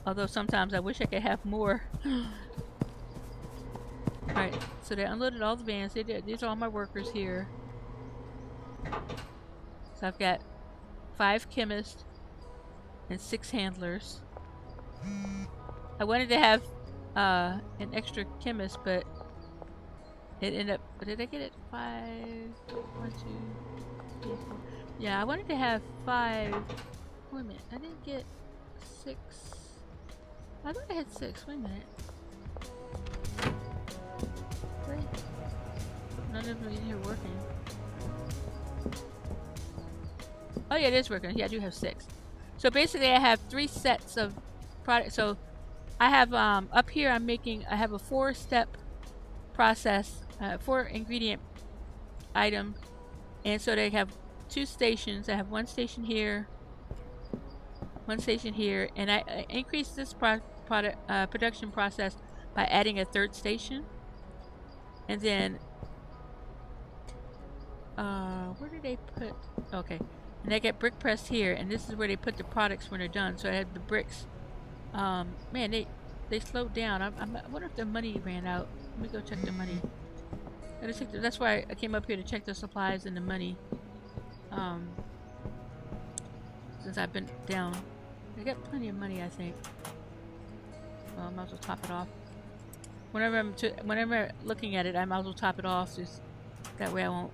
Although sometimes I wish I could have more. Alright, so they unloaded all the vans. They did. These are all my workers here. So I've got 5 chemists and 6 handlers. I wanted to have an extra chemist, but it ended up. Did I get it? 5, 1, 2, 3, 4. Yeah, I wanted to have 5. Wait a minute, I didn't get 6. I thought I had 6. Wait a minute. Wait. None of them in here working. Oh yeah, it is working. Yeah, I do have 6. So basically I have 3 sets of products. So I have up here I have a 4-step process, 4 ingredient item, and so they have 2 stations. I have 1 station here, 1 station here, and I increased this production process by adding a 3rd station. And then where did they put, okay, and I get brick press here, and this is where they put the products when they're done. So I have the bricks. Man, they slowed down. I wonder if the money ran out. Let me go check the money. That's why I came up here to check the supplies and the money. Since I've been down, I got plenty of money, I think. Well, I might as well top it off. Whenever I'm looking at it, I might as well top it off, just that way I won't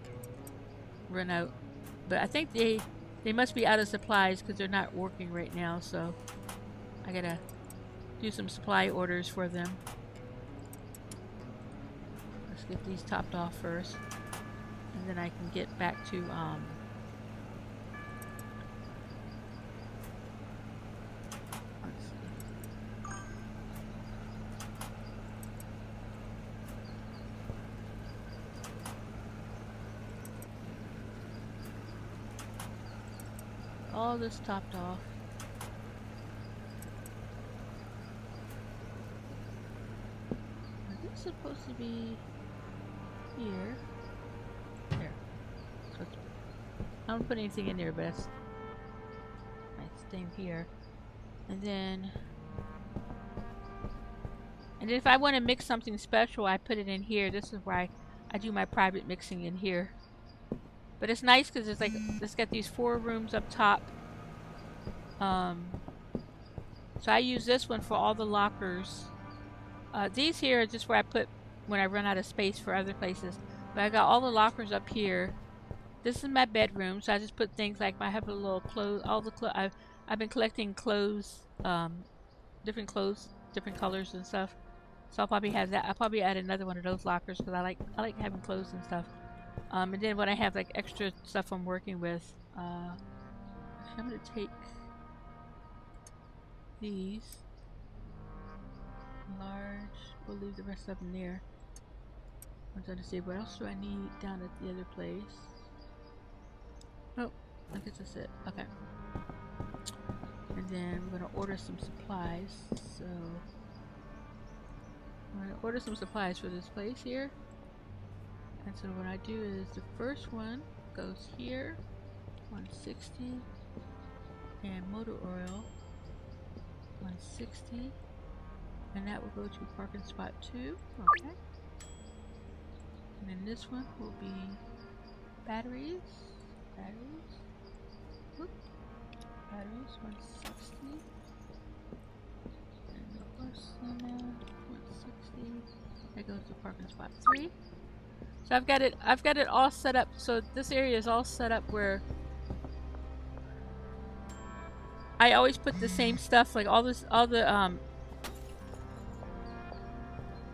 run out. But I think they must be out of supplies because they're not working right now. So I gotta do some supply orders for them. Let's get these topped off first, and then I can get back to let's see. All this topped off. Is this supposed to be here? There. So I don't put anything in there, but that's my thing here. And then if I want to mix something special, I put it in here. This is where I do my private mixing in here. But it's nice because it's like, it's got these 4 rooms up top. So I use this one for all the lockers. These here are just where I put when I run out of space for other places. But I got all the lockers up here. This is my bedroom, so I just put things like I have a little clothes. All the clothes I've been collecting clothes, different clothes, different colors and stuff. So I'll probably have that. I'll probably add another one of those lockers because I like having clothes and stuff. And then when I have like extra stuff I'm working with, I'm gonna take these large. We'll leave the rest of them there. I'm trying to see what else do I need down at the other place. Oh, I guess that's it. Okay. And then we're gonna order some supplies. So I'm gonna order some supplies for this place here. And so what I do is the first one goes here, 160, and motor oil, 160, and that will go to parking spot 2. Okay. And then this one will be batteries. Whoop. Batteries, 160. And the first one, 160. That goes to parking spot 3. So I've got it all set up. So this area is all set up where I always put the same stuff, like all the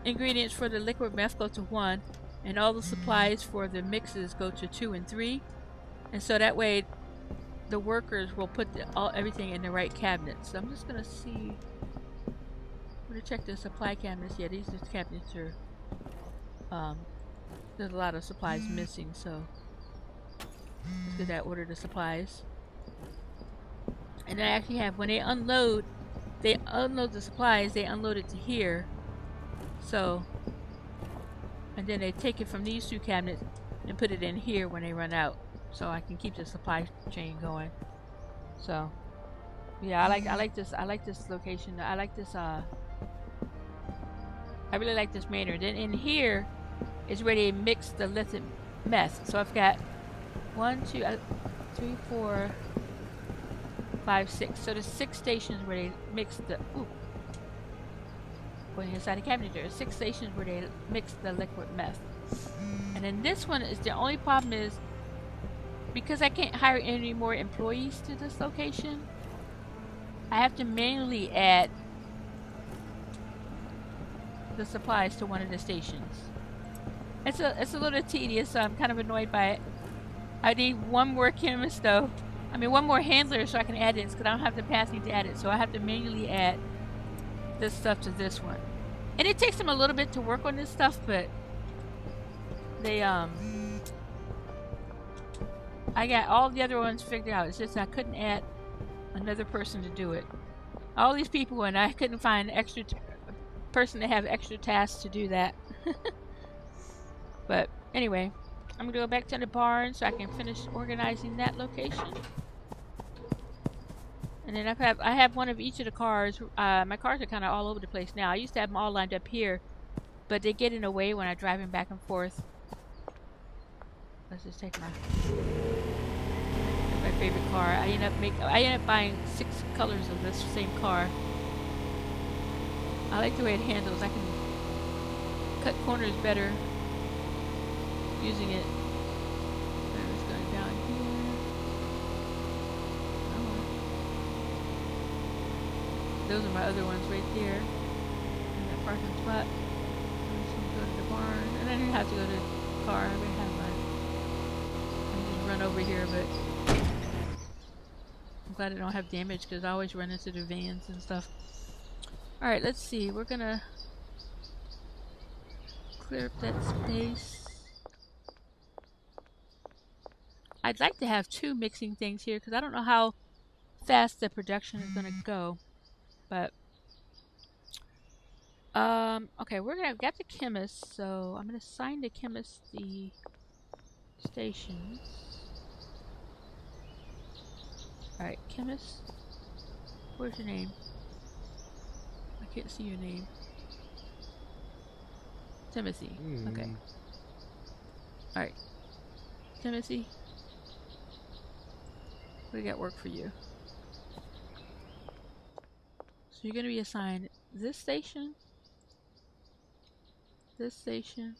ingredients for the liquid meth go to 1, and all the supplies for the mixes go to 2 and 3. And so that way the workers will put everything in the right cabinets. So I'm just gonna see. I'm gonna check the supply cabinets. Yeah, these cabinets are there's a lot of supplies missing, so let's get that order the supplies. And I actually have, when they unload the supplies, they unload it to here. So, and then they take it from these 2 cabinets and put it in here when they run out, so I can keep the supply chain going. So, yeah, I like this location. I like this. I really like this manor. Then in here is where they mix the liquid meth. So I've got 1, 2, 3, 4, 5, 6. So there's 6 stations where they mix the going inside the cabinet. There are 6 stations where they mix the liquid meth. And then this one is, the only problem is because I can't hire any more employees to this location, I have to manually add the supplies to one of the stations. It's a little tedious, so I'm kind of annoyed by it. I need one more chemist though. I mean, one more handler so I can add it, because I don't have the capacity to add it. So I have to manually add this stuff to this one. And it takes them a little bit to work on this stuff, but they, I got all the other ones figured out. It's just I couldn't add another person to do it. All these people, and I couldn't find an extra person to have extra tasks to do that. But anyway, I'm gonna go back to the barn so I can finish organizing that location. And then I have one of each of the cars. My cars are kind of all over the place now. I used to have them all lined up here, but they get in the way when I drive them back and forth. Let's just take my favorite car. I end up buying 6 colors of this same car. I like the way it handles. I can cut corners better using it. It's going down here. Oh. Those are my other ones right there. In that parking spot. I'm just gonna go to the barn, and I didn't have to go to the car. I already have mine. I can just run over here, but I'm glad I don't have damage because I always run into the vans and stuff. Alright, let's see. We're gonna clear up that space. I'd like to have 2 mixing things here because I don't know how fast the production is gonna go. But okay, we're gonna get the chemist, so I'm gonna assign the chemist the stations. Alright, chemist. Where's your name? I can't see your name. Timothy. Okay. Alright. Timothy. We got work for you. So you're going to be assigned this station, this station,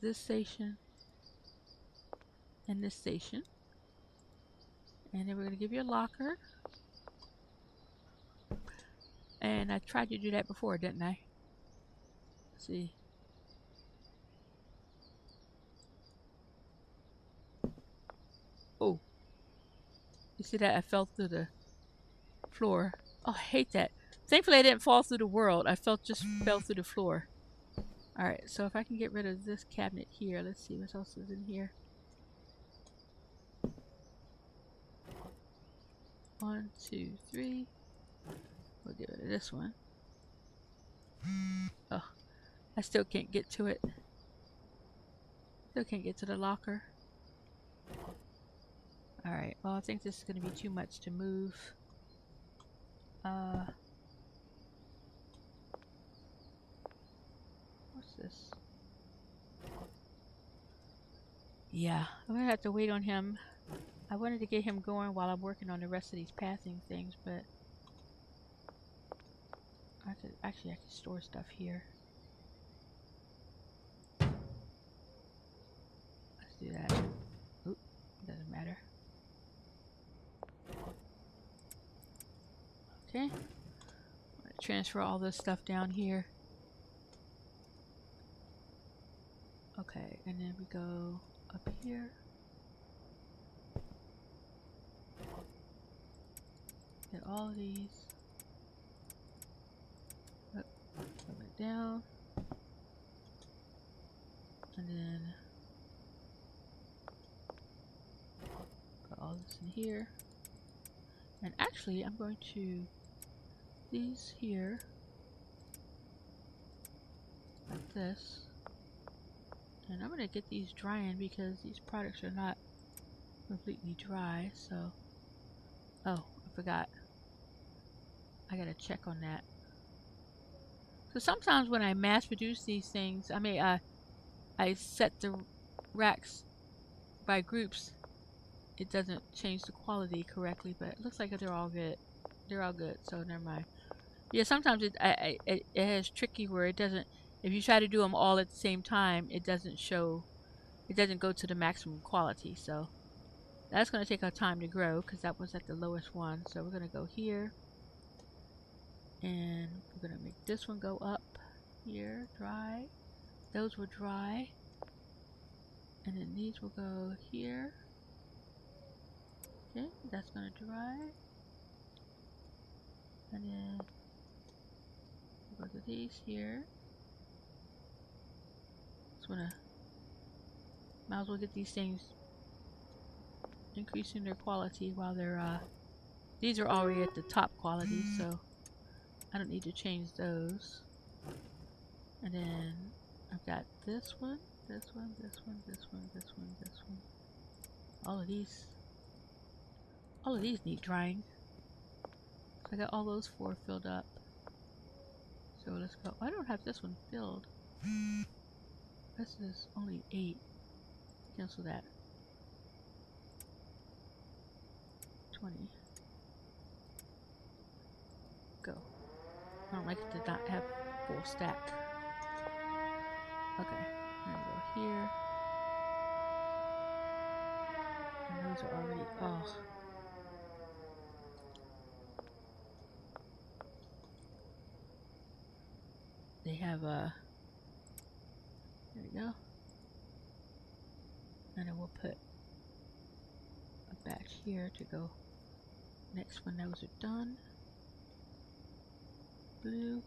this station, and this station. And then we're going to give you a locker. And I tried to do that before, didn't I? Let's see. Oh. You see that? I fell through the floor. Oh, I hate that. Thankfully I didn't fall through the world. I just fell through the floor. Alright, so if I can get rid of this cabinet here, let's see what else is in here. 1, 2, 3. We'll get rid of this one. Oh, I still can't get to it. Still can't get to the locker. Alright, well I think this is going to be too much to move. What's this? Yeah, I'm going to have to wait on him. I wanted to get him going while I'm working on the rest of these pathing things, but I could store stuff here. Let's do that. Oop, doesn't matter. Okay. I'm gonna transfer all this stuff down here. Okay, and then we go up here. Get all of these. Up, it down. And then put all this in here. And actually, I'm going to these here like this. And I'm going to get these drying because these products are not completely dry. So, oh, I forgot. I gotta check on that. So sometimes when I mass produce these things, I set the racks by groups. It doesn't change the quality correctly, but it looks like they're all good. They're all good, so never mind. Yeah, sometimes it has tricky where it doesn't. If you try to do them all at the same time, it doesn't show. It doesn't go to the maximum quality. So that's going to take our time to grow because that was at the lowest one. So we're going to go here, and we're gonna make this one go up here, dry. Those will dry. And then these will go here. Okay, that's gonna dry. And then we'll go to these here. Just wanna, might as well get these things increasing their quality while they're these are already at the top quality, so I don't need to change those. And then I've got this one, this one, this one, this one, this one, this one. All of these need drying. So I got all those 4 filled up. So let's go. I don't have this one filled. This is only 8. Cancel that. 20. Go. I don't like it to not have full stack. Okay. I'm gonna go here. And those are already. Oh. They have a. There we go. And then we'll put a batch here to go next when those are done. Blue.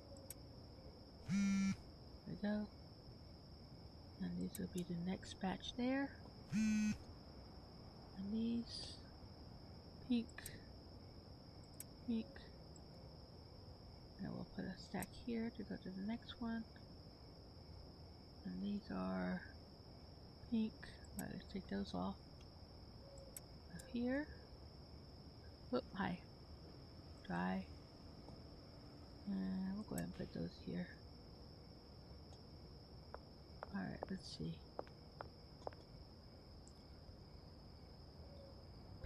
There we go. And these will be the next batch there. And these pink, pink. And we'll put a stack here to go to the next one. And these are pink. Alright, let's take those off. Up here. Whoop, hi. Dry. And we'll go ahead and put those here. Alright, let's see.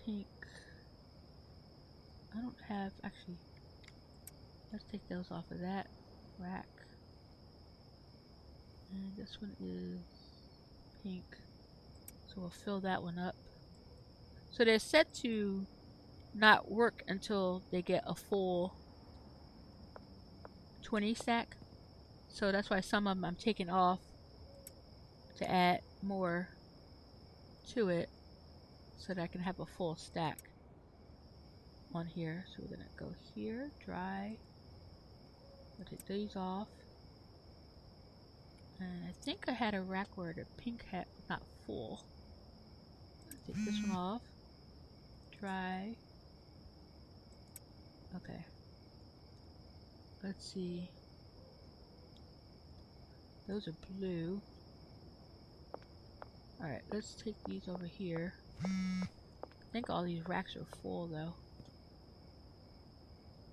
Pink. I don't have, actually, let's take those off of that rack. And this one is pink. So we'll fill that one up. So they're set to not work until they get a full 20 stack. So that's why some of them I'm taking off to add more to it so that I can have a full stack on here. So we're gonna go here, dry. We'll take these off. And I think I had a rack where the pink hat was not full. I'll take this one off. Dry. Okay. Let's see. Those are blue. Alright, let's take these over here. I think all these racks are full though.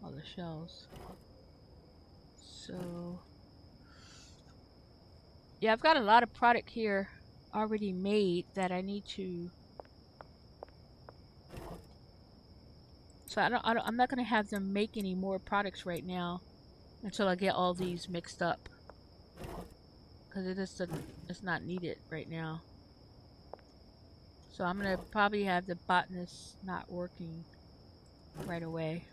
All the shelves. So yeah, I've got a lot of product here already made that I need to. So I'm not gonna have them make any more products right now until I get all these mixed up, because it's not needed right now. So I'm gonna probably have the botanist not working right away.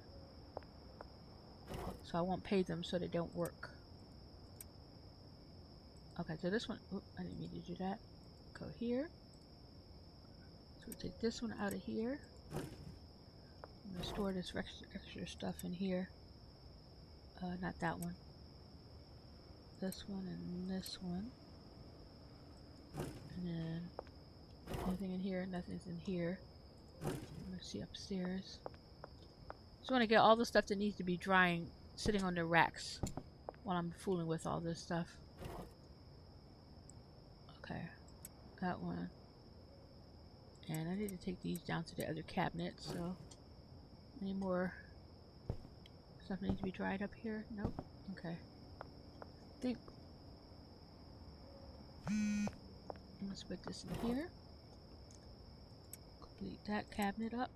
So I won't pay them so they don't work. Okay, so this one, oops, I didn't mean to do that. Go here. So we'll take this one out of here. I'm gonna store this extra stuff in here. Not that one. This one and this one. And then anything in here? Nothing's in here. I'm gonna see upstairs. Just want to get all the stuff that needs to be drying sitting on the racks while I'm fooling with all this stuff. Okay, that one. And I need to take these down to the other cabinet, so any more stuff needs to be dried up here? Nope. Okay. I think let's put this in here. Complete that cabinet up.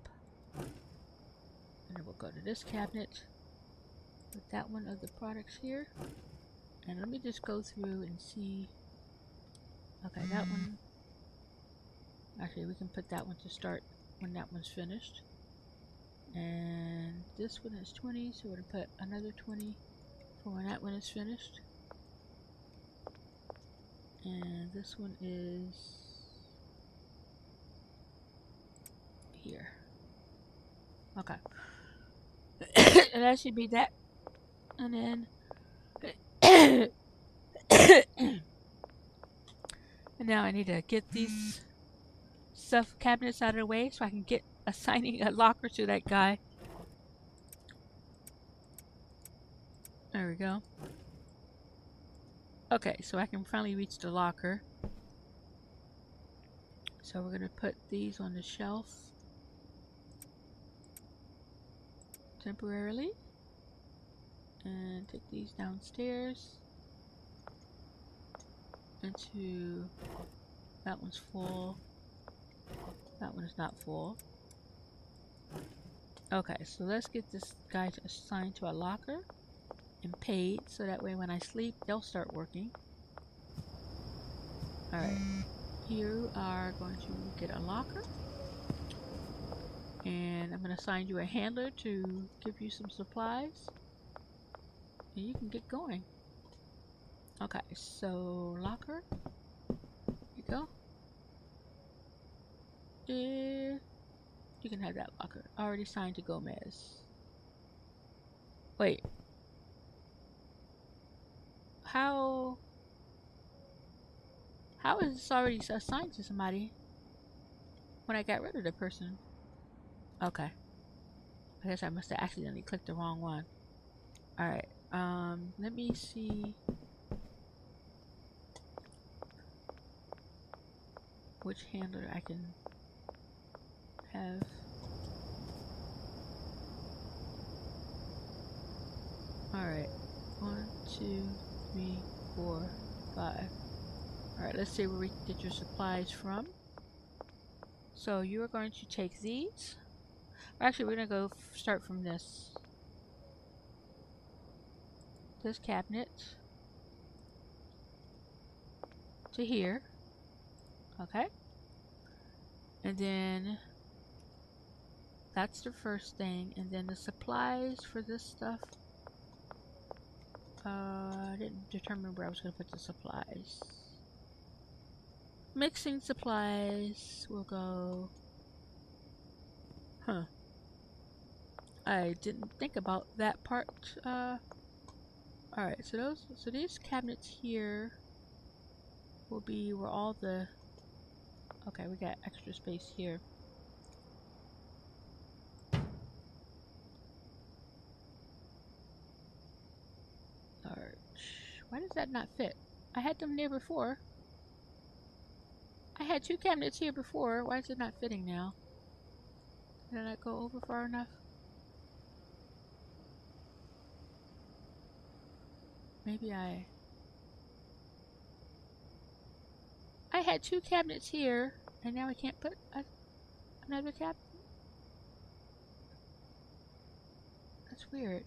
And then we'll go to this cabinet. Put that one of the products here. And let me just go through and see. Okay, that one. Actually, we can put that one to start when that one's finished. And this one is 20, so we're going to put another 20 for when that one is finished. And this one is here. Okay. And that should be that. And then and now I need to get these stuff cabinets out of the way so I can get assigning a locker to that guy. There we go. Okay, so I can finally reach the locker. So we're gonna put these on the shelf temporarily and take these downstairs into that one's full. That one is not full. Okay, so let's get this guy assigned to a locker and paid so that way when I sleep they'll start working. Alright, you are going to get a locker and I'm going to assign you a handler to give you some supplies and you can get going. Okay, so locker, here you go. You can have that locker. Already signed to Gomez. Wait. How is this already assigned to somebody when I got rid of the person? Okay. I guess I must have accidentally clicked the wrong one. Alright. Let me see which handler I can have. Alright. 1, 2, 3, 4, 5. Alright, let's see where we can get your supplies from. So you are going to take these. Actually, we're going to go start from this. This cabinet to here. Okay. And then that's the first thing. And then the supplies for this stuff. I didn't determine where I was going to put the supplies. Mixing supplies will go. Huh. I didn't think about that part. Alright, so these cabinets here will be where all the. Okay, we got extra space here. Alright. Why does that not fit? I had them there before. I had 2 cabinets here before. Why is it not fitting now? Did I not go over far enough? Maybe I had 2 cabinets here, and now I can't put another cabinet? That's weird.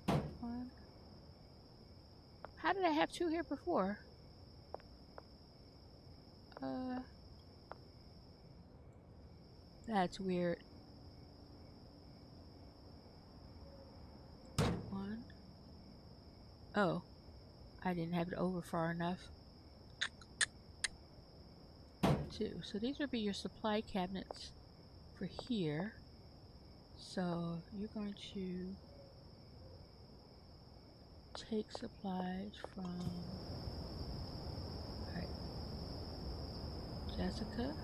1. How did I have 2 here before? That's weird. 1. Oh, I didn't have it over far enough. 2. So these would be your supply cabinets for here. So you're going to take supplies from Jessica.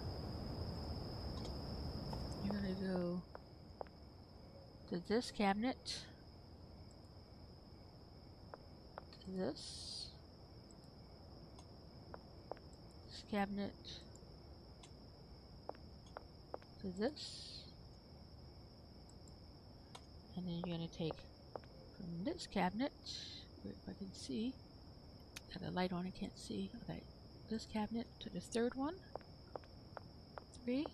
You're going to go to this cabinet, to this cabinet, to this, and then you're going to take from this cabinet, if I can see, got a light on, I can't see, okay, this cabinet to the 3rd one, 3,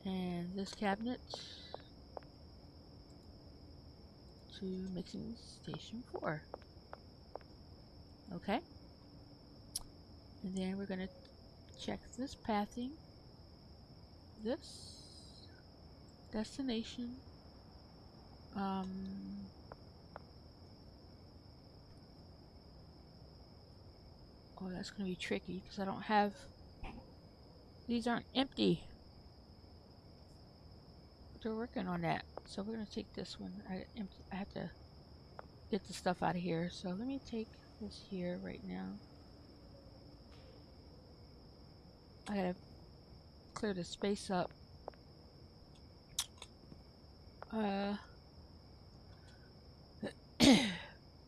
and this cabinet to mixing station 4. Okay, and then we're going to check this pathing, this destination. Oh, that's gonna be tricky because I don't have. These aren't empty. They're working on that, so we're gonna take this one. I have to get the stuff out of here. So let me take this here right now. I gotta clear the space up.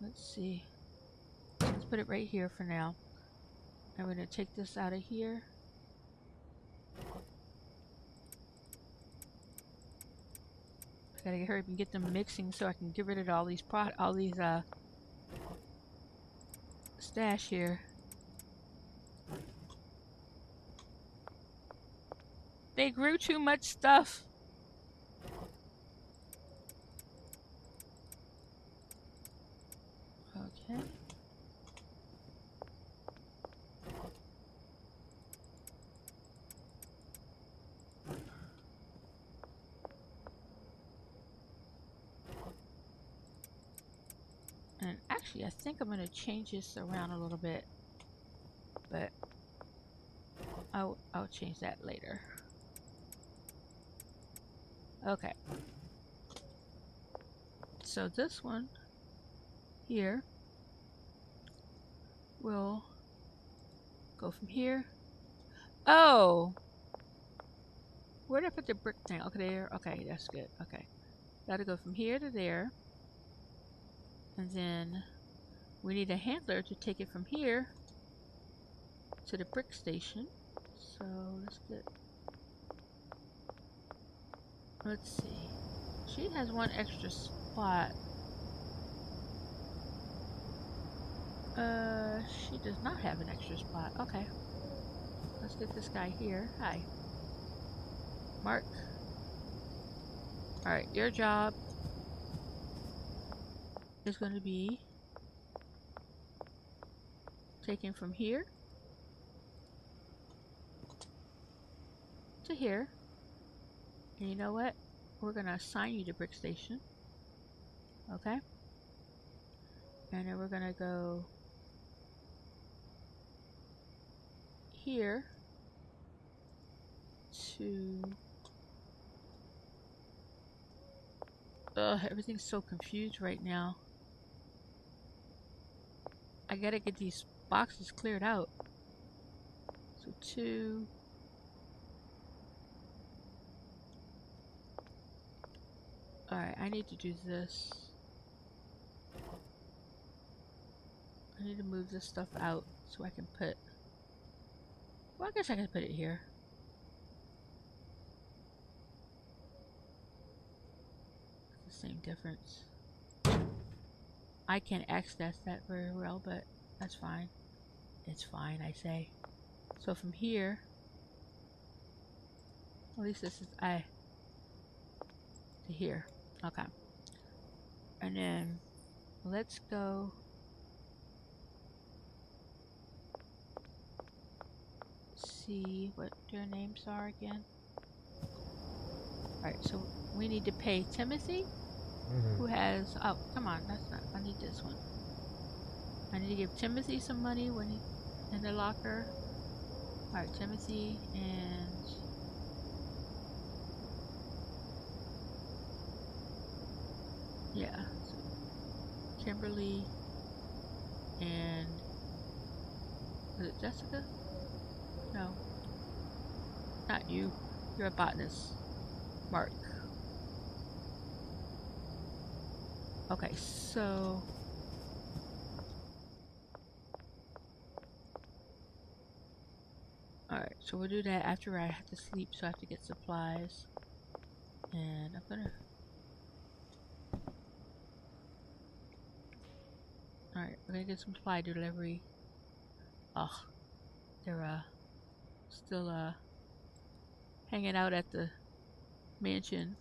Let's see. Let's put it right here for now. I'm gonna take this out of here. I gotta hurry up and get them mixing so I can get rid of all these stash here. They grew too much stuff. Okay. And actually, I think I'm going to change this around a little bit, but I'll change that later. Okay. So this one here will go from here. Oh! Where did I put the brick thing? Okay, there. Okay, that's good. Okay. Gotta go from here to there. And then we need a handler to take it from here to the brick station. So let's see. She has one extra spot. She does not have an extra spot. Okay. Let's get this guy here. Hi. Mark. Alright, your job is going to be taken from here to here. And you know what? We're going to assign you to brick station. Okay? And then we're going to go here to... everything's so confused right now. I gotta get these boxes cleared out. So 2... Alright, I need to do this. I need to move this stuff out so I can put... Well, I guess I can put it here. It's the same difference. I can't access that very well, but that's fine. It's fine, I say. So from here... At least this is... to here. Okay. And then... Let's go... See what their names are again. Alright, so we need to pay Timothy, who has... Oh, come on, that's not... I need this one. I need to give Timothy some money when he... in the locker. Alright, Timothy and... Yeah. So Kimberly and... Was it Jessica? No. Not you. You're a botanist. Mark. Okay, so... Alright, so we'll do that after I have to sleep, so I have to get supplies. And I'm gonna... Alright, we're gonna get some supply delivery. Oh, they're still hanging out at the mansion.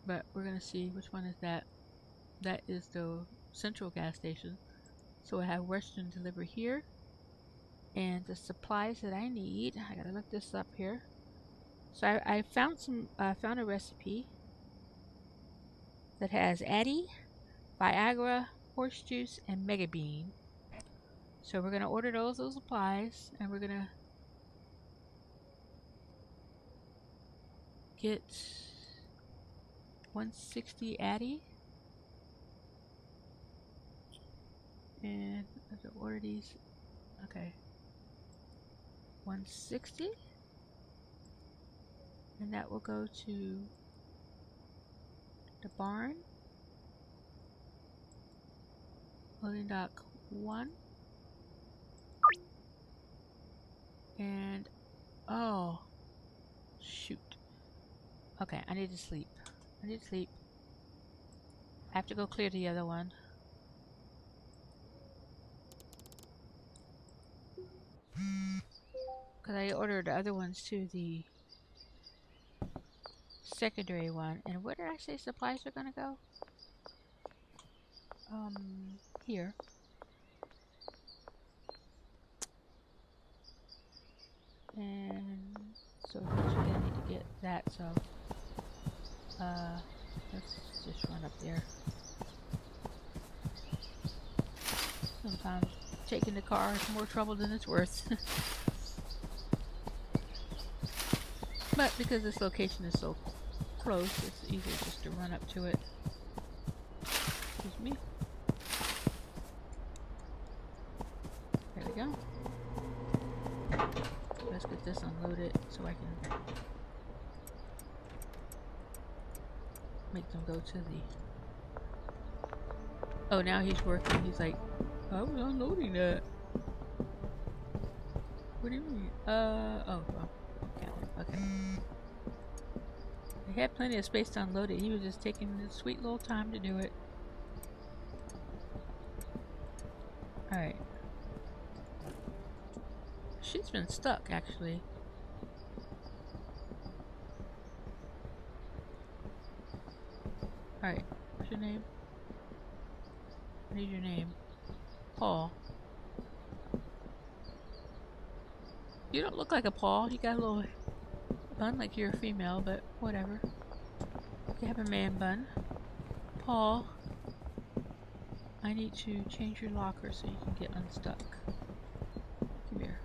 But we're gonna see which one is that. That is the central gas station. So I have Western deliver here. And the supplies that I need, I gotta look this up here. So I found found a recipe that has Addy, Viagra, horse juice, and mega bean. So we're gonna order those supplies, and we're gonna get 160 Addy, and I have to order these. Okay, 160, and that will go to the barn. Loading dock 1. And oh shoot. Okay, I need to sleep. I need to sleep. I have to go clear the other one. Because I ordered the other ones to the secondary one. And where did I say supplies are gonna go? Here. And so eventually I need to get that, so let's just run up there. Sometimes taking the car is more trouble than it's worth. But because this location is so close, it's easier just to run up to it. Excuse me. There we go. Let's get this unloaded so I can make them go to the... Oh, now he's working. He's like, I was unloading that. What do you mean? Oh, okay. He had plenty of space to unload it. He was just taking his sweet little time to do it. Alright. She's been stuck, actually. Alright, what's your name? I need your name. Paul. You don't look like a Paul. You got a little bun like you're a female, but whatever. You have a man bun. Paul, I need to change your locker so you can get unstuck. Come here.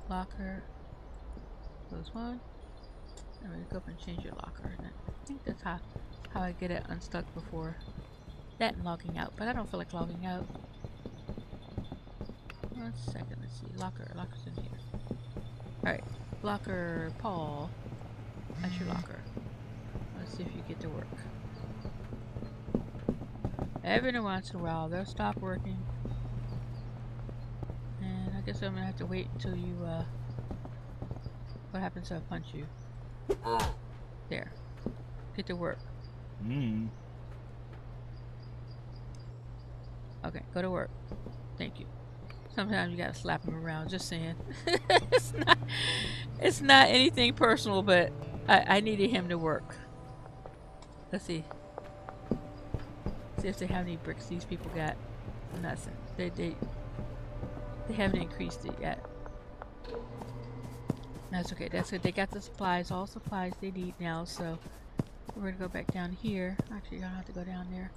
Locker. Close one. I'm gonna go up and change your locker. And I think that's how I get it unstuck before. That and logging out, but I don't feel like logging out. 1 second, let's see. Locker's in here. Alright, locker Paul. That's your locker. Let's see if you get to work. Every once in a while, they'll stop working. And I guess I'm gonna have to wait until you, what happens if I punch you? There. Get to work. Okay, go to work. Thank you. Sometimes you gotta slap him around, just saying. It's not anything personal, but I needed him to work. Let's see. See if they have any bricks these people got. Nothing. They haven't increased it yet. That's okay. That's good. They got the supplies, all supplies they need now, so we're gonna go back down here. Actually, I don't have to go down there.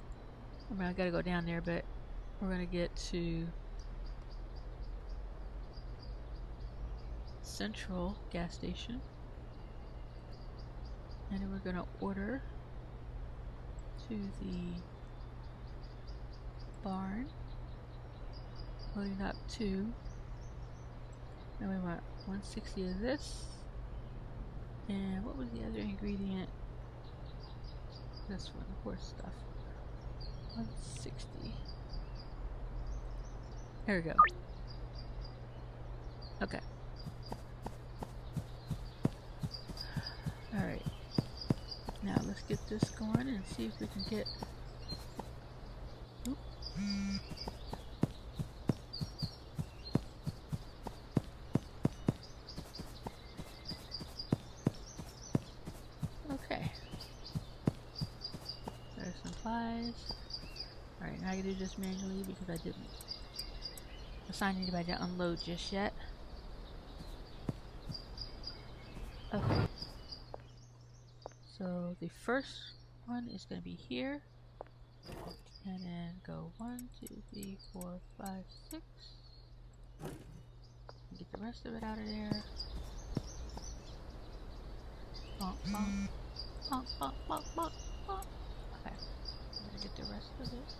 I mean, I gotta go down there, but we're gonna get to Central gas station, and then we're gonna order to the barn. Loading up 2. And we want 160 of this. And what was the other ingredient? This one, horse stuff. 160. There we go. Okay. Alright. Now let's get this going and see if we can get... Oop. Okay. There's supplies. Alright, now I can do this manually because I didn't assign anybody to unload just yet. Okay. So the first one is going to be here. And then go 1, 2, 3, 4, 5, 6. And get the rest of it out of there. Bonk, bonk. Bonk, bonk, bonk, bonk, bonk. Okay. I'm going to get the rest of it.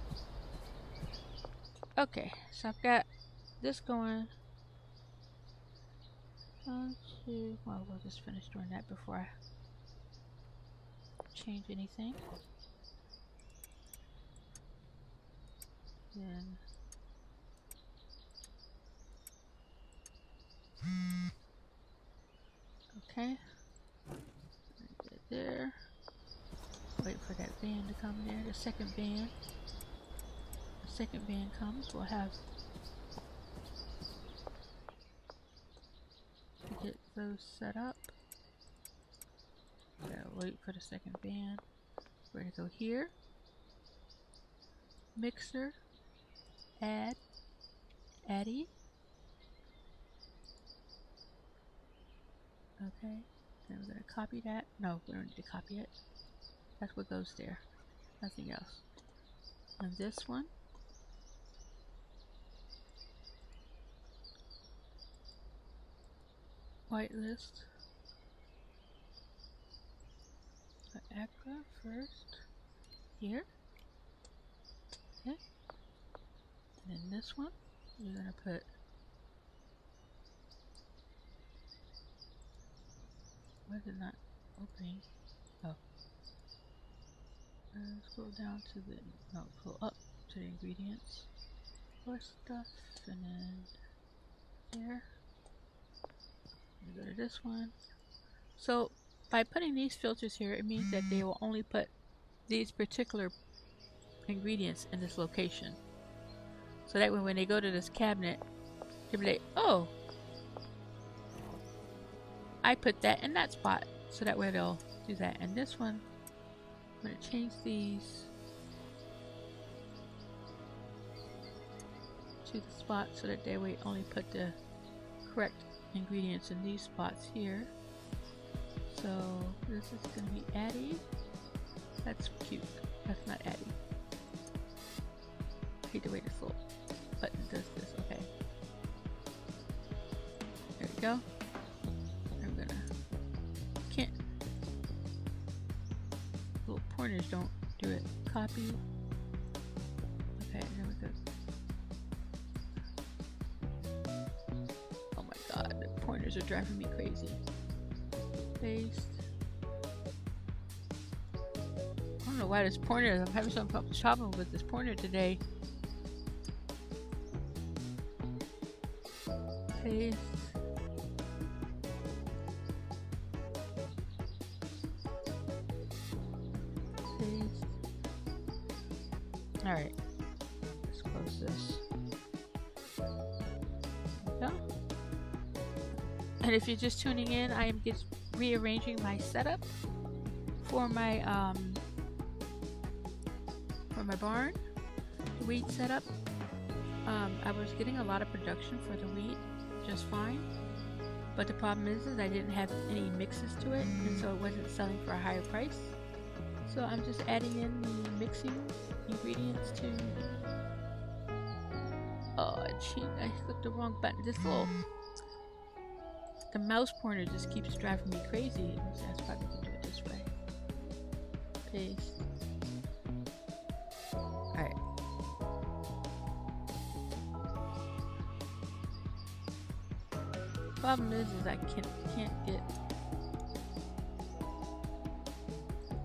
Okay. So I've got this going. 1, 2. Well, we'll just finish doing that before I change anything. Then okay, get there. Wait for that band to come there. The second band. The second band comes. We'll have to get those set up. Gotta wait for the second band. We're gonna go here. Mixer. Add. Addy. Okay. Then we're gonna copy that. No, we don't need to copy it. That's what goes there. Nothing else. And this one. Whitelist. Acra first. Here. Okay. And then this one, you're gonna put. Why is it not opening? Oh. Scroll down to the. No, go up to the ingredients. More stuff, and then there. You go to this one. So by putting these filters here, it means that they will only put these particular ingredients in this location. So that way when they go to this cabinet, they'll be like, oh, I put that in that spot. So that way they'll do that. And this one, I'm going to change these to the spot so that they way only put the correct ingredients in these spots here. So this is going to be Addy. That's cute. That's not Addy. I hate the way this little button does this. Okay. There we go. I'm gonna. Can't. Little pointers don't do it. Copy. Okay, there we go. Oh my god, the pointers are driving me crazy. Paste. I don't know why this pointer. I'm having some problem with this pointer today. Paste. Paste. All right. Let's close this. There we go. And if you're just tuning in, I am just rearranging my setup for my barn, the wheat setup. I was getting a lot of production for the wheat just fine, but the problem is I didn't have any mixes to it, and so it wasn't selling for a higher price. So I'm just adding in the mixing ingredients to. Oh, cheat! I clicked the wrong button. The mouse pointer just keeps driving me crazy. That's probably gonna do it this way. Paste. Alright. Problem is I can't get.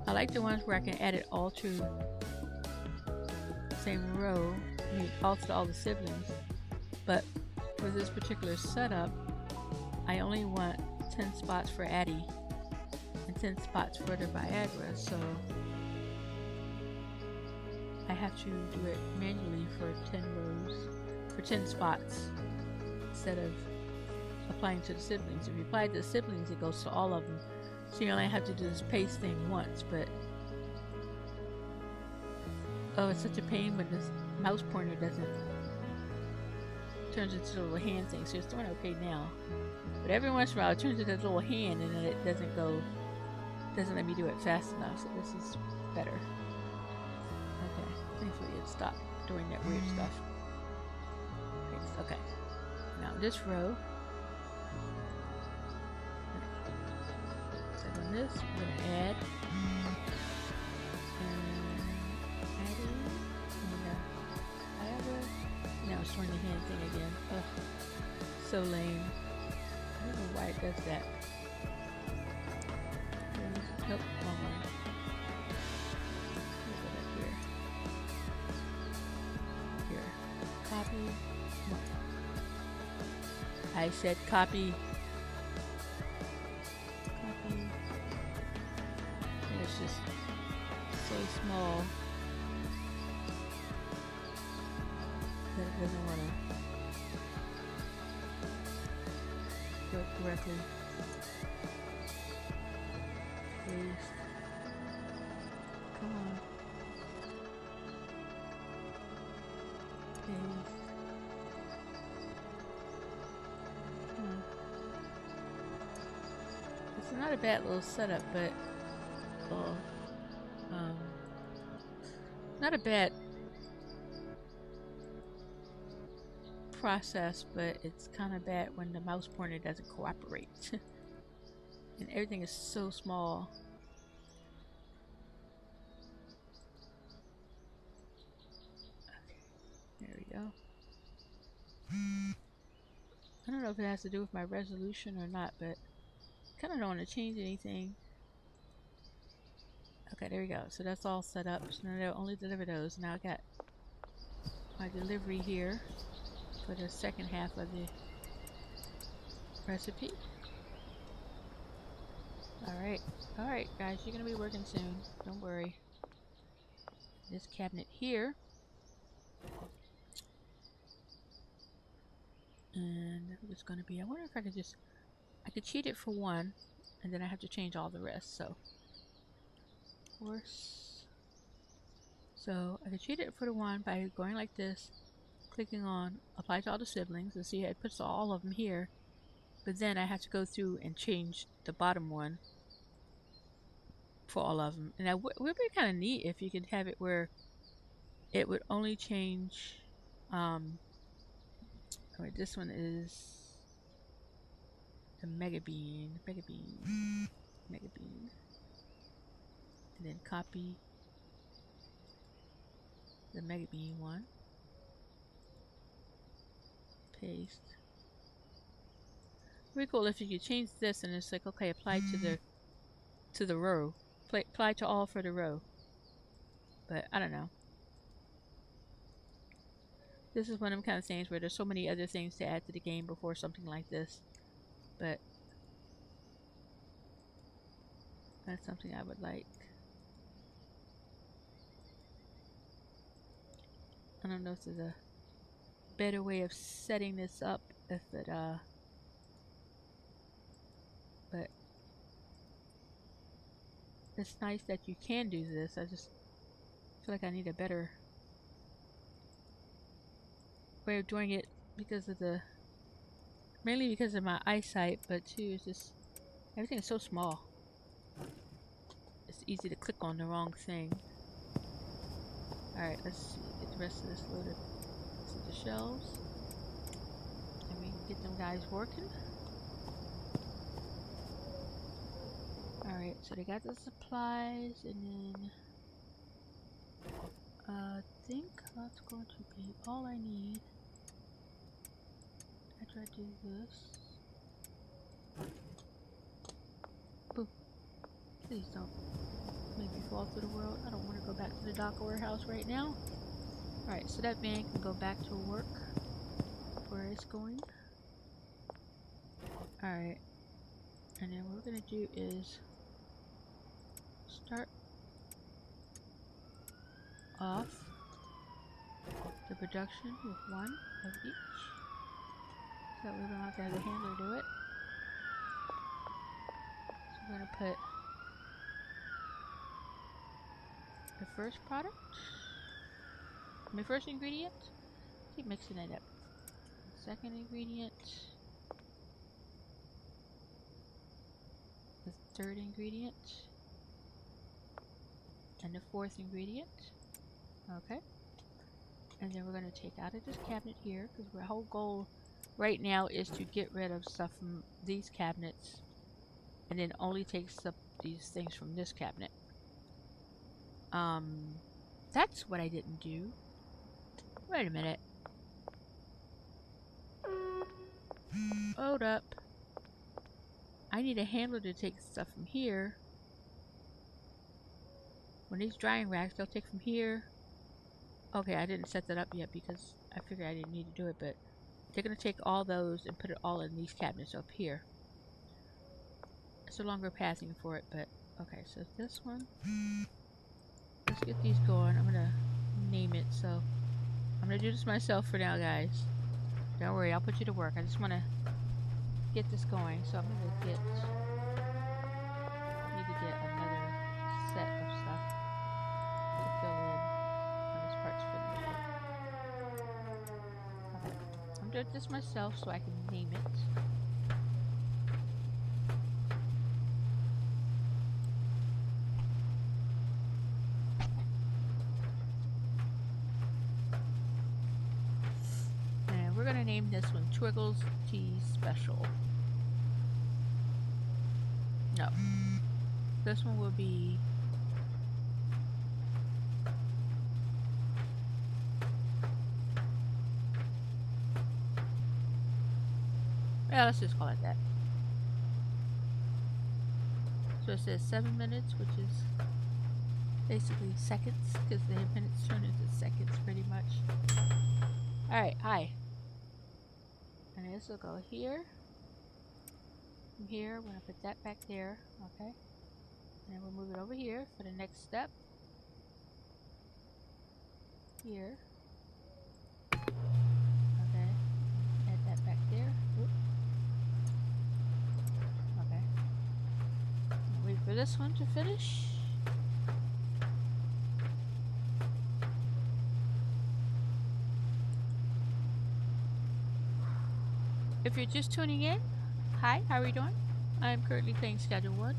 I like the ones where I can add it all to the same row. I mean, all to all the siblings. But for this particular setup, I only want 10 spots for Addy and 10 spots for the Viagra, so I have to do it manually for 10 rows, for 10 spots, instead of applying to the siblings. If you apply to the siblings, it goes to all of them, so you only have to do this paste thing once, but oh, it's such a pain when this mouse pointer doesn't turns into a little hand thing, so it's doing okay now. But every once in a while it turns into a little hand and then it doesn't let me do it fast enough, so this is better. Okay, thankfully it stopped doing that weird stuff. Okay, now this row, so on this, we're going to add, now it's doing the hand thing again. Ugh, so lame. I don't know why it does that. Nope, wrong one. Let's go back here. Here. Copy. No. I said copy. Copy. And it's just so small that it doesn't want to go correctly. Paste. Come on. Paste. Come on. It's not a bad little setup, but not a bad process, but it's kind of bad when the mouse pointer doesn't cooperate. And everything is so small. Okay, there we go. I don't know if it has to do with my resolution or not, but I kind of don't want to change anything. Okay, there we go. So that's all set up. So now they'll only deliver those. Now I got my delivery here for the second half of the recipe. Alright guys, you're gonna be working soon. Don't worry. This cabinet here. And it's gonna be, I wonder if I could cheat it for one, and then I have to change all the rest, so. So I could cheat it for the one by going like this, clicking on apply to all the siblings, and see it puts all of them here. But then I have to go through and change the bottom one for all of them. And that would be kind of neat if you could have it where it would only change. Alright, this one is the Mega Bean, and then copy the Mega Bean one, paste. Pretty cool if you could change this and it's like, okay, apply to the row, apply to all for the row. But I don't know. This is one of them kind of things where there's so many other things to add to the game before something like this. But that's something I would like. I don't know if there's a better way of setting this up, if it but it's nice that you can do this. I just feel like I need a better way of doing it because of mainly because of my eyesight, but too, it's just everything is so small. It's easy to click on the wrong thing. Alright, let's see, get the rest of this loaded to the shelves. And we can get them guys working. Alright, so they got the supplies, and then I think that's going to be all I need. After I do this. Boom. Please don't make me fall through the world. I don't want to go back to the dock warehouse right now. Alright, so that van can go back to work where it's going. Alright. And then what we're going to do is start off the production with one of each. So we don't have to have the handler do it. So we're going to put the first product, my first ingredient, keep mixing it up. second ingredient. The third ingredient. And the fourth ingredient. Okay. And then we're going to take out of this cabinet here, because our whole goal right now is to get rid of stuff from these cabinets and then only take these things from this cabinet. That's what I didn't do. Wait a minute. Hold up. I need a handler to take stuff from here. When these drying racks, they'll take from here. Okay, I didn't set that up yet because I figured I didn't need to do it, but they're going to take all those and put it all in these cabinets up here. It's no longer passing for it, but okay, so this one. Let's get these going. I'm going to name it, so I'm going to do this myself for now, guys. Don't worry, I'll put you to work. I just want to get this going, so I'm going to need to get another set of stuff to fill in when this part's finished. Okay. I'm doing this myself so I can name it. And we're going to name this one Twiggles Tea Special. No. This one will be yeah, let's just call it that. So it says 7 minutes, which is basically seconds, because the minutes turn into seconds pretty much. Alright, hi. And this will go here. From here, we're going to put that back there, okay? And then we'll move it over here for the next step. Here. Okay. Add that back there. Oop. Okay. Wait for this one to finish. If you're just tuning in, hi, how are you doing? I'm currently playing Schedule 1.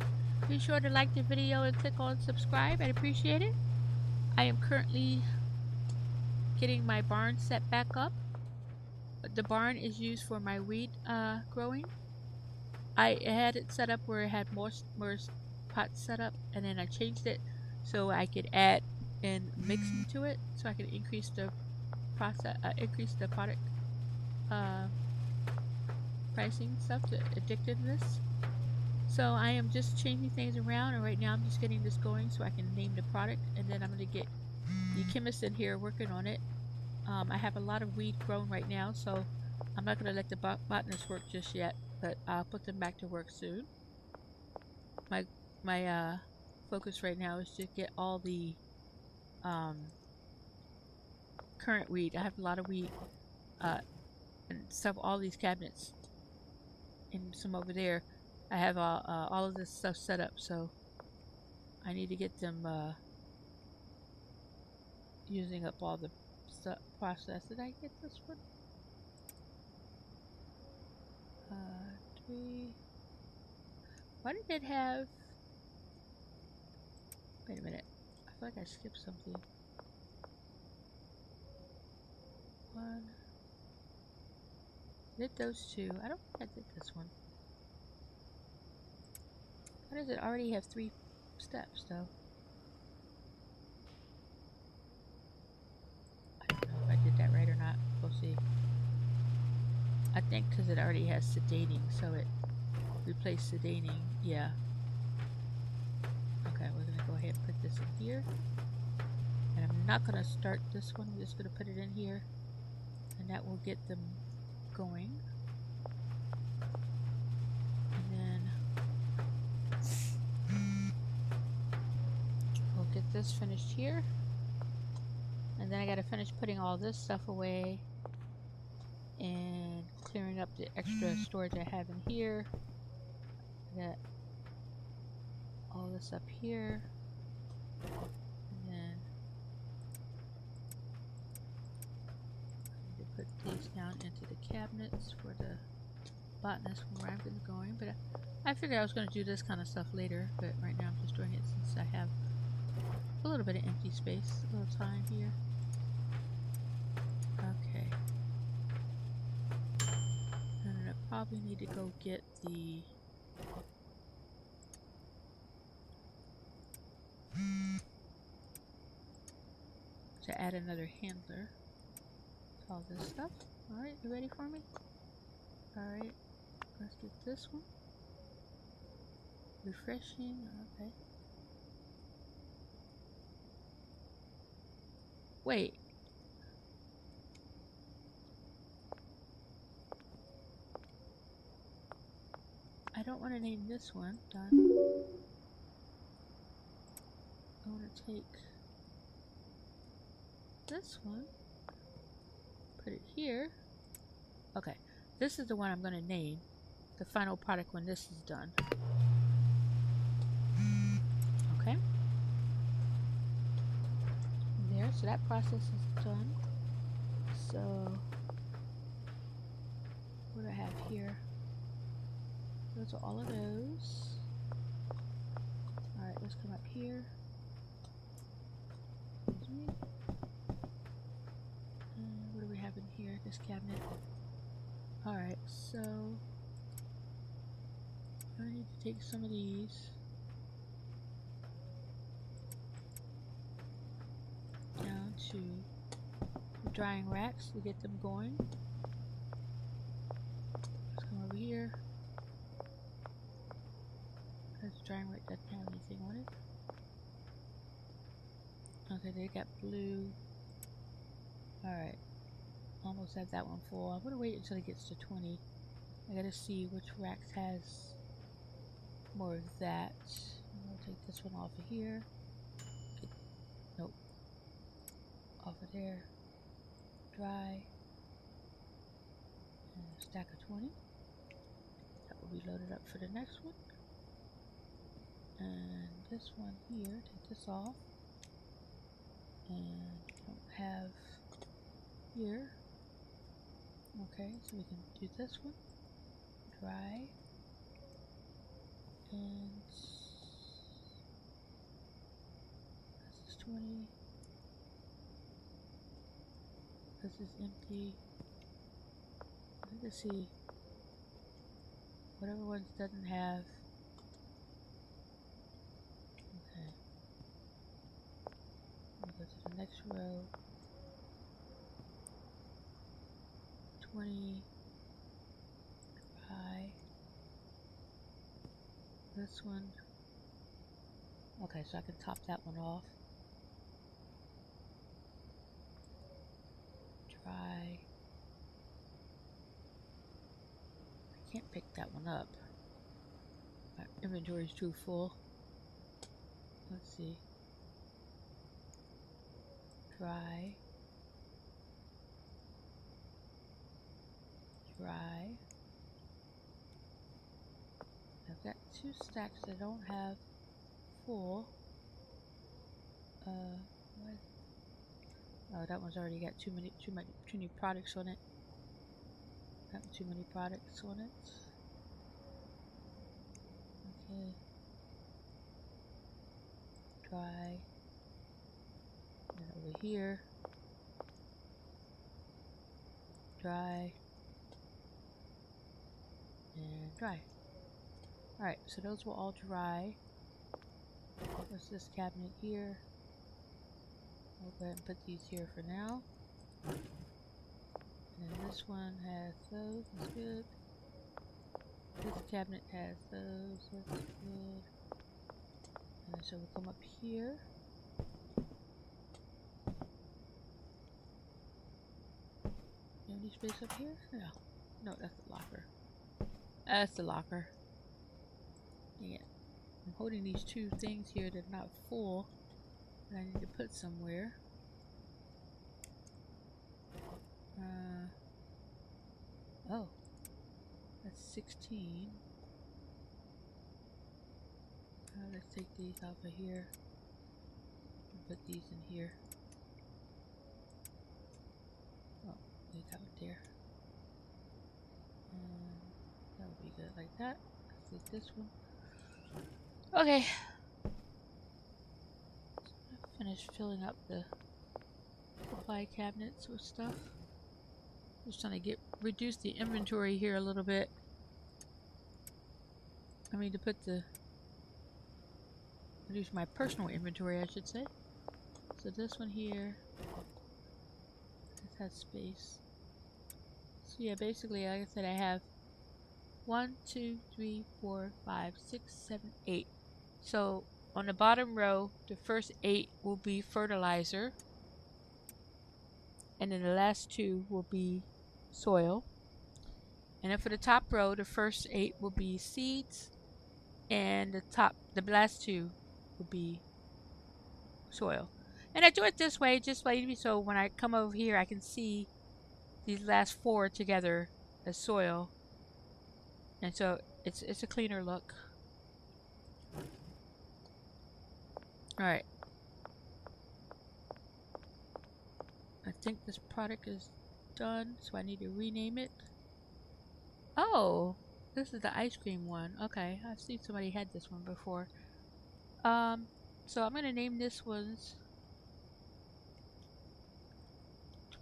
Be sure to like the video and click on subscribe. I'd appreciate it. I am currently getting my barn set back up. The barn is used for my weed growing. I had it set up where it had more pots set up, and then I changed it so I could add and mix into it, so I could increase the product pricing stuff, the addictiveness. So I am just changing things around, and right now I'm just getting this going so I can name the product, and then I'm going to get the chemist in here working on it. I have a lot of weed grown right now, so I'm not going to let the botanists work just yet, but I'll put them back to work soon. My focus right now is to get all the current weed. I have a lot of weed and stuff, all these cabinets, and some over there. I have all of this stuff set up, so I need to get them using up all the stuff process. Did I get this one? 3. Why did it have? Wait a minute. I feel like I skipped something. 1. Did those 2? I don't think I did this one. Why does it already have 3 steps, though? I don't know if I did that right or not. We'll see. I think because it already has sedating, so it replaced sedating. Yeah. Okay, we're going to go ahead and put this in here. And I'm not going to start this one. I'm just going to put it in here. And that will get them going. Get this finished here, and then I gotta finish putting all this stuff away and clearing up the extra storage I have in here. I got all this up here, and then I need to put these down into the cabinets for the botanist where I'm going. But I figured I was going to do this kind of stuff later, but right now I'm just doing it since I have a little bit of empty space, a little time here. Okay. And I probably need to go get the to add another handler to all this stuff. Alright, you ready for me? Alright, let's get this one. Refreshing, okay. Wait. I don't want to name this one. Done. I want to take this one, put it here. Okay, this is the one I'm going to name the final product when this is done. Okay. There, so that process is done. So, what do I have here? Those are all of those. Alright, let's come up here. What do we have in here? This cabinet. Alright, so I need to take some of these. Down to the drying racks to get them going. Let's come over here. This drying rack doesn't have anything on it. Okay, they got blue. Alright. Almost had that one full. I'm gonna wait until it gets to 20. I gotta see which racks has more of that. I'm gonna take this one off of here. Nope. Off of there. Dry. And a stack of 20. That will be loaded up for the next one. And this one here, take this off. And don't have here. Okay, so we can do this one. Dry. And this is 20. This is empty. Let's see. Whatever ones doesn't have. Okay. We'll go to the next row. 20. Dry. This one. Okay, so I can top that one off. Dry. I can't pick that one up. My inventory is too full. Let's see. Dry. Dry. I've got 2 stacks that don't have full. What? Oh, that one's already got too many products on it. Got too many products on it. Okay. Dry. And over here. Dry. And dry. Alright, so those will all dry. What's this cabinet here? I'll go ahead and put these here for now. And then this one has those, that's good. This cabinet has those, that's good. And so we'll come up here. Any space up here? No. No, that's the locker. That's the locker. Yeah. I'm holding these 2 things here that are not full that I need to put somewhere. Oh. That's 16. Let's take these off of here and put these in here. Oh, leave that one there. And that would be good like that. Let's take this one. Okay. Finish filling up the supply cabinets with stuff. Just trying to reduce the inventory here a little bit. I mean to reduce my personal inventory, I should say. So this one here, this has space. So yeah, basically, like I said, I have 1, 2, 3, 4, 5, 6, 7, 8. So on the bottom row, the first 8 will be fertilizer. And then the last 2 will be soil. And then for the top row, the first 8 will be seeds. And the last 2 will be soil. And I do it this way, just so when I come over here, I can see these last 4 together as soil. And so it's a cleaner look. Alright. I think this product is done, so I need to rename it. Oh, this is the ice cream one. Okay, I've seen somebody had this one before. So I'm gonna name this one's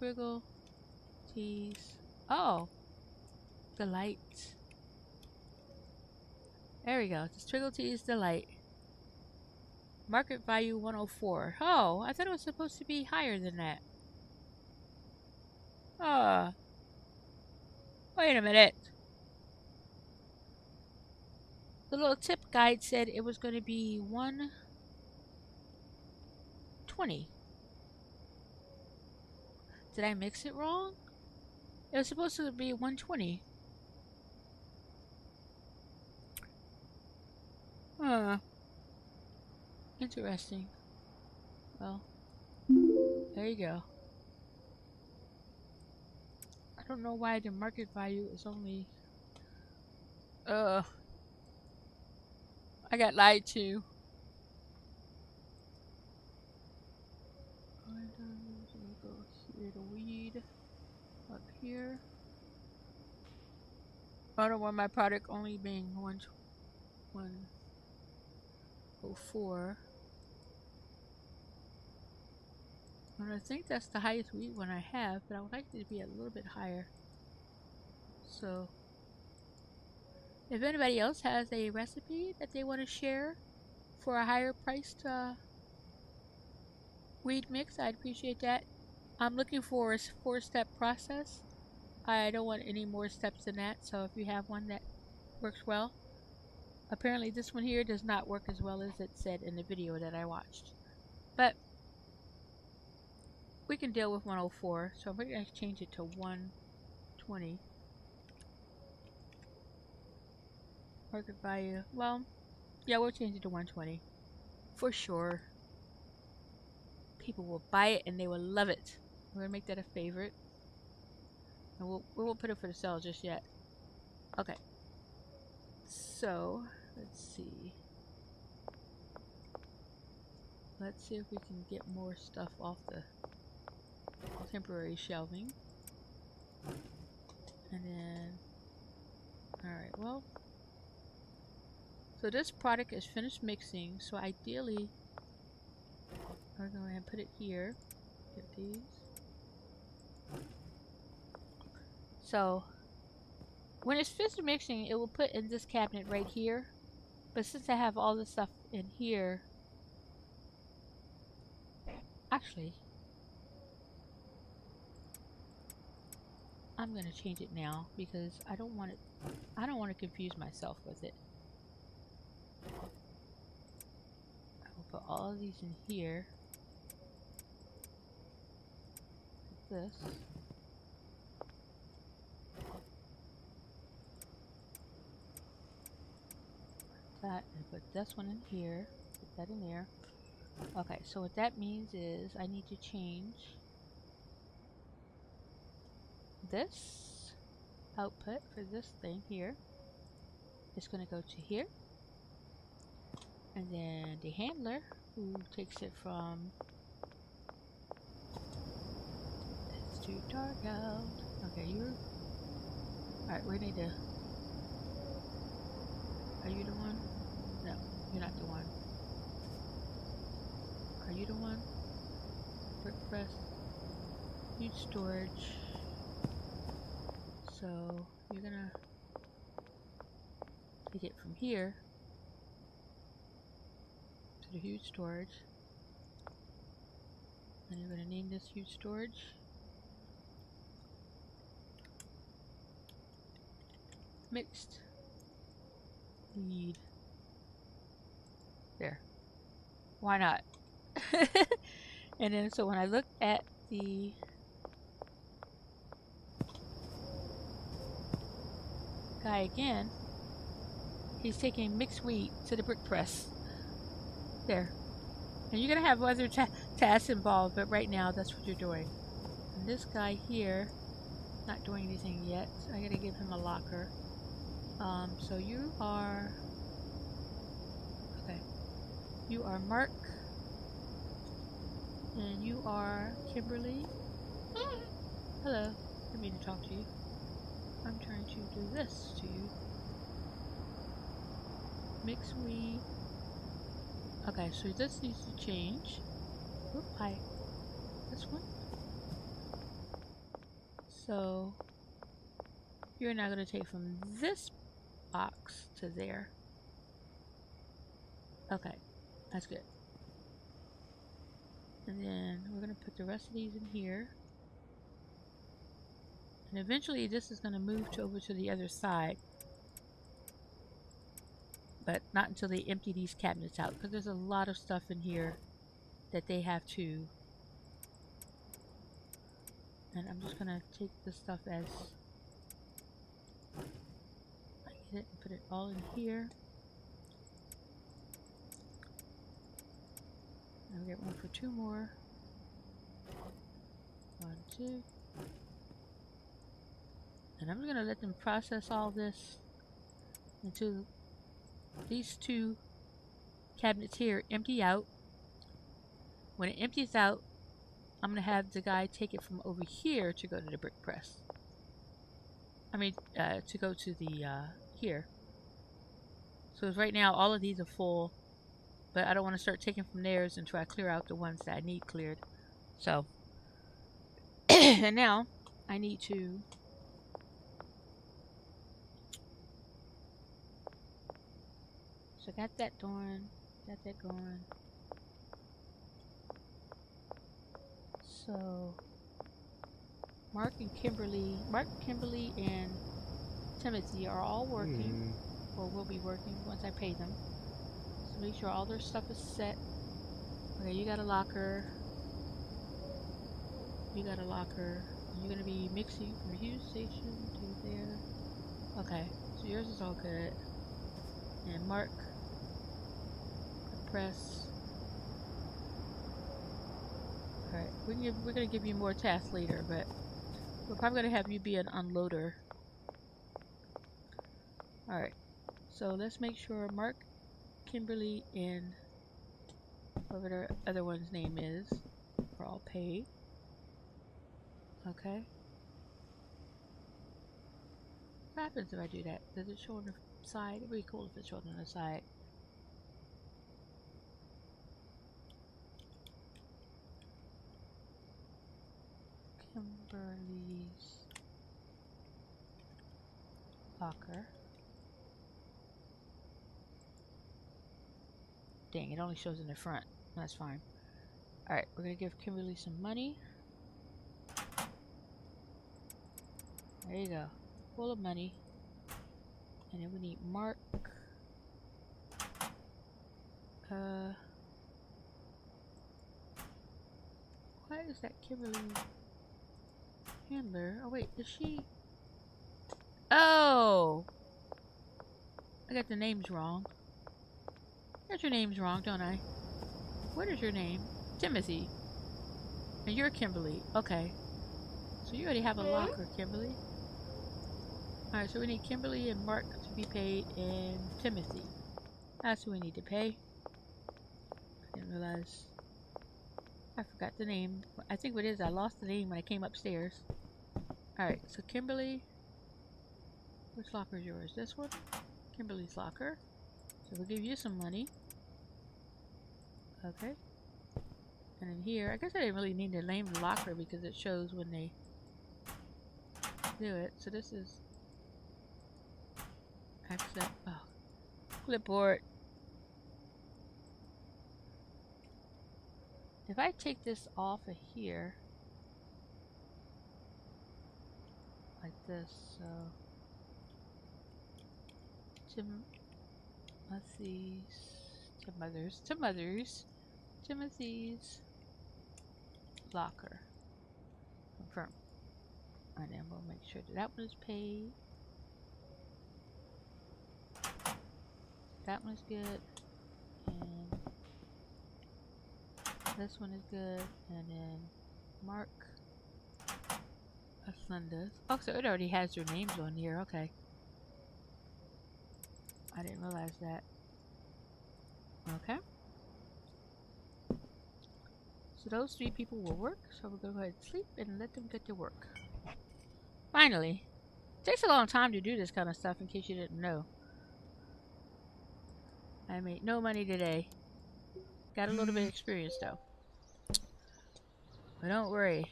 Twiggle Teas. Oh, Delight. There we go. It's Twiggle Teas Delight. Market value 104. Oh, I thought it was supposed to be higher than that. Wait a minute. The little tip guide said it was going to be 120. Did I mix it wrong? It was supposed to be 120. Huh. Interesting. Well, there you go. I don't know why the market value is only... I got lied to. I'm gonna go here to weed. Up here. I don't want my product only being 104. And I think that's the highest wheat one I have, but I would like it to be a little bit higher. So, if anybody else has a recipe that they want to share for a higher priced weed mix, I'd appreciate that. I'm looking for a 4-step process. I don't want any more steps than that, so if you have one that works well. Apparently this one here does not work as well as it said in the video that I watched. But we can deal with 104, so we're going to change it to 120. Market value, well, yeah, we'll change it to 120. For sure. People will buy it and they will love it. We're going to make that a favorite. And we won't put it for the sale just yet. Okay. So, let's see. Let's see if we can get more stuff off the temporary shelving. And then, alright, well. So this product is finished mixing, so ideally, we're going to go ahead and put it here. Get these. So, when it's finished mixing, it will put in this cabinet right here. But since I have all this stuff in here, actually, I'm gonna change it now because I don't want to confuse myself with it. I will put all of these in here. Like this. That and put this one in here, put that in there. Okay, so what that means is I need to change this output for this thing here. It's going to go to here, and then the handler who takes it from it's too dark out. Okay, Alright, we need to... Are you the one? No, you're not the one. Are you the one? Brick press. Huge storage. So, you're gonna take it from here to the huge storage. And you're gonna name this huge storage. Mixed lead. There. Why not? And then so when I look at the guy again, he's taking mixed wheat to the brick press. There. And you're gonna have other tasks involved, but right now that's what you're doing. And this guy here, not doing anything yet. So I gotta give him a locker. So you are... Okay. You are Mark. And you are Kimberly. Hello. I didn't mean to talk to you. I'm trying to do this to you. Mix wheat. Okay, so this needs to change. Oop, hi. This one. So you're now going to take from this box to there. Okay, that's good. And then we're going to put the rest of these in here. And eventually this is going to move over to the other side. But not until they empty these cabinets out, because there's a lot of stuff in here that they have to. And I'm just going to take this stuff as I get it and put it all in here. I'll get one for 2 more. 1, 2. And I'm going to let them process all this until these 2 cabinets here empty out. When it empties out, I'm going to have the guy take it from over here to go to the brick press. I mean, to go to the, here. So right now, all of these are full. But I don't want to start taking from theirs until I clear out the ones that I need cleared. So, and now I need to so I got that going, So Mark, Kimberly, and Timothy are all working, or will be working once I pay them. So make sure all their stuff is set. Okay, you got a locker. You got a locker. You're gonna be mixing from Hughes Station to there. Okay, so yours is all good. And Mark, press. Alright, we're gonna give you more tasks later, but we're probably gonna have you be an unloader. Alright, so let's make sure Mark, Kimberly, and whatever the other one's name is are all paid. Okay. What happens if I do that? Does it show on the side? It'd be cool if it showed on the side. Kimberly's locker. Dang, it only shows in the front. That's fine. Alright, we're gonna give Kimberly some money. There you go. Full of money. And then we need Mark. Why is that Kimberly handler? Oh wait, is she? Oh! I got the names wrong. I got your names wrong, don't I? What is your name? Timothy. And you're Kimberly. Okay. So you already have a locker, Kimberly. Alright, so we need Kimberly and Mark to be paid, and Timothy. That's who we need to pay. I didn't realize. I forgot the name. I think what it is, I lost the name when I came upstairs. Alright, so Kimberly. Which locker is yours? This one? Kimberly's locker. So we'll give you some money. Okay. And in here, I guess I didn't really need to name the locker because it shows when they do it. So this is accent. Oh, clipboard. If I take this off of here, like this, so Timothy's locker. Confirm. And then we'll make sure that that one is paid. That one is good. And this one is good. And then Mark. That's Linda's. Oh, so it already has their names on here. Okay. I didn't realize that. Okay. So those 3 people will work. So we're going to go ahead and sleep and let them get to work. Finally. It takes a long time to do this kind of stuff in case you didn't know. I made no money today. Got a little bit of experience though. But don't worry.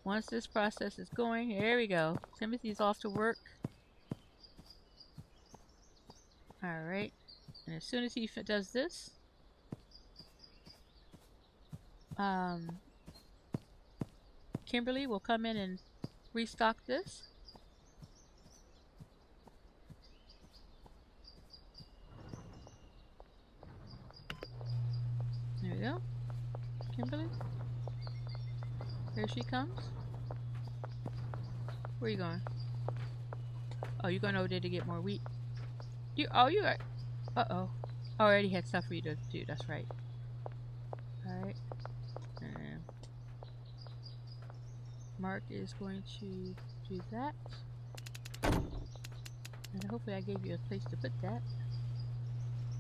Once this process is going, here we go. Timothy's off to work. Alright. And as soon as he does this, Kimberly will come in and restock this. There we go. Kimberly. Here she comes. Where are you going? Oh, you're going over there to get more wheat. You are. Uh-oh. I already had stuff for you to do. That's right. Alright. And Mark is going to do that. And hopefully I gave you a place to put that.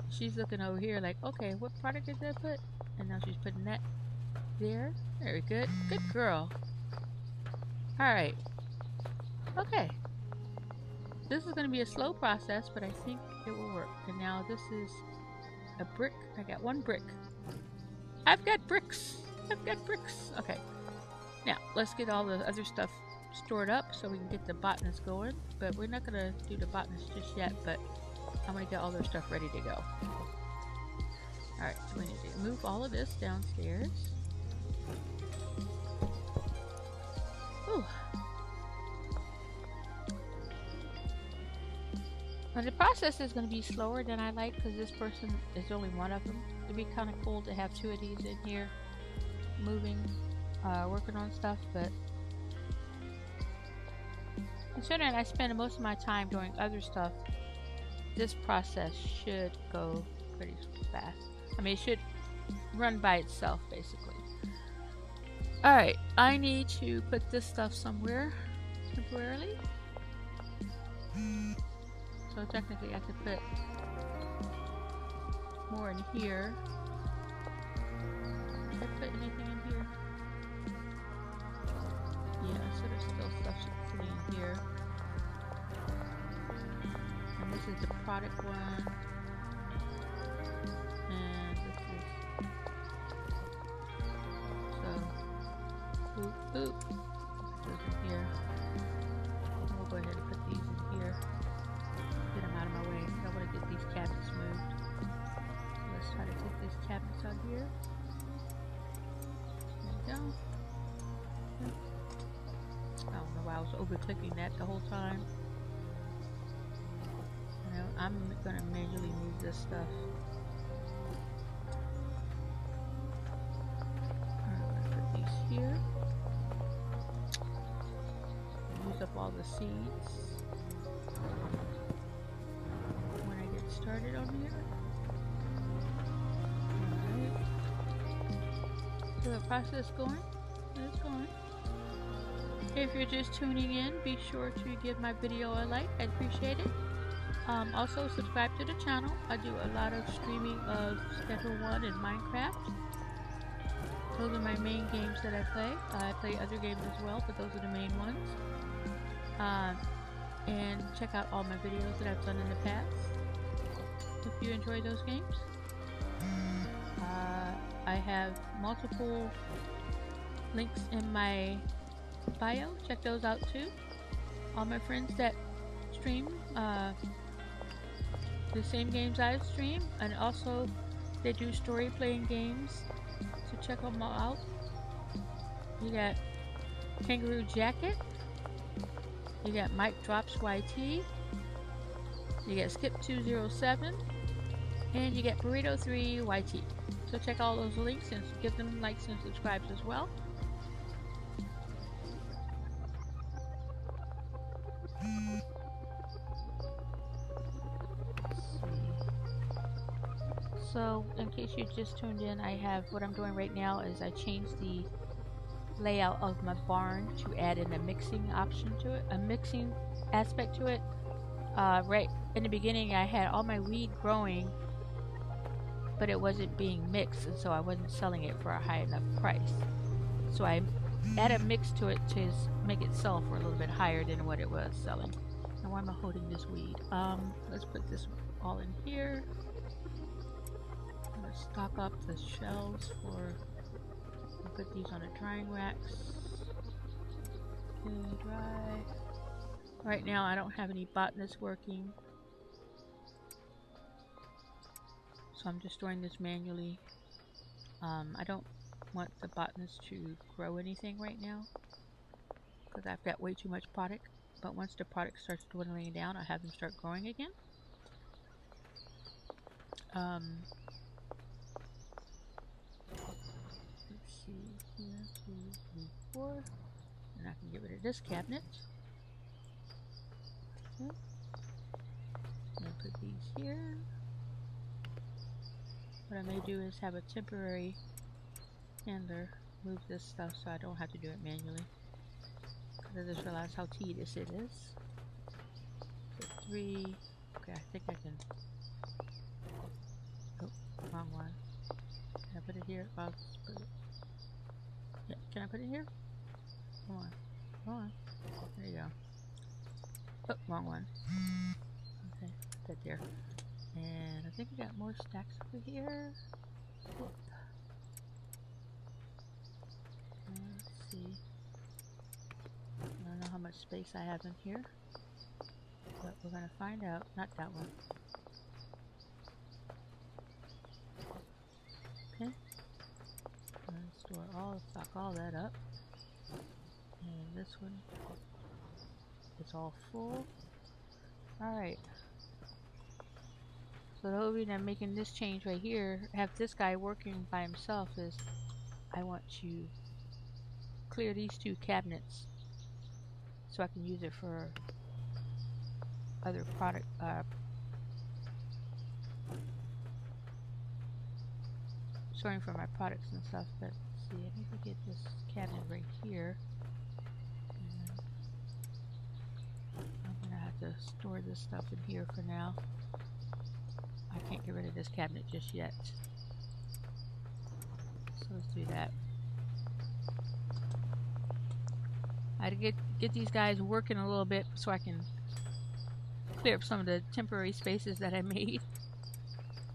She's looking over here like, okay, what product did that put? And now she's putting that there. Very good. Good girl. Alright. Okay. This is going to be a slow process, but I think it will work. And now this is a brick. I got 1 brick. I've got bricks. I've got bricks. Okay. Now, let's get all the other stuff stored up so we can get the botanist going. But we're not going to do the botanist just yet, but I'm going to get all their stuff ready to go. Alright, so we need to move all of this downstairs. Ooh. Now the process is going to be slower than I like because this person is only one of them. It'd be kind of cool to have 2 of these in here moving, working on stuff, but considering I spend most of my time doing other stuff, this process should go pretty fast. I mean, it should run by itself, basically. Alright, I need to put this stuff somewhere temporarily. So technically I could put more in here. Did I put anything in here? Yeah, so there's still stuff sitting in here. And this is the product one. And this is... So... Boop, boop. Goes in here. And we'll go ahead and put these in here. Get them out of my way. I want to get these cabinets moved. Let's try to take these cabinets out here. There we go. I don't know why I was over-clicking that the whole time. You know, I'm going to manually move this stuff. Alright, I'm going to put these here. Use up all the seeds. When I get started on here. Alright. So the process going? It's going. If you're just tuning in, be sure to give my video a like. I'd appreciate it. Also subscribe to the channel. I do a lot of streaming of Schedule 1 and Minecraft. Those are my main games that I play. I play other games as well, but those are the main ones. and check out all my videos that I've done in the past if you enjoy those games. I have multiple links in my bio. Check those out too. All my friends that stream the same games I stream, and also they do story playing games, so check them all out. You got Kangaroo Jacket, you got Mike Drops YT, you got Skip207, and you get Burrito3 YT. So check all those links and give them likes and subscribes as well. So in case you just tuned in, I have what I'm doing right now is I changed the layout of my barn to add in a mixing option to it, a mixing aspect to it. Right in the beginning I had all my weed growing, but it wasn't being mixed, and so I wasn't selling it for a high enough price. So I added a mix to it to make it sell for a little bit higher than what it was selling. Now why am I holding this weed? Let's put this all in here. I'm gonna stock up the shelves for, put these on the drying racks. Okay, dry. Right now I don't have any botanists working, so I'm just storing this manually. I don't want the botanist to grow anything right now because I've got way too much product, but once the product starts dwindling down, I have them start growing again. Let's see, here, 2, 3, 4, and I can get rid of this cabinet. Okay. I'm gonna put these here. What I may do is have a temporary handler move this stuff so I don't have to do it manually, because I just realized how tedious it is. So 3, okay, I think I can, oh, wrong one. Can I put it here? I'll just put it, yeah, can I put it here? Come on, come on, there you go. Oh, wrong one. Okay, put that there. And I think we got more stacks over here. Whoop. Let's see. I don't know how much space I have in here, but we're gonna find out. Not that one. Okay. Stock all that up. And this one is all full. Alright. So the whole reason I'm making this change right here, have this guy working by himself, is I want to clear these 2 cabinets so I can use it for other product, storing for my products and stuff. But let's see, I need to get this cabinet right here. I'm gonna have to store this stuff in here for now. I can't get rid of this cabinet just yet. So let's do that. I had to get these guys working a little bit so I can clear up some of the temporary spaces that I made.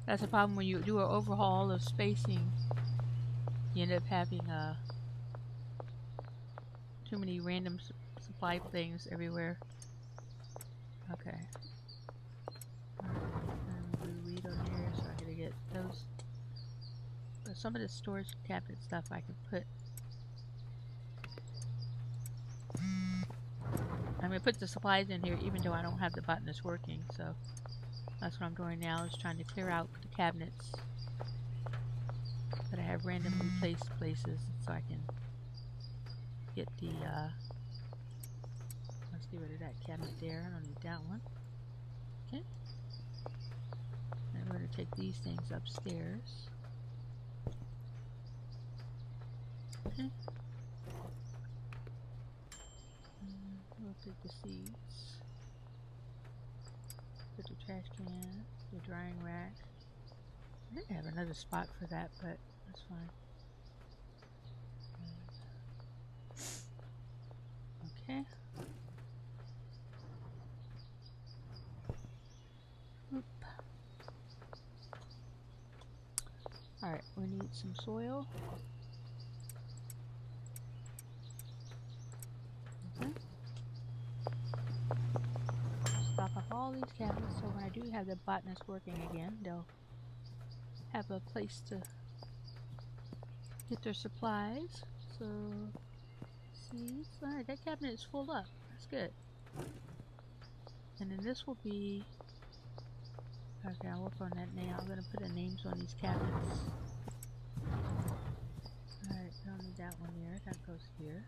That's a problem when you do an overhaul of spacing. You end up having too many random supply things everywhere. Okay. Weed on here, so I gotta get those. But some of the storage cabinet stuff I can put. I'm gonna put the supplies in here even though I don't have the botanist working, so that's what I'm doing now, is trying to clear out the cabinets that I have randomly placed places so I can get the let's get rid of that cabinet there. I don't need that one. Okay. And we're gonna take these things upstairs. Okay. We'll take the seeds. Put the trash can, the drying rack. I didn't have another spot for that, but that's fine. Okay. Alright, we need some soil. Okay. Stock up all these cabinets so when I do have the botanists working again, they'll have a place to get their supplies. So, seeds. Alright, that cabinet is full up. That's good. And then this will be... Okay, I'll work on that now. I'm going to put the names on these cabinets. Alright, I don't need that one there. That goes here.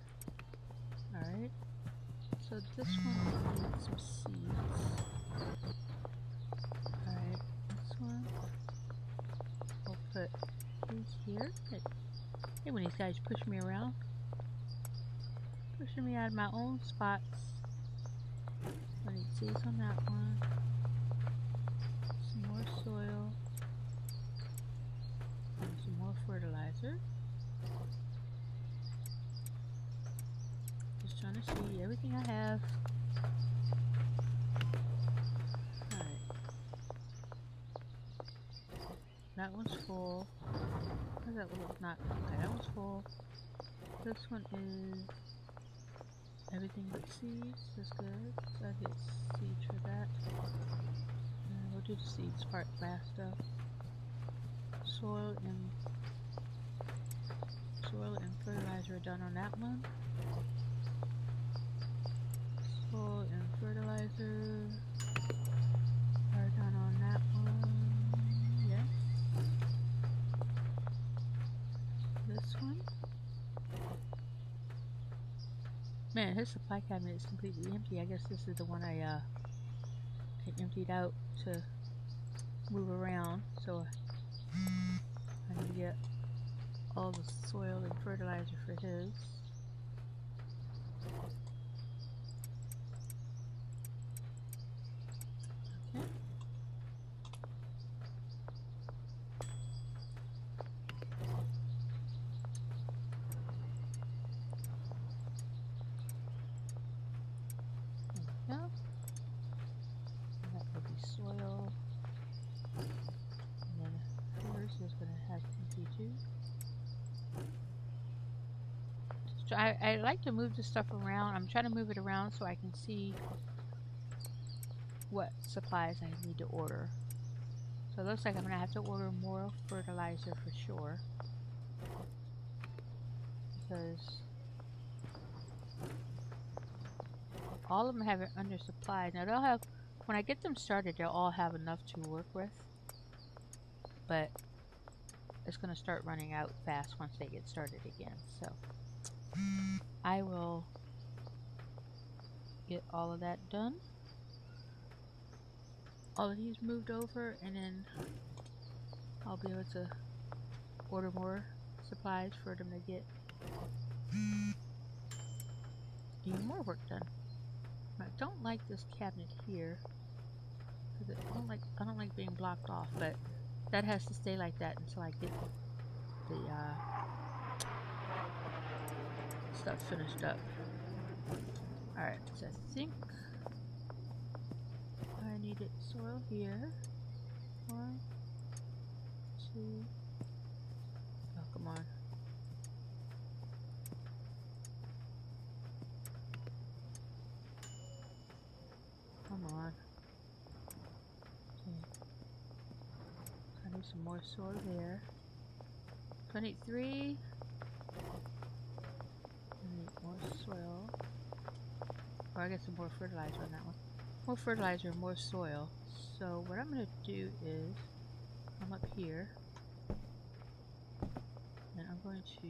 Alright. So this one needs some seeds. Alright, this one. We'll put these here. Hey, when these guys push me around. Pushing me out of my own spots. I need seeds on that one. Some more soil. And some more fertilizer. Just trying to see everything I have. Alright. That one's full. How's that one look? Not okay, that one's full. This one is everything but seeds. That's good. So I get seeds for that. And we'll do the seeds part last though. Soil and fertilizer are done on that one. Soil and fertilizer are done on that one. Yes. This one. Man, his supply cabinet is completely empty. I guess this is the one I emptied out to move around. So I need to get all the soil and fertilizer for his. Okay. There we go. And that will be soil. And then yours is going to have empty too. I like to move this stuff around. I'm trying to move it around so I can see what supplies I need to order. So it looks like I'm going to have to order more fertilizer for sure. Because all of them have it under supply. Now they'll have, when I get them started, they'll all have enough to work with. But it's going to start running out fast once they get started again. So I will get all of that done. All of these moved over, and then I'll be able to order more supplies for them to get even more work done. I don't like this cabinet here because I don't like being blocked off, but that has to stay like that until I get the stuff finished up. Alright, so I think I needed soil here. 1, 2. Oh, come on. Come on. Okay. I need some more soil there. 23. More soil. Or I get some more fertilizer on that one. More fertilizer, more soil. So what I'm going to do is come up here and I'm going to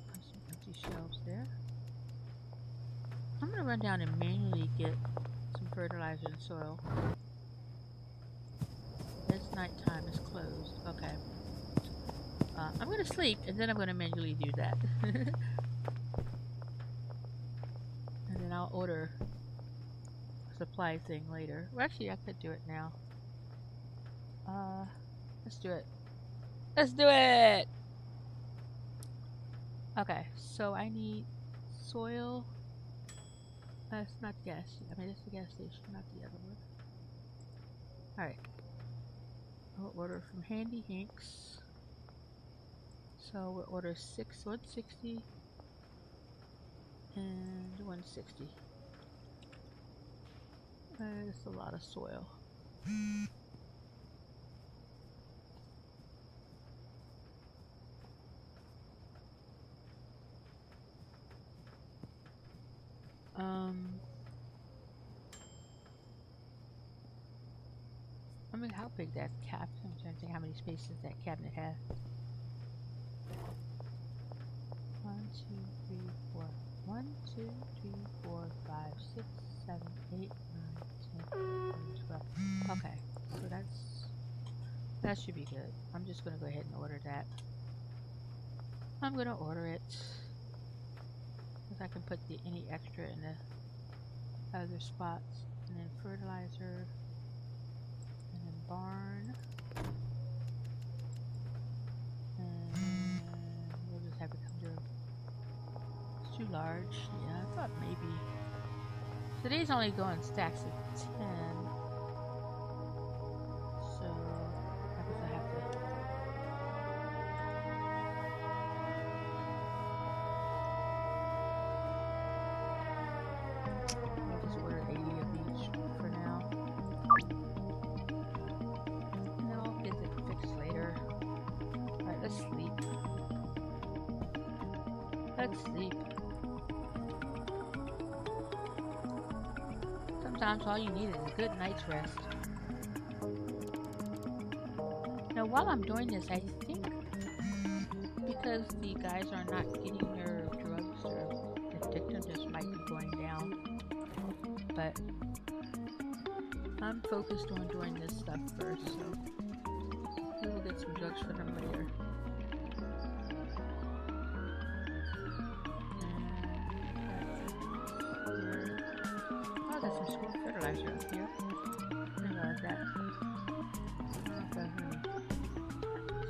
put some empty shelves there. I'm going to run down and manually get some fertilizer and soil. It's nighttime, it's closed. Okay. I'm going to sleep, and then I'm going to manually do that. And then I'll order a supply thing later. Well, actually, I could do it now. Let's do it. Let's do it! Okay, so I need soil. It's not gas. I mean, it's the gas station, not the other one. Alright. We'll order from Handy Hanks. So we'll order 160 and 160. That's a lot of soil. I mean, how big that cabinet? I'm trying to think how many spaces that cabinet has. 1, 2, 3, 4. 1, 2, 3, 4, 5, 6, 7, 8, 9, 10, 11, 12. Okay, so that should be good. I'm just gonna go ahead and order that. I'm gonna order it because I can put any extra in the other spots, and then fertilizer. Barn, and we'll just have it come to. It's too large. Yeah, I thought maybe today's only going stacks of 10, so I guess I have to. I'll just order 80 of each for now. Let's sleep. Let's sleep. Sometimes all you need is a good night's rest. Now while I'm doing this, I think because the guys are not getting their drugs or addictive, this might be going down. But I'm focused on doing this stuff first, so we will get some drugs for them later. Fertilizer up here. I love that.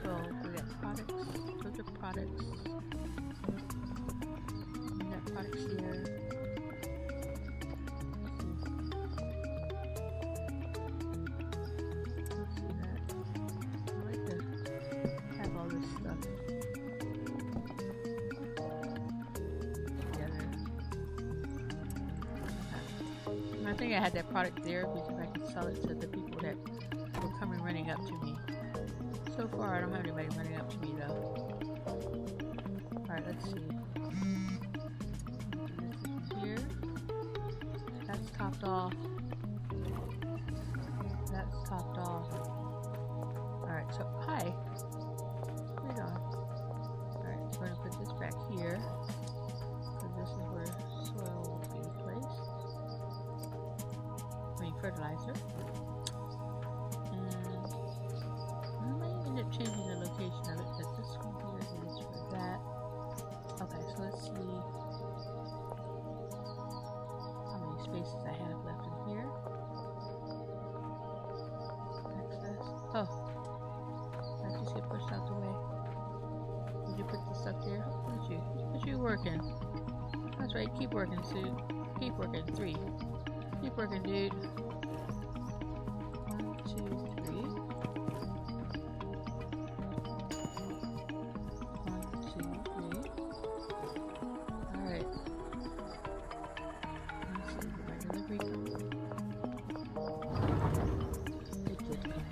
So we got products. Those are products. We got products here. See that? I like to have all this stuff together. I think I had that product there because I could sell it to the people that were coming running up to me. So far, I don't have anybody running up to me though. Alright, let's see. This is here. That's topped off. That's topped off. Alright, so hi. Wait on. Alright, so we're going to put this back here. So this is where soil will be placed. Fertilizer, and I might end up changing the location of it because this one here is for that. Okay, so let's see how many spaces I have left in here. Access. Oh, I just get pushed out the way. Did you put this up there? Look at you. Look at you working. That's right. Keep working, Sue. Keep working. 3. Keep working, dude. 1, 2, 3. 1, 2, 3. Alright. Let's see, did my delivery come? It did come.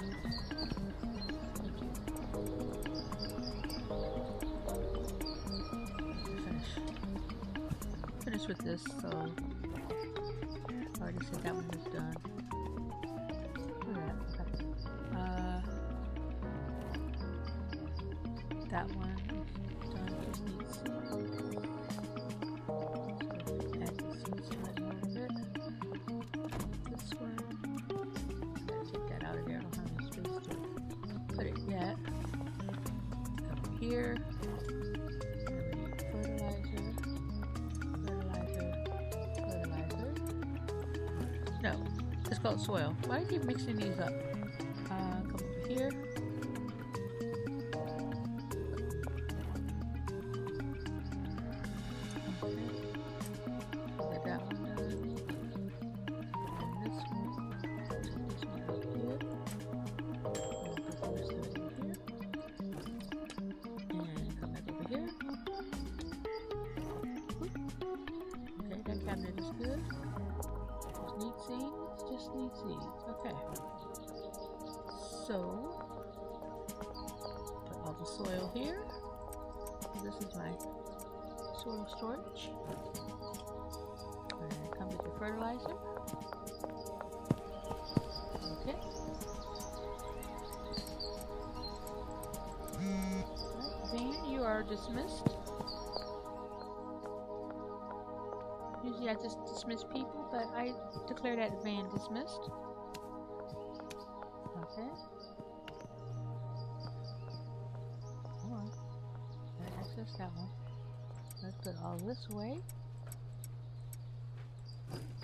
Thank you. Finish with this, so I already said that one was done. That one is done, just needs seeds. So add the seeds to it a little bit. This one, gotta take that out of there, I don't have any space to put it yet. Over here, fertilizer. No, it's called soil. Why do you keep mixing these up? Come over here. Get that one done. And this one. Take this one out here. cabinet is good. Just need seeds. Just need seeds. Okay. So, put all the soil here. This is my soil storage. And come with your fertilizer. Okay. Van, you are dismissed. Usually I just dismiss people, but I declare that van dismissed. Okay. Come on. Gotta access that one. Let's put all this away.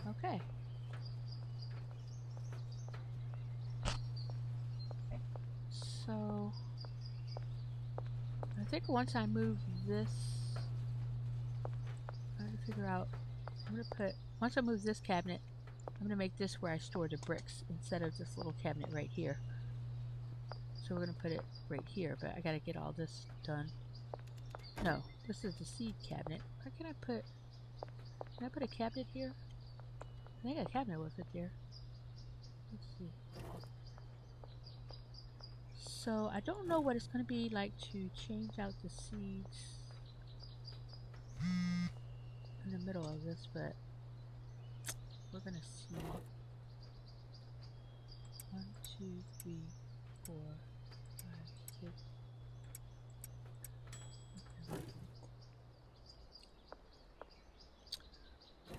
Okay. So I think once I move this, I have to figure out. I'm gonna put, once I move this cabinet, I'm gonna make this where I store the bricks instead of this little cabinet right here. So we're gonna put it right here, but I gotta get all this done. No, this is the seed cabinet. Where can I put a cabinet here? I think a cabinet will fit there. Let's see. So I don't know what it's gonna be like to change out the seeds in the middle of this, but we're gonna see. 1, 2, 3, 4, 5, 6.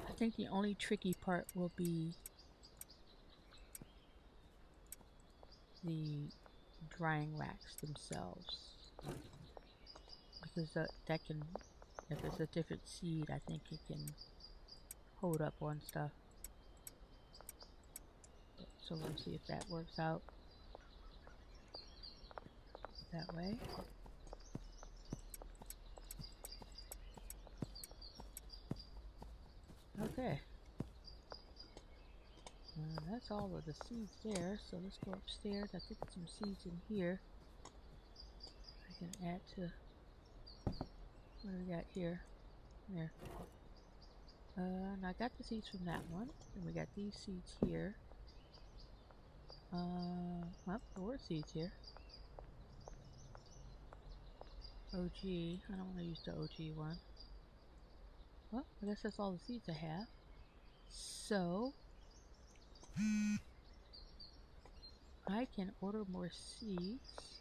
I think the only tricky part will be the drying racks themselves, because that can, if it's a different seed, I think it can hold up on stuff. So we'll see if that works out that way. Okay. That's all of the seeds there, so let's go upstairs. I think there's some seeds in here I can add to. What do we got here? There. And I got the seeds from that one, and we got these seeds here. Well, there were seeds here. OG. I don't want to use the OG one. Well, I guess that's all the seeds I have. So I can order more seeds.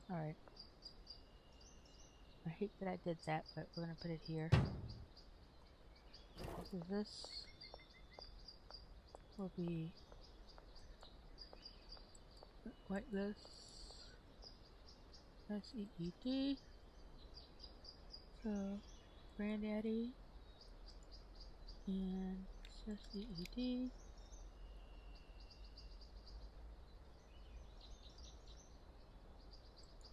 Alright. I hate that I did that, but we're going to put it here. So this will be whitelist SEED. So Granddaddy and SEED.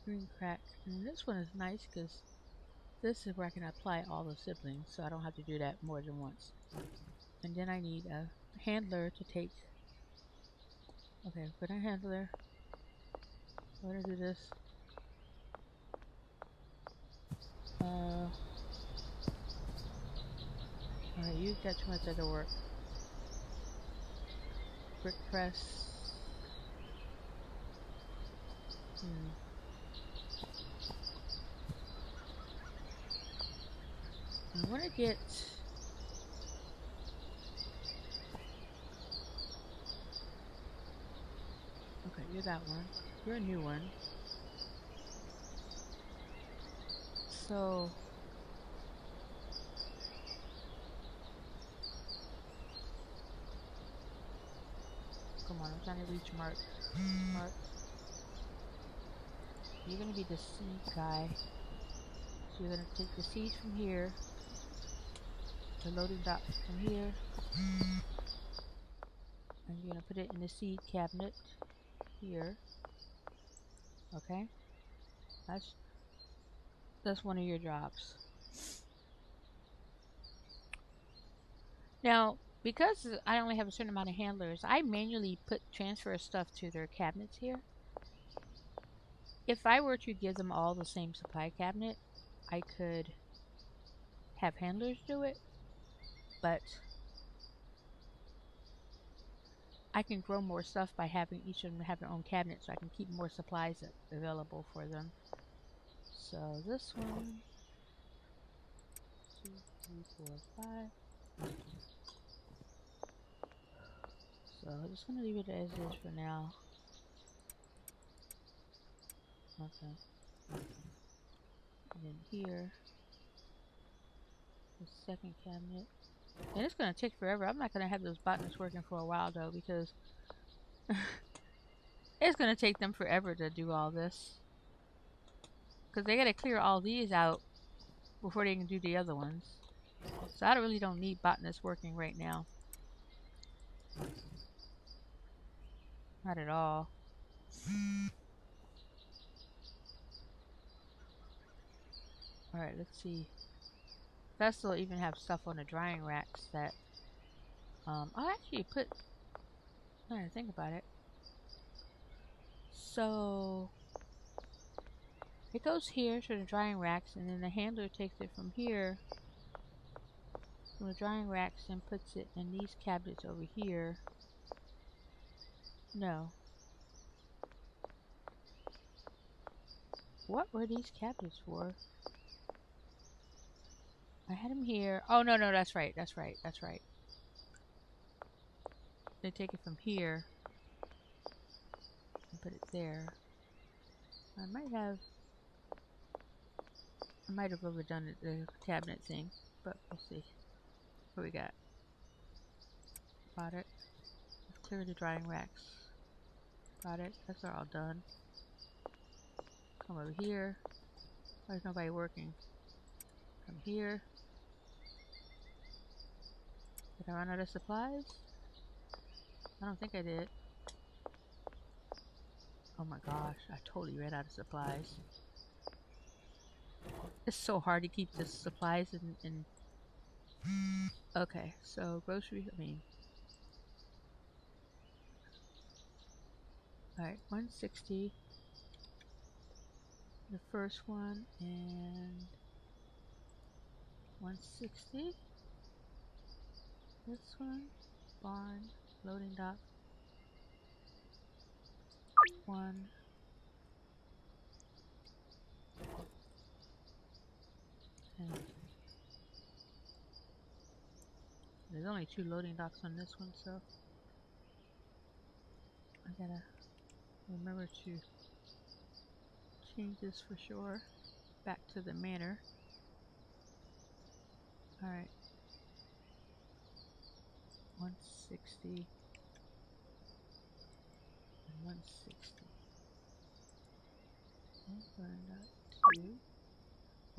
Green crack. And this one is nice because this is where I can apply all the siblings, so I don't have to do that more than once. And then I need a handler to take. Okay, put a handler. I'm gonna do this. Alright, you got too much other work. Brick press. I want to get. Okay, you're that one. You're a new one. So come on, I'm trying to reach Mark. Mark, you're gonna be the seed guy. So you're gonna take the seeds from here, the loading dock from here, and you're gonna put it in the seed cabinet here. Okay, that's one of your jobs. Now, Because I only have a certain amount of handlers, I manually transfer stuff to their cabinets here. If I were to give them all the same supply cabinet, I could have handlers do it, but I can grow more stuff by having each of them have their own cabinet, so I can keep more supplies available for them. So this one, 2, 3, 4, 5. So I'm just gonna leave it as is for now. Okay. And then here, the second cabinet. And it's gonna take forever. I'm not gonna have those botanists working for a while though, because it's gonna take them forever to do all this. Because they gotta clear all these out before they can do the other ones. So I really don't need botanists working right now. Not at all. Alright, let's see. Plus they'll even have stuff on the drying racks that I'll actually put, I didn't think about it. So it goes here to the drying racks, and then the handler takes it from here, from the drying racks, and puts it in these cabinets over here. No. What were these cabinets for? I had them here. Oh, no, that's right. That's right. They take it from here and put it there. I might have overdone the cabinet thing, but we'll see. What we got? Product. Let's clear the drying racks. Product. That's all done. Come over here. There's nobody working. Come here. Did I run out of supplies? I don't think I did. Oh my gosh, I totally ran out of supplies. It's so hard to keep the supplies in. Okay, so grocery, alright, 160. The first one, and 160. This one, barn, loading dock. 1. And there's only 2 loading docks on this one, so I gotta remember to change this for sure. Back to the manor. Alright. 160 and 160. And burned up 2.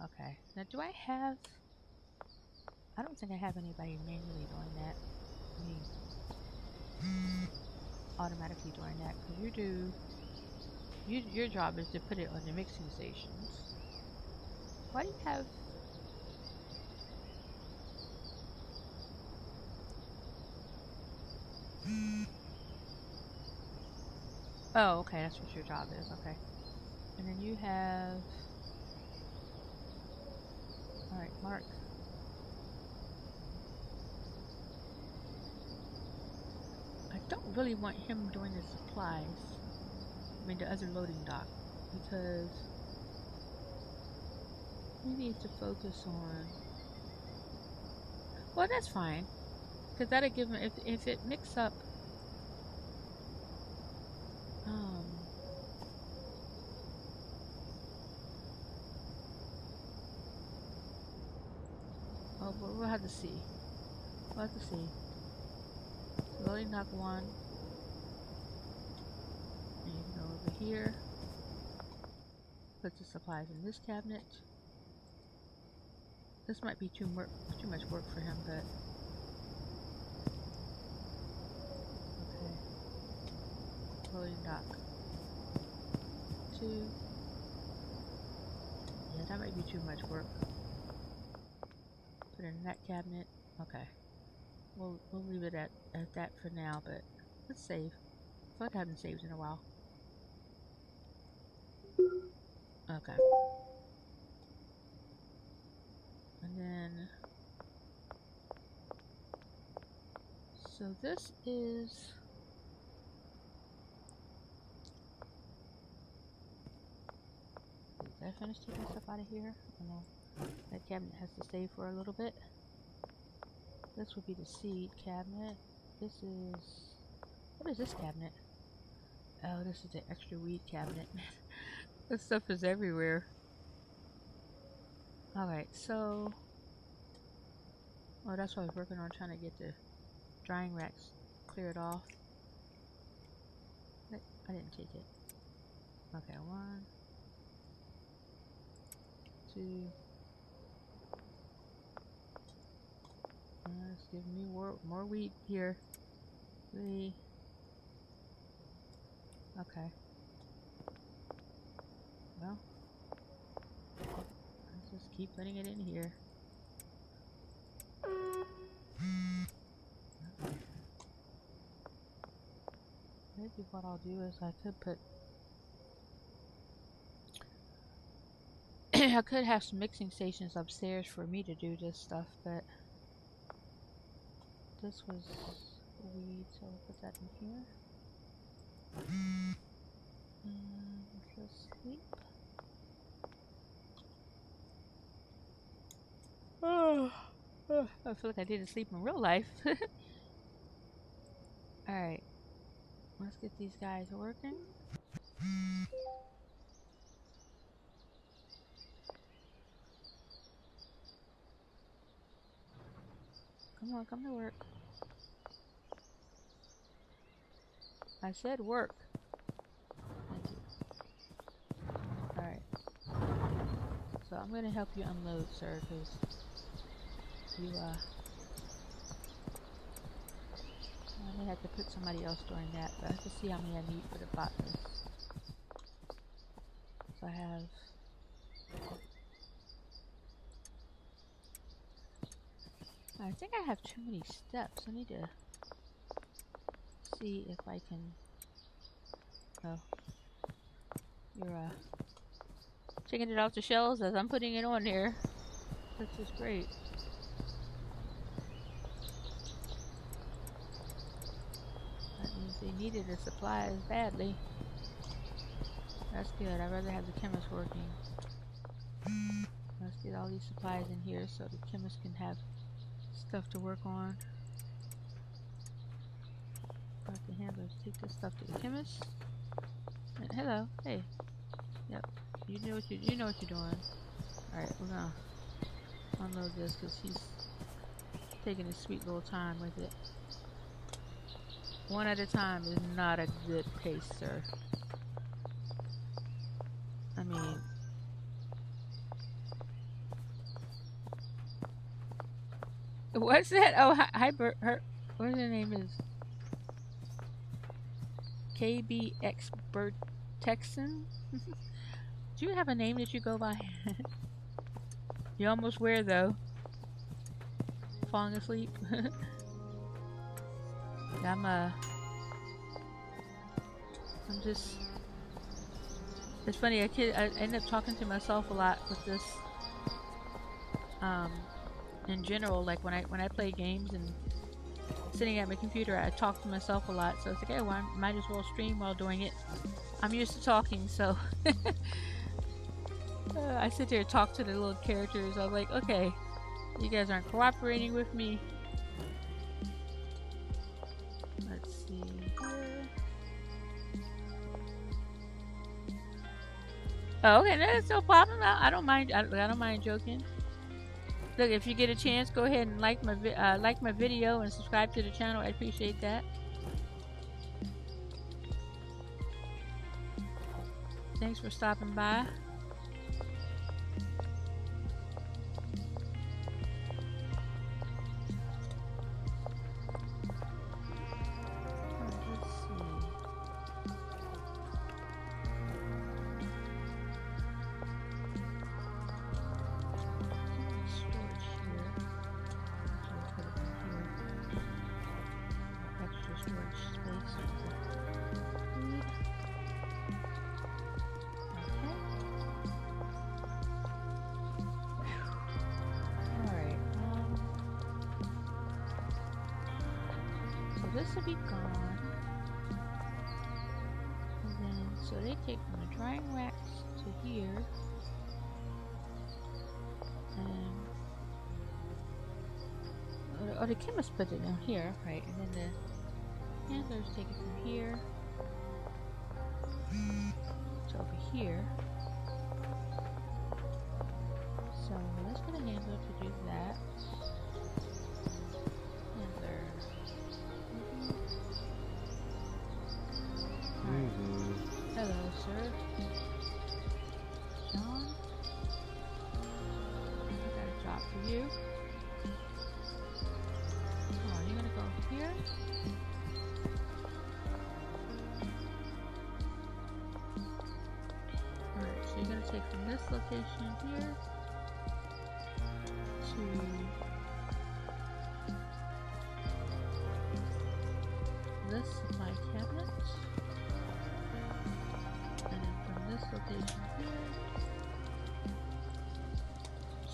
Okay. Now do I have... I don't think I have anybody manually doing that. Automatically doing that, because you do... your job is to put it on the mixing stations. Why do you have... Oh, okay, that's what your job is, okay. And then you have... Alright, Mark. I don't really want him doing the supplies. I mean, the other loading dock. Because... he needs to focus on... Well, that's fine. Because that'll give him... If it mix up... Oh, but we'll have to see. We'll have to see. So loading dock 1. And you can go over here. Put the supplies in this cabinet. This might be too much work for him, but... Okay. Loading dock 2. Yeah, that might be too much work. Put it in that cabinet. Okay. we'll leave it at that for now, but let's save. I feel like I haven't saved in a while. Okay. And then so this is did I finish taking stuff out of here? I don't know. That cabinet has to stay for a little bit. This would be the seed cabinet. This is... What is this cabinet? Oh, this is the extra weed cabinet. This stuff is everywhere. Alright, so... Oh, that's what I was working on, trying to get the drying racks cleared off. I didn't take it. Okay, 1, 2... It's giving me more wheat here. 3. Okay. Well, let's just keep putting it in here. Maybe what I'll do is I could put I could have some mixing stations upstairs for me to do this stuff, but this was weed, so I'll put that in here. Let's just sleep. Oh, I feel like I didn't sleep in real life. Alright, let's get these guys working. Come on, come to work. I said work. Thank you. Alright. So I'm gonna help you unload, sir, because you, I may have to put somebody else doing that, but I have to see how many I need for the botanist. So I have... I think I have too many steps. I need to see if I can... Oh. You're, taking it off the shelves as I'm putting it on there. That's just great. That means they needed the supplies badly. That's good. I'd rather have the chemist working. Let's get all these supplies in here so the chemist can have stuff to work on. Got the handlers take this stuff to the chemist. And hello, hey. Yep, you know what you're doing. All right, we're gonna unload this because he's taking his sweet little time with it. One at a time is not a good pace, sir. I mean, what's that? Oh, hi, what her name is? KBX Bird Texan? Do you have a name that you go by? You almost wear though. Falling asleep. I'm just. It's funny. I end up talking to myself a lot with this. In general, like when I play games and sitting at my computer, I talk to myself a lot. So it's like, hey, well, I might as well stream while doing it. I'm used to talking, so I sit there and talk to the little characters. I'm like, okay, you guys aren't cooperating with me. Let's see here. Oh, okay, that's no problem. I don't mind. I don't mind joking. Look, if you get a chance, go ahead and like my video and subscribe to the channel. I appreciate that. Thanks for stopping by. this will be gone. And then, so they take from the drying racks to here. And, oh, the chemist put it down here, right? And then the handlers take it from here to over here. So let's get a handler to do that. Handler. Hello, sir. John. I got a job for you. Come on, you're gonna go here. Alright, so you're gonna take from this location here to this supply cabinet. And then from this location here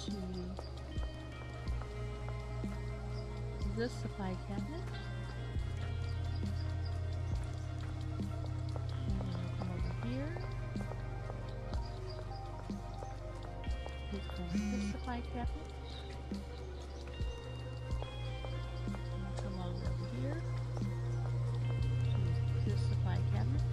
to this supply cabinet. And then you come over here. You come to this supply cabinet. And come all the way over here to this supply cabinet.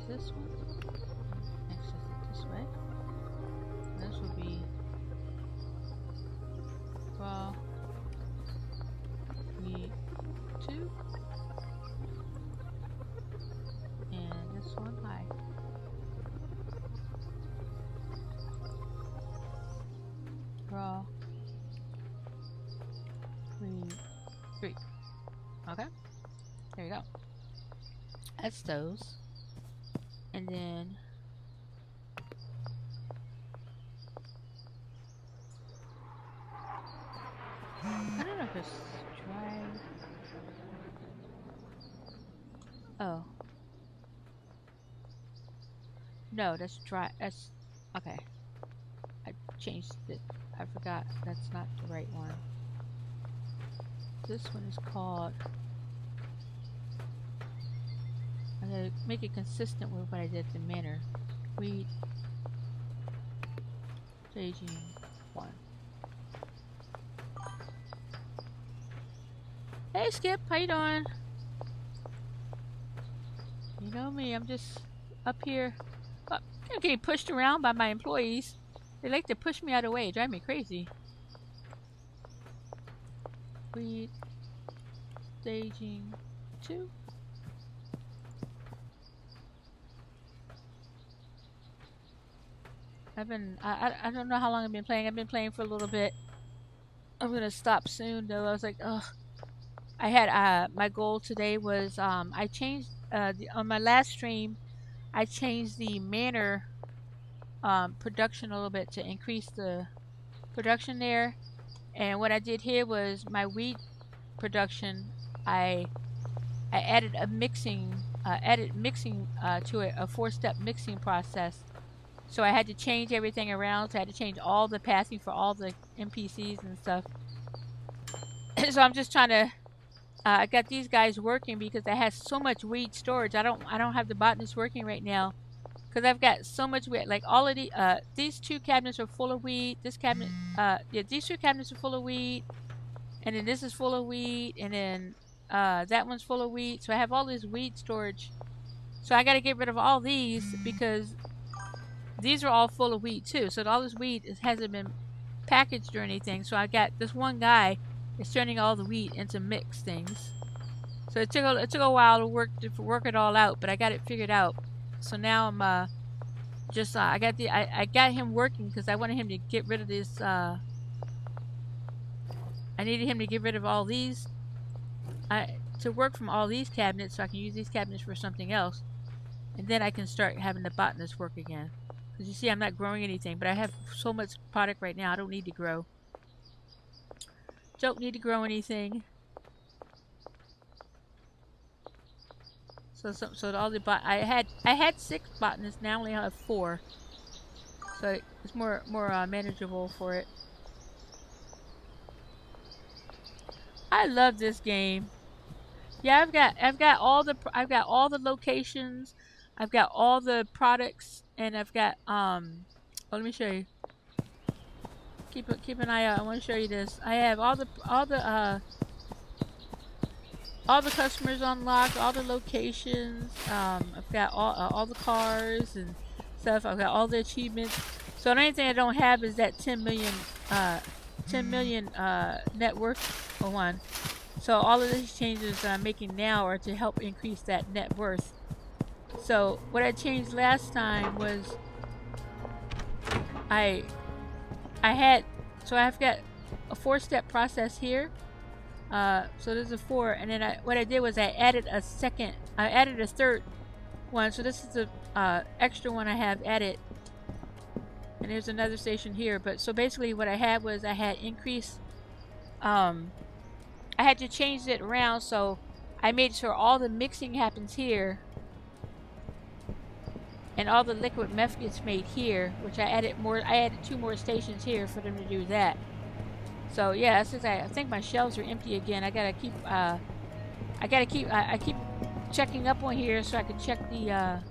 This one, access it this way. This will be raw wheat 2, and this one high. Raw wheat 3. Okay, there you go. That's those. And then I don't know if it's dry. Oh. No, that's dry. That's okay. I changed it. I forgot. That's not the right one. This one is called, I'm gonna make it consistent with what I did at the manor. Wheat staging 1. Hey Skip, how you doing? You know me, I'm just up here. I'm getting pushed around by my employees. They like to push me out of the way, drive me crazy. Wheat staging 2. I don't know how long I've been playing. I've been playing for a little bit. I'm gonna stop soon though. I was like, ugh. I had my goal today was I changed on my last stream. I changed the manor production a little bit to increase the production there. And what I did here was my wheat production. I added a mixing to it, a 4-step mixing process. So I had to change everything around. So I had to change all the passing for all the NPCs and stuff. So I'm just trying to. I got these guys working because I have so much wheat storage. I don't have the botanist working right now because I've got so much wheat. Like all of these 2 cabinets are full of wheat. This cabinet, yeah, these 2 cabinets are full of wheat, and then this is full of wheat, and then that one's full of wheat. So I have all this wheat storage. So I got to get rid of all these because these are all full of wheat too. So all this wheat hasn't been packaged or anything. So I got this one guy is turning all the wheat into mixed things. So it took a while to work it all out, but I got it figured out. So now I'm I got him working because I wanted him to get rid of this. I I needed him to get rid of all these, to work from all these cabinets so I can use these cabinets for something else. And then I can start having the botanist work again. Because you see, I'm not growing anything, but I have so much product right now, I don't need to grow. Don't need to grow anything. So all the I had 6 botanists, now I only have 4. So it's more manageable for it. I love this game. Yeah, I've got all the locations, I've got all the products, and I've got let me show you. Keep an eye out. I want to show you this. I have all the customers unlocked, all the locations. I've got all the cars and stuff. I've got all the achievements. So the only thing I don't have is that 10 million net worth one. So all of these changes that I'm making now are to help increase that net worth. So what I changed last time was I've got a 4-step process here. So there's a 4, and then what I did was I added a 3rd one. So this is the extra one I have added, and there's another station here. But so basically what I had was I had increased, I had to change it around, so I made sure all the mixing happens here and all the liquid meth gets made here, which I added 2 more stations here for them to do that. So yeah, since I think my shelves are empty again, I keep checking up on here so I can check the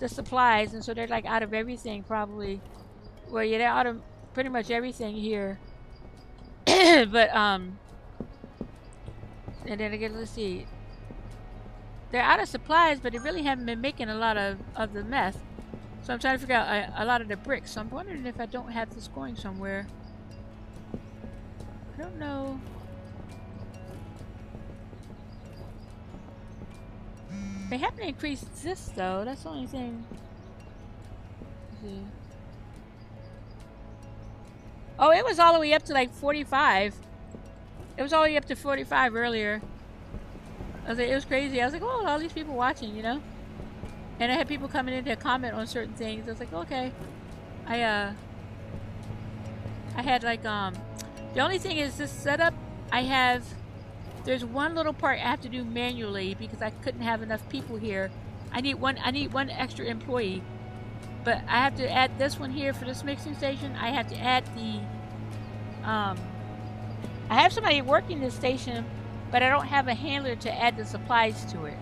supplies, and so they're like out of everything probably. Well, yeah, they're out of pretty much everything here. But and then again, let's see. They're out of supplies, but they really haven't been making a lot of the meth. So I'm trying to figure out a lot of the bricks. So I'm wondering if I don't have this going somewhere. I don't know. They haven't increased this though. That's the only thing. Let's see. Oh, it was all the way up to like 45. It was all the way up to 45 earlier. I was like, it was crazy. I was like, oh, all these people watching, you know? And I had people coming in to comment on certain things. I was like, okay. I had like, the only thing is this setup, there's one little part I have to do manually because I couldn't have enough people here. I need one extra employee. But I have to add this one here for this mixing station. I have to add I have somebody working this station, but I don't have a handler to add the supplies to it.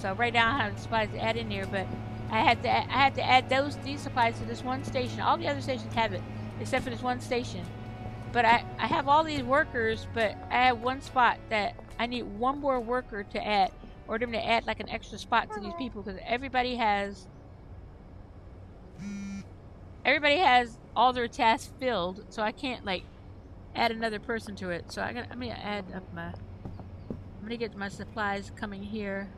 So right now I have the supplies to add in there, but I had to add these supplies to this one station. All the other stations have it, except for this one station. But I have all these workers, but I have one spot that I need one more worker to add, or them to add like an extra spot to these people, because everybody has all their tasks filled, so I can't like add another person to it. So I'm gonna add up I'm gonna get my supplies coming here.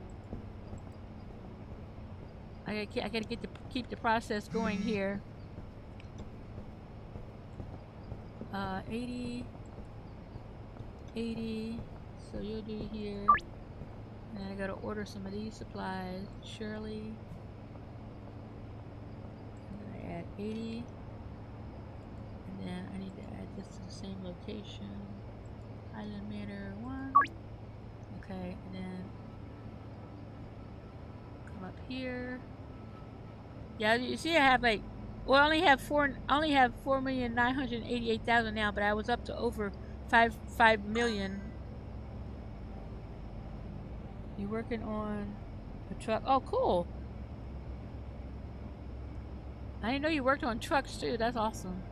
I gotta keep the process going here. 80, so you'll do here. And I gotta order some of these supplies. Shirley. And then I add 80. And then I need to add this to the same location. Island Manor 1. Okay, and then come up here. Yeah, you see I have like, well, I only have 4,988,000 now, but I was up to over 5 million. You working on a truck? Oh, cool. I didn't know you worked on trucks too. That's awesome.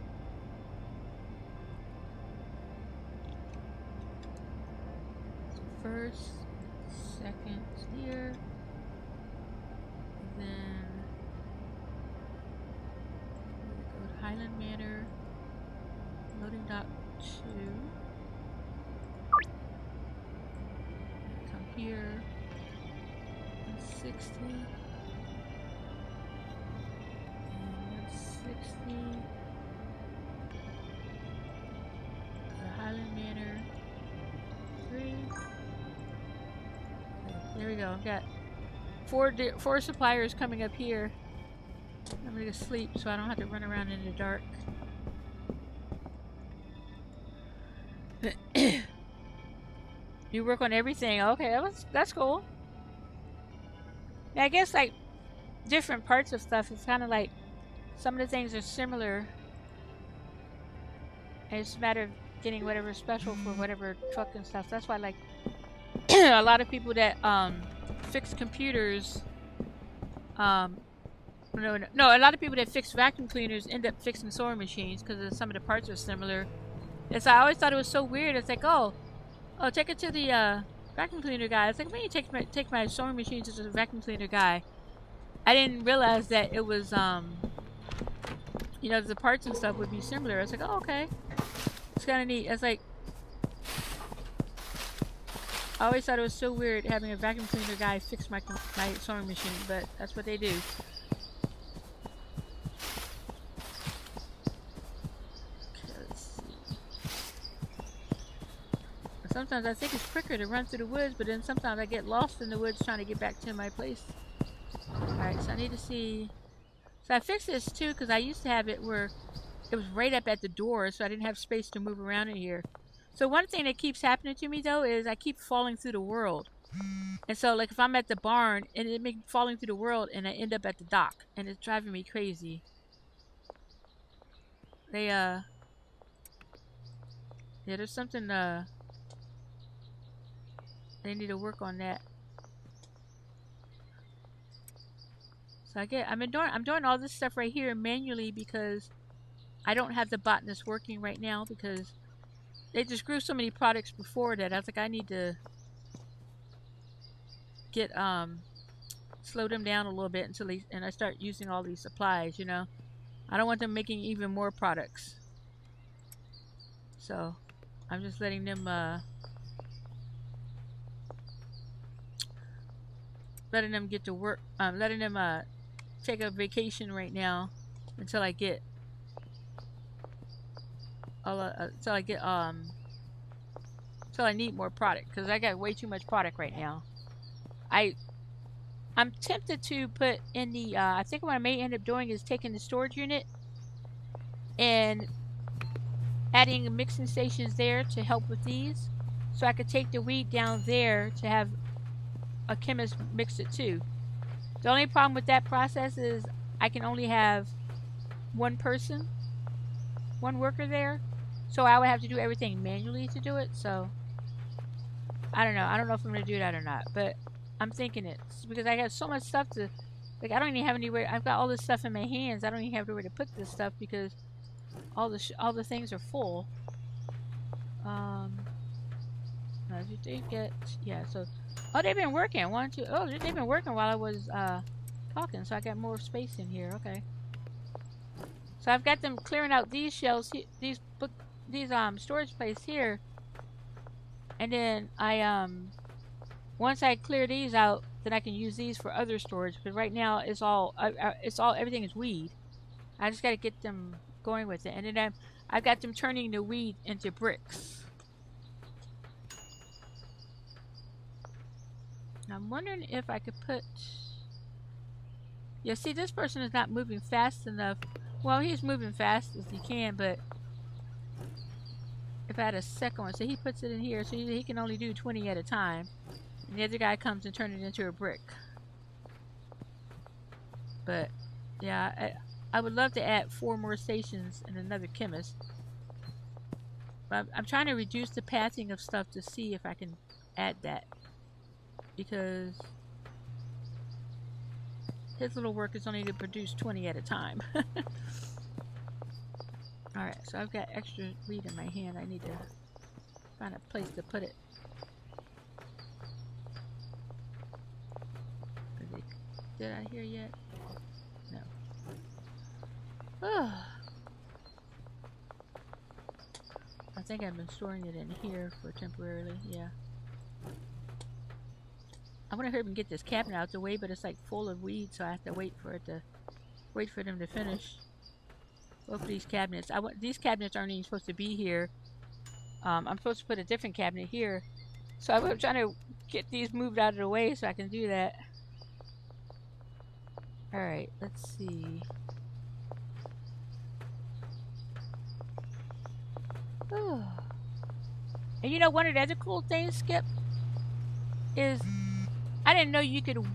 So first, second here, and then go to Highland Manor, loading dock 2. Come here, 60. 60. we go. I've got four suppliers coming up here. I'm gonna go sleep so I don't have to run around in the dark. You work on everything. Okay, that's cool. Yeah, I guess like different parts of stuff. It's kind of like some of the things are similar. And it's a matter of getting whatever special for whatever truck and stuff. That's why like a lot of people that fix computers, no, a lot of people that fix vacuum cleaners end up fixing sewing machines because some of the parts are similar. And so I always thought it was so weird. It's like, oh, take it to the vacuum cleaner guy. It's like, when you take my sewing machine to the vacuum cleaner guy, I didn't realize that it was you know, the parts and stuff would be similar. I was like, oh, okay, it's kind of neat. It's like, I always thought it was so weird having a vacuum cleaner guy fix my sewing machine, but that's what they do. Sometimes I think it's quicker to run through the woods, but then sometimes I get lost in the woods trying to get back to my place. Alright, so I need to see... So I fixed this too, because I used to have it where it was right up at the door, so I didn't have space to move around in here. So one thing that keeps happening to me, though, is I keep falling through the world. And so, like, if I'm at the barn, and it makes falling through the world, and I end up at the dock, and it's driving me crazy. They, yeah, there's something, they need to work on that. So I'm doing all this stuff right here manually because I don't have the botanist working right now because they just grew so many products before that. I was like, I need to get slow them down a little bit until and I start using all these supplies, you know. I don't want them making even more products. So I'm just letting them get to work, letting them take a vacation right now until I get until I need more product, because I got way too much product right now. I'm tempted to put in the I think what I may end up doing is taking the storage unit and adding mixing stations there to help with these, so I could take the wheat down there to have a chemist mix it too. The only problem with that process is I can only have one worker there, so I would have to do everything manually to do it. So I don't know if I'm gonna do that or not, but I'm thinking it, because I got so much stuff to, like, I don't even have anywhere. I've got all this stuff in my hands. I don't even have anywhere to put this stuff because all the things are full. Did they get, yeah, so, oh, they've been working. They've been working while I was talking, so I got more space in here. Okay, so I've got them clearing out these shelves, these storage place here, and then I once I clear these out, then I can use these for other storage, because right now it's all everything is weed. I just got to get them going with it, and then I've got them turning the weed into bricks. I'm wondering if I could put... Yeah, see, this person is not moving fast enough. Well, he's moving fast as he can, but if I had a second one, so he puts it in here, so he can only do 20 at a time. And the other guy comes and turns it into a brick. But, yeah, I would love to add 4 more stations and another chemist. But I'm trying to reduce the pathing of stuff to see if I can add that. Because his little work is only to produce 20 at a time. Alright, so I've got extra weed in my hand. I need to find a place to put it. Did I hear yet? No. Oh. I think I've been storing it in here for temporarily, yeah. I want to hurry and get this cabinet out the way, but it's like full of weeds, so I have to wait for them to finish. Both of these cabinets. These cabinets aren't even supposed to be here. I'm supposed to put a different cabinet here, So I'm trying to get these moved out of the way so I can do that. Alright, let's see. And you know, one of the other cool things, Skip, is I didn't know you can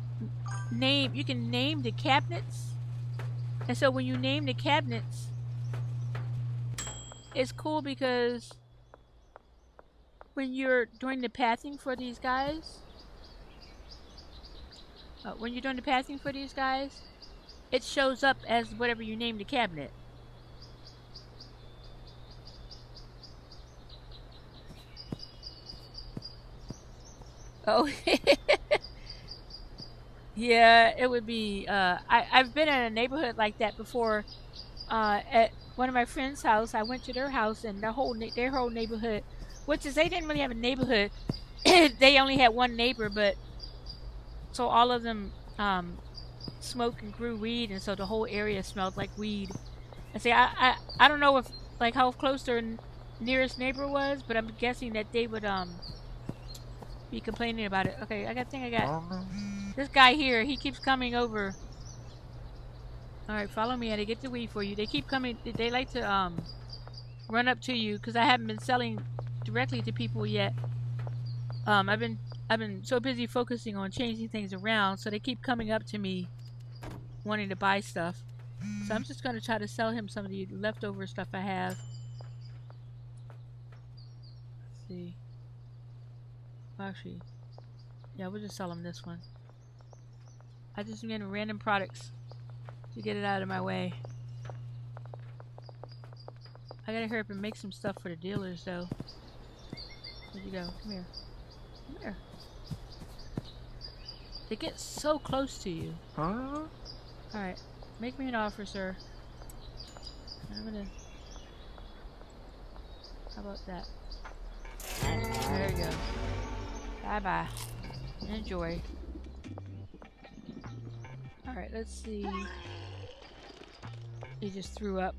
name the cabinets. And so when you name the cabinets, it's cool because when you're doing the pathing for these guys, it shows up as whatever you name the cabinet. Oh, yeah, it would be. I've been in a neighborhood like that before. At one of my friends' house, I went to their house, and their whole neighborhood, which is they didn't really have a neighborhood. They only had one neighbor, but so all of them smoked and grew weed, and so the whole area smelled like weed. And see, I don't know if like how close their nearest neighbor was, but I'm guessing that they would be complaining about it. Okay, I got this guy here. He keeps coming over. All right, follow me, and I get the weed for you. They keep coming. They like to run up to you because I haven't been selling directly to people yet. I've been so busy focusing on changing things around, so they keep coming up to me wanting to buy stuff. So I'm just gonna try to sell him some of the leftover stuff I have. Let's see. Actually, yeah, we'll just sell him this one. I just get random products to get it out of my way. I gotta hurry up and make some stuff for the dealers, though. Where'd you go? Come here. Come here. They get so close to you. Huh? Alright. Make me an offer, sir. I'm gonna... How about that? There you go. Bye-bye. Enjoy. Alright, let's see. He just threw up.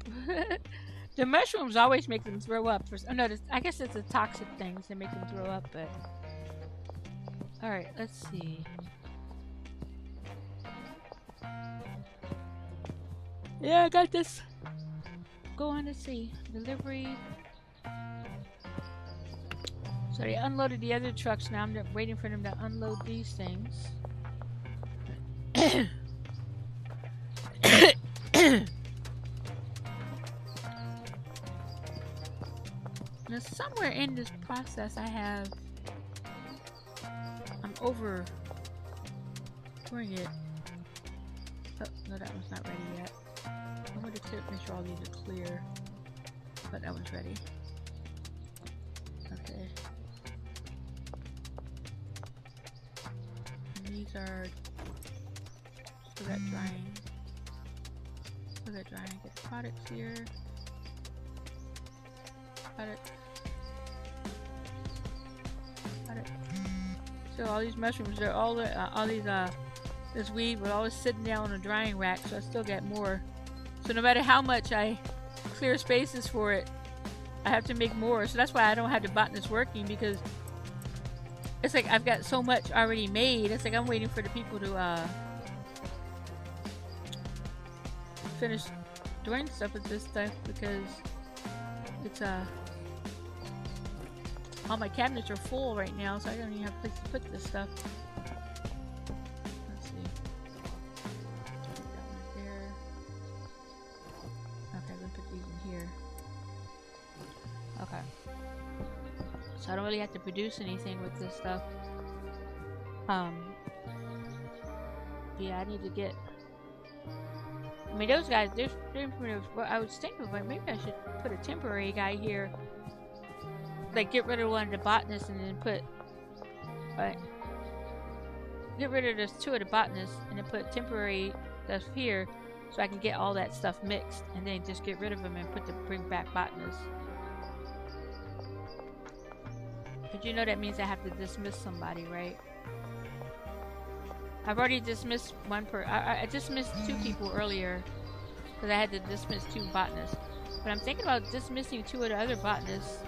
The mushrooms always make them throw up. Oh no, I guess it's the toxic things that make them throw up, but... Alright, let's see. Yeah, I got this. Go on, let's see. Delivery. So they unloaded the other trucks. Now I'm waiting for them to unload these things. Now somewhere in this process I'm over doing it. Oh, no, that one's not ready yet. I'm going to make sure all these are clear. But that one's ready. Okay. And these are still got drying. Still got drying. Get products here. Product. So all these mushrooms, they're all these this weed was always sitting down on a drying rack, so I still got more. So no matter how much I clear spaces for it, I have to make more. So that's why I don't have the botanist working, because it's like I've got so much already made. It's like I'm waiting for the people to finish doing stuff with this stuff, because it's all my cabinets are full right now, so I don't even have a place to put this stuff. Let's see. That one there. Okay, I'm gonna put these in here. Okay. So I don't really have to produce anything with this stuff. Yeah, I need to get... I mean, those guys, they're well, I was thinking, like, maybe I should put a temporary guy here. Like, get rid of one of the botanists and then put... Right. Get rid of those two of the botanists and then put temporary stuff here so I can get all that stuff mixed. And then just get rid of them and bring back botanists. But you know that means I have to dismiss somebody, right? I've already dismissed I dismissed 2 people earlier because I had to dismiss 2 botanists. But I'm thinking about dismissing 2 of the other botanists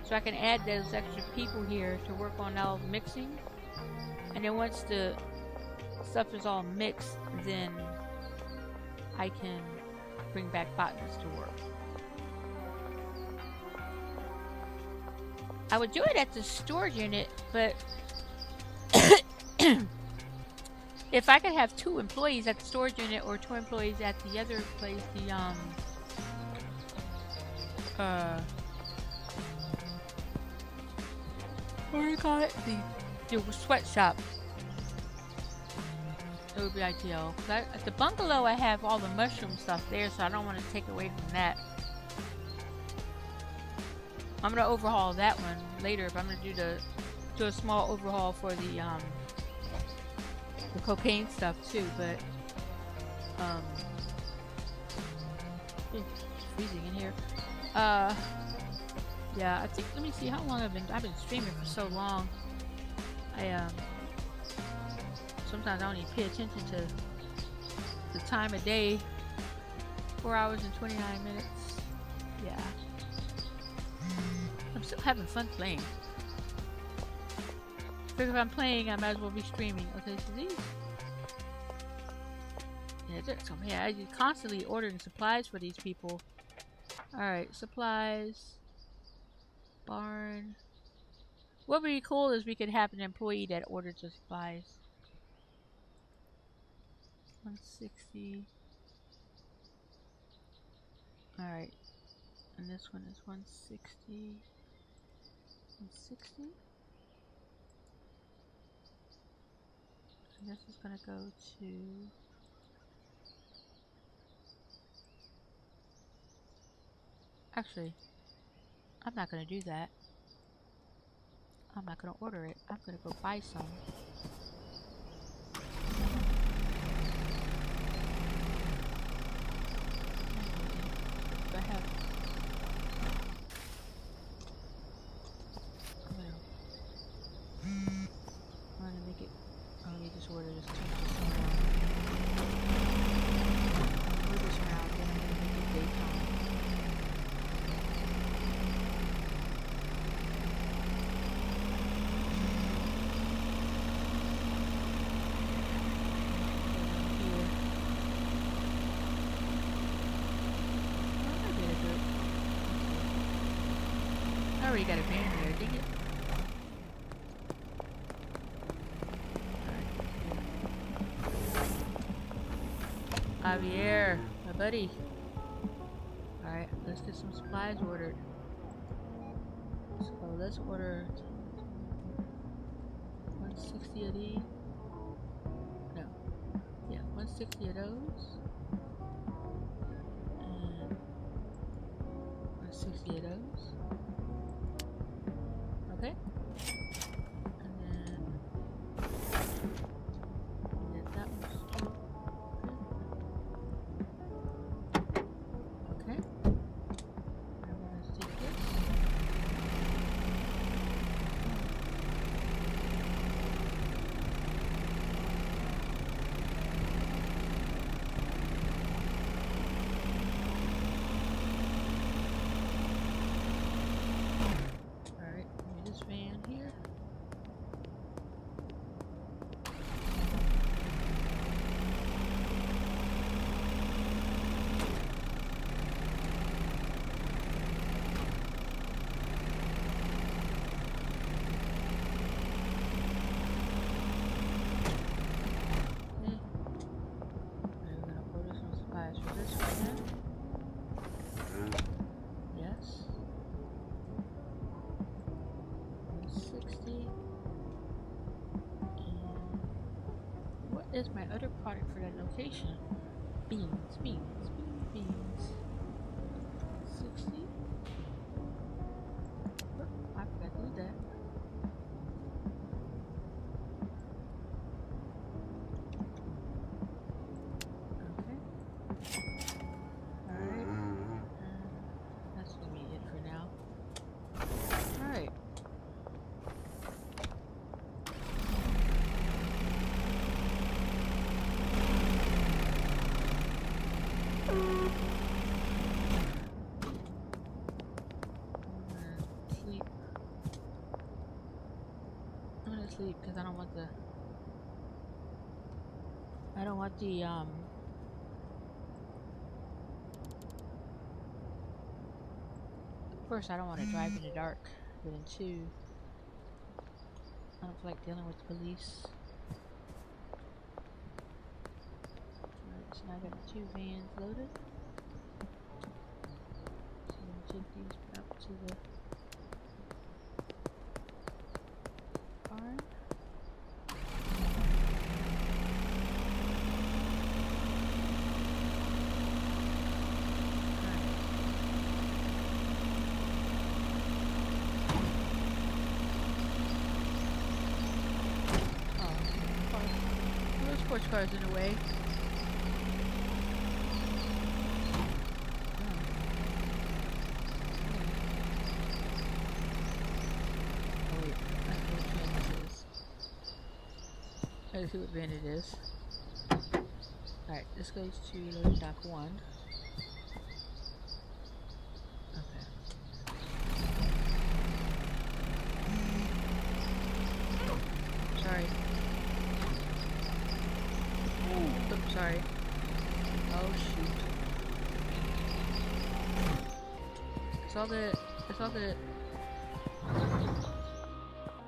So I can add those extra people here to work on all the mixing. And then once the stuff is all mixed, then I can bring back botanists to work. I would do it at the storage unit, but if I could have 2 employees at the storage unit or 2 employees at the other place, the what do you call it? The sweatshop. It would be ideal. At the bungalow, I have all the mushroom stuff there, so I don't want to take away from that. I'm gonna overhaul that one later, but I'm gonna do a small overhaul for the cocaine stuff too. But it's freezing in here. Yeah, I think, let me see how long I've been streaming for so long. Sometimes I don't even pay attention to the time of day. 4 hours and 29 minutes. Yeah. I'm still having fun playing. Because if I'm playing, I might as well be streaming. Okay, so these. Yeah, so yeah, I'm constantly ordering supplies for these people. Alright, supplies. Barn. What would be cool is we could have an employee that orders the supplies. 160. Alright. And this one is 160. 160. And this is gonna go to actually, I'm not gonna do that. I'm not gonna order it. I'm gonna go buy some. I have. I'm gonna make it. Oh, let me just order this. Move this around. Then I'm gonna make it daytime. I already got a van there, dang it. Javier, my buddy. Alright, let's get some supplies ordered. So let's order 160 of these. No. Yeah, 160 of those. And 160 of those. Okay. And then get that one still. Okay. I'm gonna take this. Van here. Okay. We're gonna order some supplies for this one. Yes. 60. And what is my other product for that location? Beans, beans, beans, beans. 60. Oh, I forgot to do that. Okay. Alright. That's gonna be it for now. Alright. Sleep. sleep because I don't want the first I don't want to drive in the dark, but then two, I don't feel like dealing with the police. Alright, so now I got the 2 vans loaded. So I'm gonna take these up to the barn. Sports cars in the way. Oh wait, I know which van this is. Let's see what van it is. Alright, this goes to loading dock 1. Okay. Sorry. Oops, sorry. Oh shoot. It's all good. It's all good.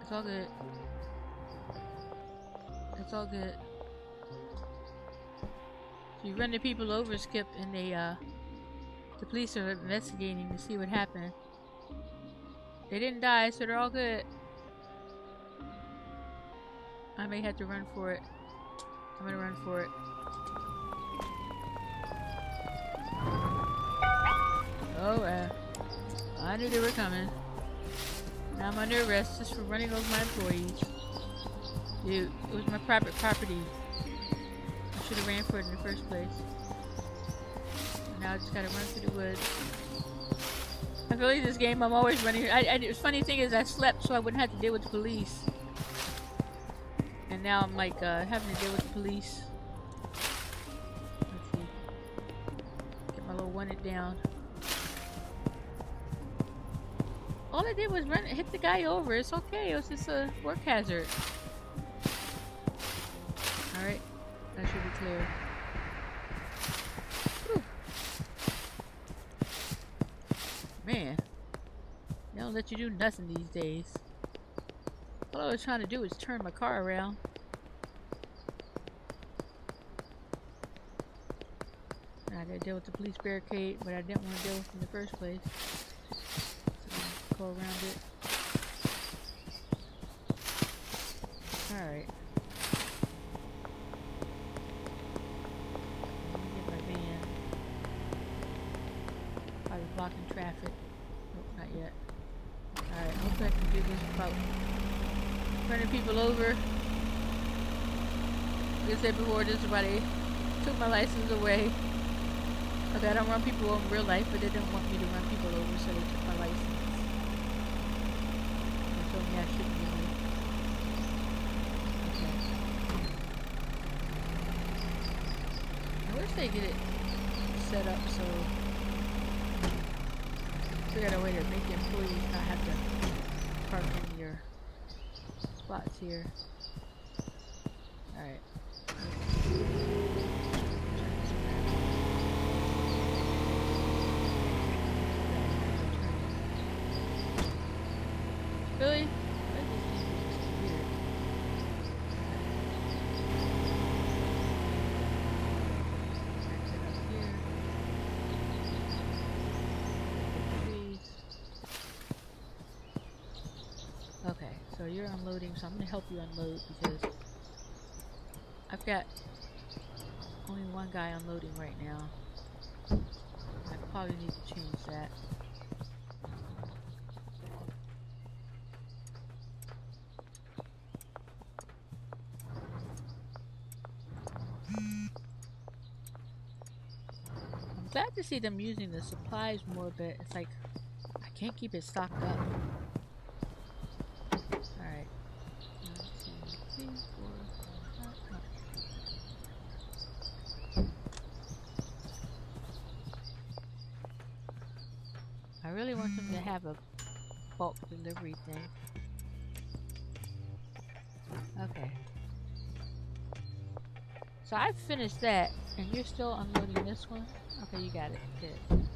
It's all good. It's all good. So you run the people over, Skip, and the police are investigating to see what happened. They didn't die, so they're all good. I may have to run for it. I'm gonna run for it. Oh, I knew they were coming. Now I'm under arrest just for running over my employees. Dude, it was my private property. I should have ran for it in the first place. Now I just gotta run through the woods. I feel like this game I'm always running. The funny thing is I slept so I wouldn't have to deal with the police. And now I'm like having to deal with the police. Let's see. Get my little one-it down. All I did was hit the guy over. It's okay. It was just a work hazard. Alright. That should be clear. Whew. Man. They don't let you do nothing these days. All I was trying to do was turn my car around. I gotta deal with the police barricade, but I didn't want to deal with it in the first place. So go around it. Alright. Let me get my van. Probably blocking traffic. Nope, not yet. Alright, hopefully I can do this without running people over. Like I said before, this is why they took my license away. Okay, I don't run people over in real life, but they didn't want me to run people over, so they took my license. They told me I shouldn't be here. Okay. I wish they get it set up so figure out a way to make the employees not have to park in your spots here. Alright. Really? Okay, so you're unloading, so I'm going to help you unload because I've got only one guy unloading right now. I probably need to change that. I'm glad to see them using the supplies more, but it's like I can't keep it stocked up. Alright. 1, 2, 3, 4, 5. I really want them to have a bulk delivery thing. Okay. So I finished that, and you're still unloading this one? Okay, you got it. Good.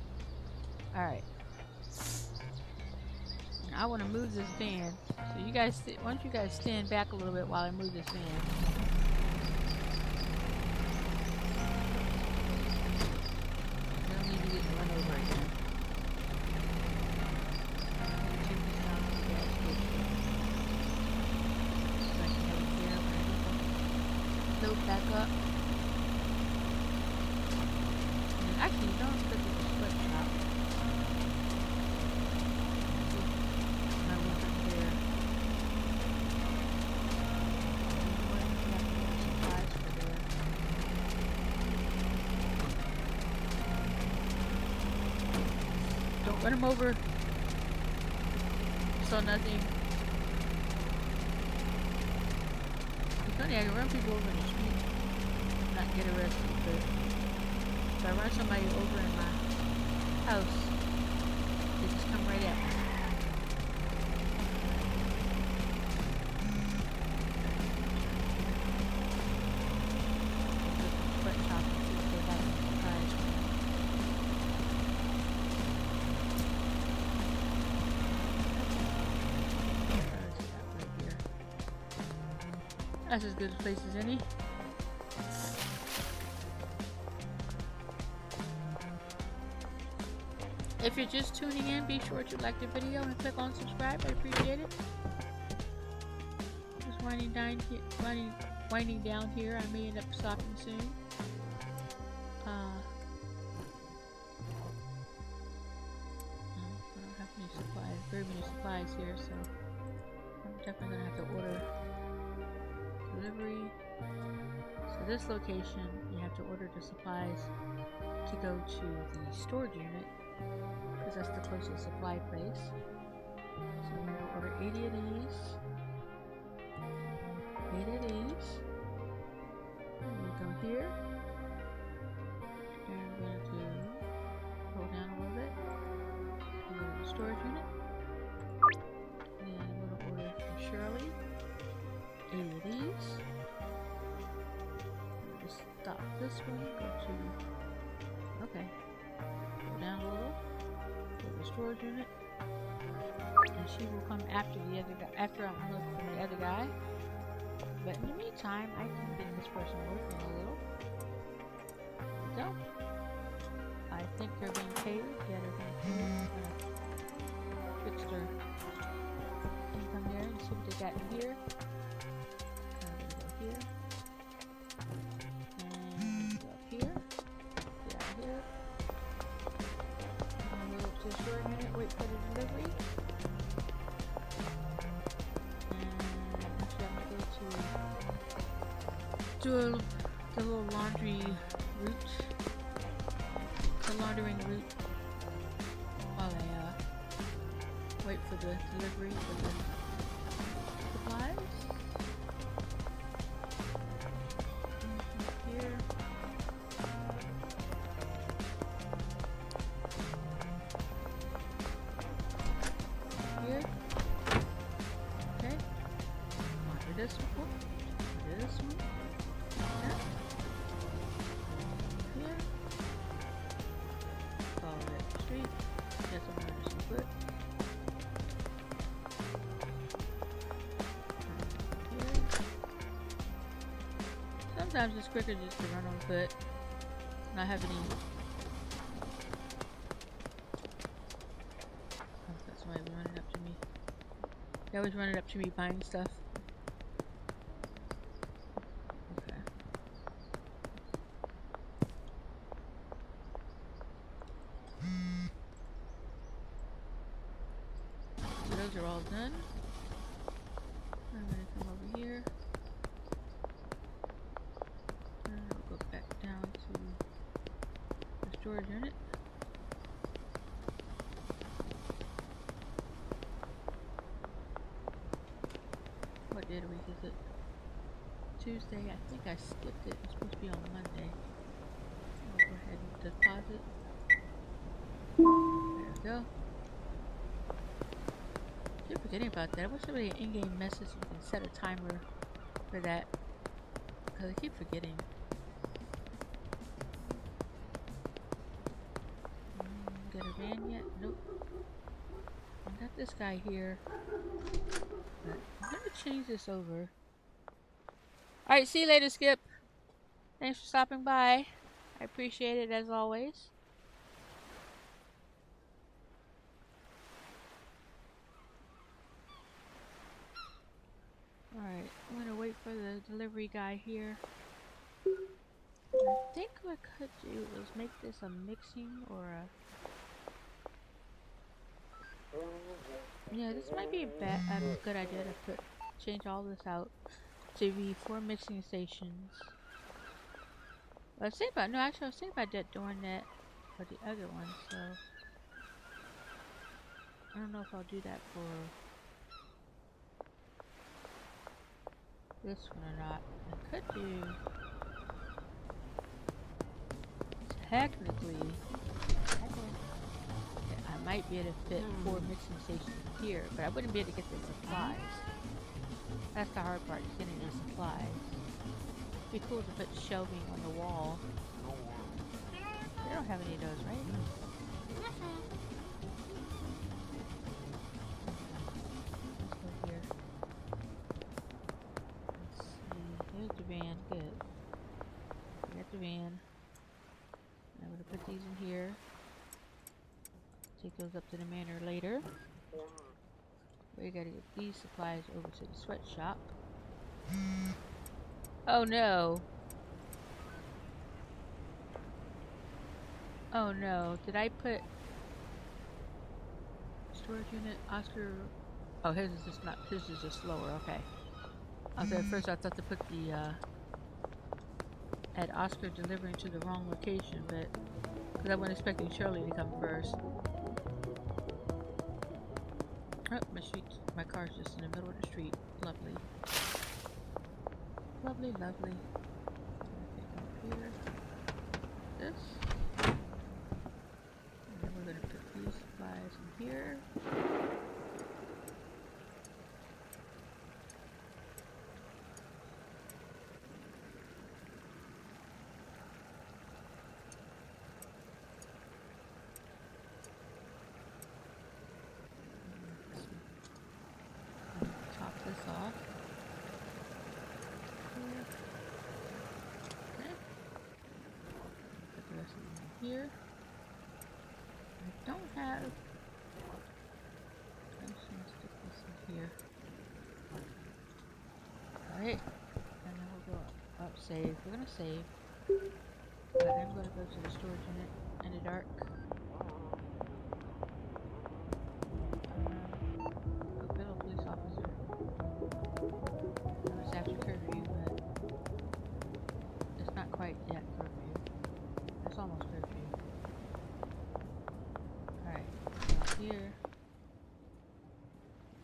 Alright. I want to move this van. So you guys, why don't you guys stand back a little bit while I move this van? We don't need to get run over again. Take this down to the gas station. So I can have it here when I load back up. And actually, you don't have to do the split shop. Run him over. So nothing. It's funny, I can run people over in the street, not get arrested, but if I run somebody over in my house, they just come right at me. That's as good a place as any. If you're just tuning in, be sure to like the video and click on subscribe. I appreciate it. Just winding down here. I may end up stopping soon. I don't have any supplies, very many supplies here, so I'm definitely gonna have to order delivery. So this location, you have to order the supplies to go to the storage unit because that's the closest supply place. So I'm going to order 80 of these, 8 of these, and we go here, and I'm going to pull down a little bit, and go to the storage unit, and I'm going to order from Shirley 80 of these. Just stop this one, go to, okay, go down a little, go to the storage unit, and she will come after the other guy, after I'm unloaded from the other guy. But in the meantime, I can get this person working a little. There we go. I think they're being paid. Yeah, they're being paid. Fix their income there and see what they got in here. Here and go up here, get out of here. I'm gonna go up to the store a minute, wait for the delivery, and actually I'm gonna go to the little laundry route, the laundering route, while I wait for the delivery for the supplies. This one, yeah. Here, follow that street, get some Anderson foot. Sometimes it's quicker just to run on foot, not have any. That's why they run it up to me. They always run it up to me buying stuff. Those are all done. I'm going to come over here. And I'll go back down to the storage unit. What day of the week is it? Tuesday. I think I skipped it. It's supposed to be on Monday. I'll go ahead and deposit. There we go. Keep forgetting about that. I wish somebody an in-game message you can set a timer for that. Because I keep forgetting. Get a van yet? Nope. I got this guy here. But I'm gonna change this over. Alright, see you later, Skip. Thanks for stopping by. I appreciate it as always. Alright, I'm gonna wait for the delivery guy here. I think what I could do is make this a mixing or a... Yeah, this might be a good idea to change all this out to be 4 mixing stations. I was thinking about, no, actually I was thinking about doing that for the other one, so I don't know if I'll do that for this one or not. I could do technically, I might be able to fit 4 mixing stations here, but I wouldn't be able to get the supplies. That's the hard part, is getting the supplies. It'd be cool to put shelving on the wall. They don't have any of those, right? Let's go here. Let's see. Here's the van. Good. We got the van. I'm going to put these in here. Take those up to the manor later. We gotta get these supplies over to the sweatshop. Oh no. Oh no. Did I put storage unit Oscar? Oh, his is just not. His is just slower. Okay. Okay. At first, I thought to put the at Oscar delivering to the wrong location, but because I wasn't expecting Shirley to come first. Oh, my car's just in the middle of the street. Lovely. Lovely, lovely. Here. This. And then we're going to put these supplies in here. Here. I don't have. I'm just gonna stick this in here. Alright. And then we'll go up. Save. We're gonna save. But I'm gonna go to the storage unit in the dark. Hospital police officer. It's after curfew, but it's not quite yet curfew. It's almost curfew. Alright, here.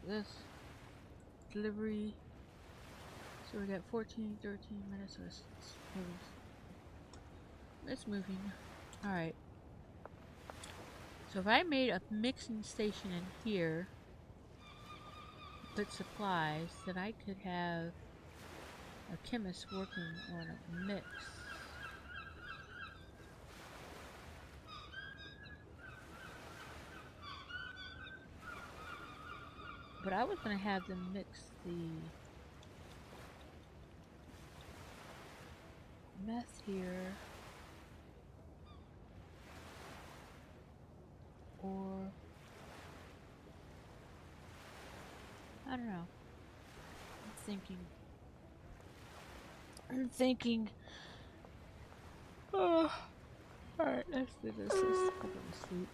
This delivery. So we got 14, 13 minutes. So it's moving. Alright. So if I made a mixing station in here, put supplies, then I could have a chemist working on a mix. But I was going to have them mix the meth here, or I don't know. I'm thinking. Oh, all right. Let's do this. Let's go to sleep.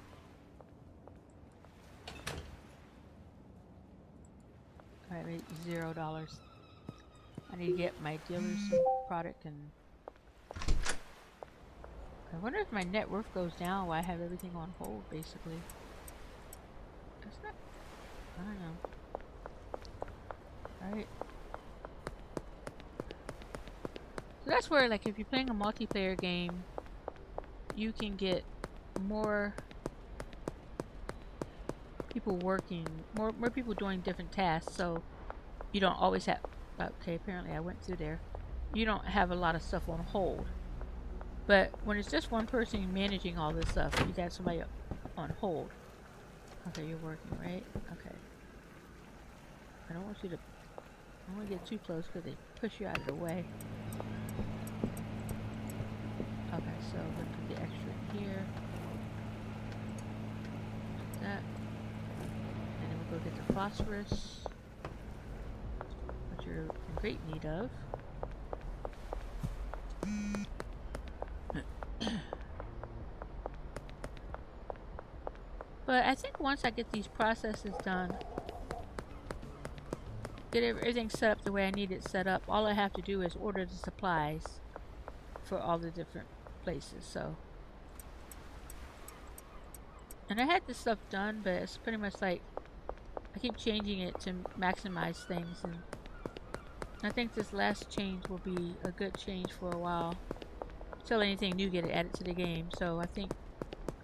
Alright, wait, $0. I need to get my dealers some product, and I wonder if my net worth goes down while I have everything on hold, basically. That's not... I don't know. Alright. So that's where, like, if you're playing a multiplayer game, you can get more people working, more people doing different tasks, so you don't always have Okay, apparently I went through there. You don't have a lot of stuff on hold. But when it's just one person managing all this stuff, you got somebody on hold. Okay, you're working, right? Okay. I don't want you to... I don't want to get too close because they push you out of the way. Okay, so we're going to put the extra in here. Like that. And then we'll go get the phosphorus, which you're in great need of. But I think once I get these processes done, get everything set up the way I need it set up, all I have to do is order the supplies for all the different places. So, and I had this stuff done, but it's pretty much like I keep changing it to maximize things, and I think this last change will be a good change for a while until anything new get added to the game. So I think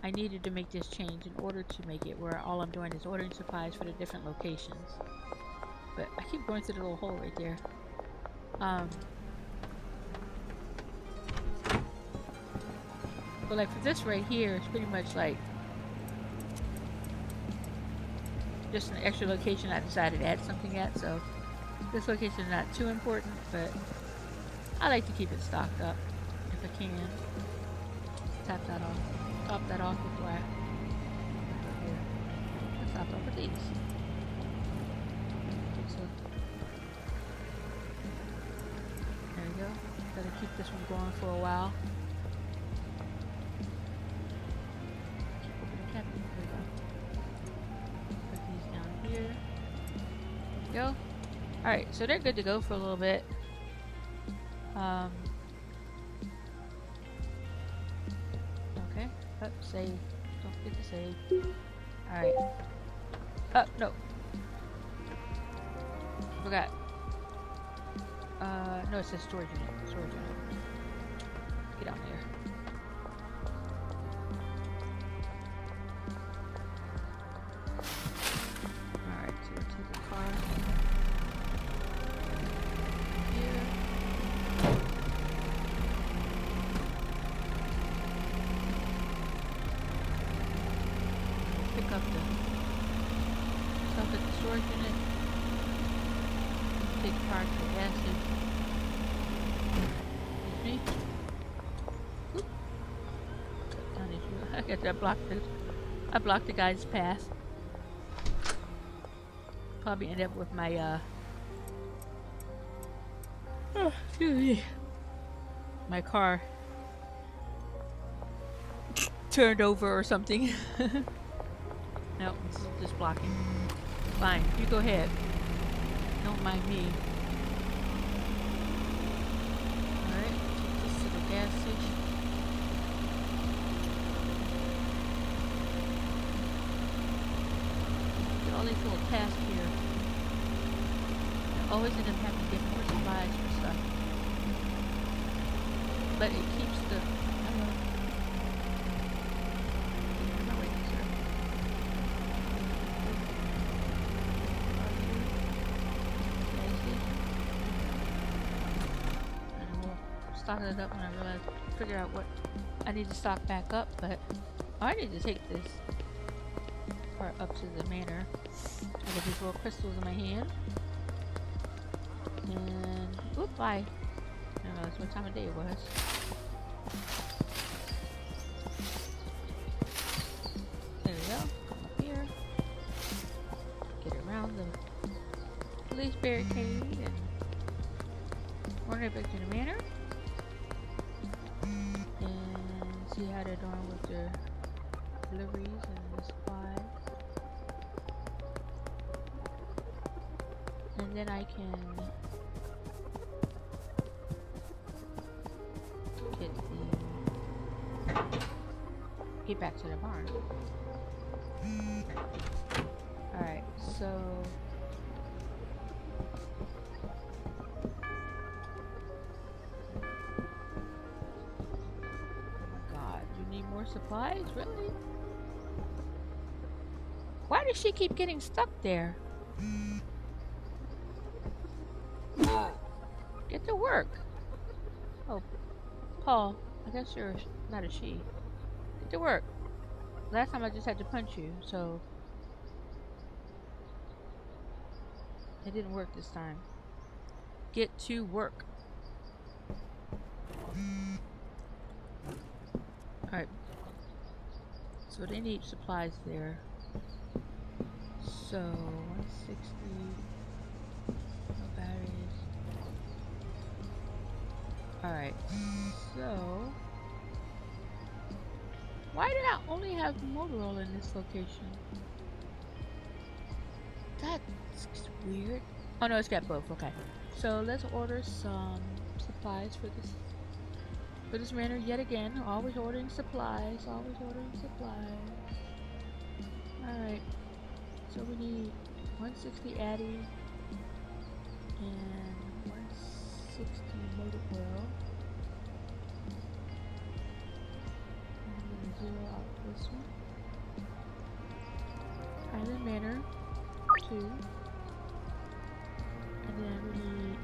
I needed to make this change in order to make it where all I'm doing is ordering supplies for the different locations. But I keep going through the little hole right there. But like for this right here, it's pretty much like just an extra location I decided to add something at. So this location is not too important, but I like to keep it stocked up if I can. Top that off before I here. Let's top up with these. So there we go. Gotta keep this one going for a while. Keep opening cap. There we go. Put these down here. There we go. Alright, so they're good to go for a little bit. Okay. Up, save. Don't forget to save. Alright. No. Forgot. No, it says storage unit. Storage unit. Get out there. Alright, so let's take the car. Here. Pick up the stuff at the storage unit. Take partial acid. Excuse me. Oop. Down issue. I guess I blocked the guy's path. Probably end up with my excuse me. My car turned over or something. No, this is just blocking. Fine, you go ahead. Don't mind me. Alright, take this to the gas station. Get all these little tasks here. I always end up having to get more supplies for stuff. But it keeps the... I don't know. Stocking it up when I figure out what I need to stock back up, but I need to take this part up to the manor. I got these little crystals in my hand. And oop, bye. I don't know that's what time of day it was. There we go. Come up here. Get around the police barricade and order it back to the manor. And see how they're doing with their deliveries and the supplies. And then I can get back to the barn. Alright, so supplies? Really? Why does she keep getting stuck there? Get to work. Oh, Paul, I guess you're not a she. Get to work. Last time I just had to punch you, so it didn't work this time. Get to work. Alright. So they need supplies there. So 160. No batteries. Alright. So why did I only have motor oil in this location? That's weird. Oh no, it's got both. Okay. So let's order some supplies for this runner yet again. Always ordering supplies. Always ordering supplies. Alright. So we need 160 Addy and 160 motor oil. And I'm going to zero out this one. Island Manor 2. And then we need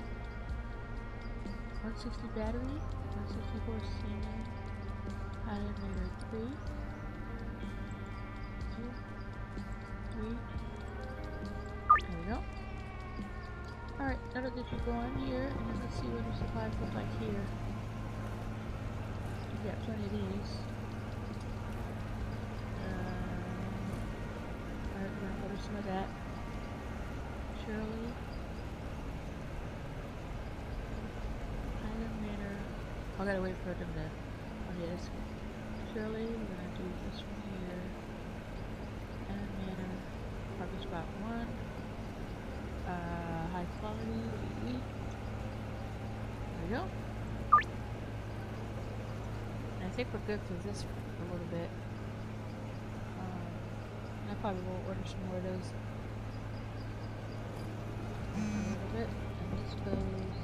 160 battery, 164 semen, Island Manor 3. 2, 3. There we go. Alright, that'll get you going here, and then let's see what the supplies look like here. We got plenty of these. Alright, we're gonna order some of that. Shirley. Island Manor. I gotta wait for them to. Oh, yes. Shirley, we're gonna do this one here. Island Manor. Parking spot 1. High quality. There we go. And I think we're good for this for a little bit. I probably will order some more of those. A little bit. And this goes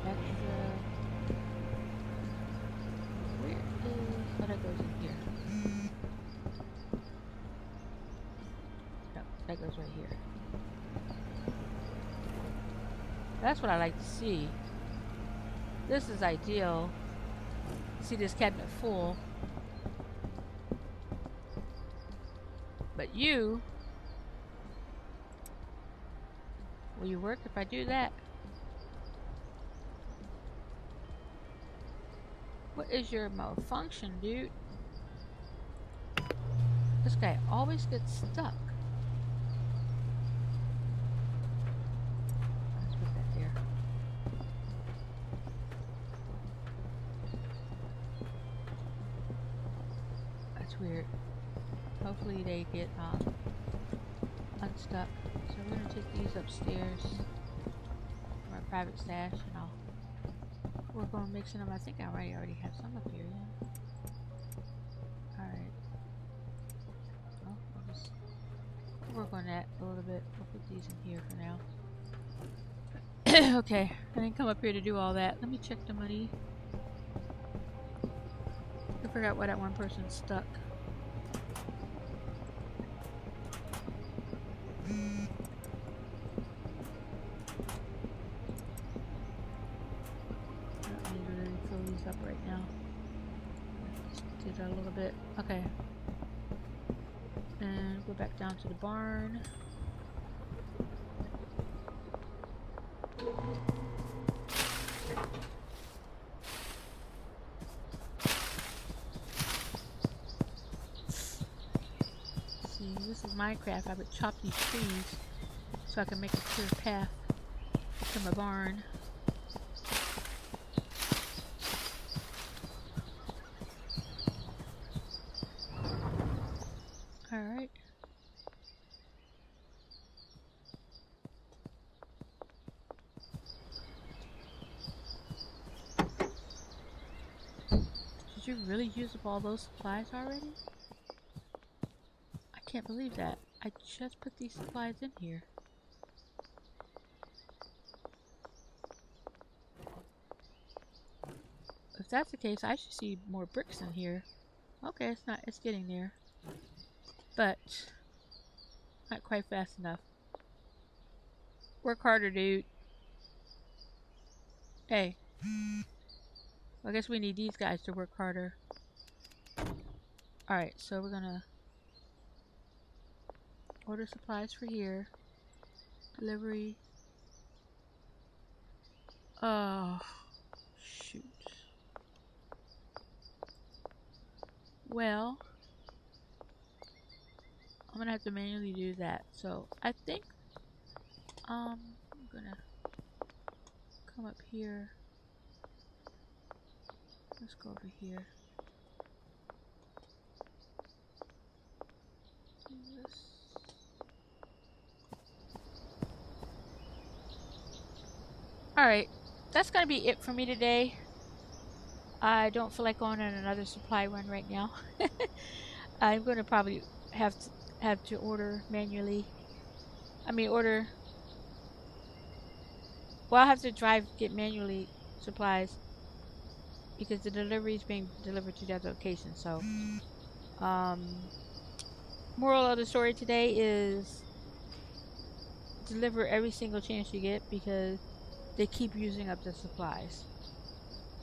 extra. Where is that goes in here? No, that goes right here. That's what I like to see. This is ideal. See this cabinet full. But you, will you work if I do that? What is your malfunction, dude? This guy always gets stuck. Let's put that there. That's weird. Hopefully they get unstuck. So we're gonna take these upstairs to my private stash, and I'll work on mixing them. I think I already have some up here. Yeah. All right. Well, I'll just work on that a little bit. We'll put these in here for now. Okay, I didn't come up here to do all that. Let me check the money. I forgot why that one person's stuck. Up right now. Just do that a little bit. Okay. And go back down to the barn. See, this is Minecraft. I would chop these trees so I can make a clear path to my barn. Alright. Did you really use up all those supplies already? I can't believe that. I just put these supplies in here. If that's the case, I should see more bricks in here. Okay, it's getting there. But not quite fast enough. Work harder, dude. Hey. I guess we need these guys to work harder. Alright, so we're gonna order supplies for here. Delivery. Oh, shoot. Well, I'm gonna have to manually do that. So I think I'm gonna come up here. Let's go over here. Alright, that's gonna be it for me today. I don't feel like going on another supply run right now. I'm gonna probably have to order manually. Well, I'll have to get manually supplies because the delivery is being delivered to the other location. So, moral of the story today is deliver every single chance you get because they keep using up the supplies.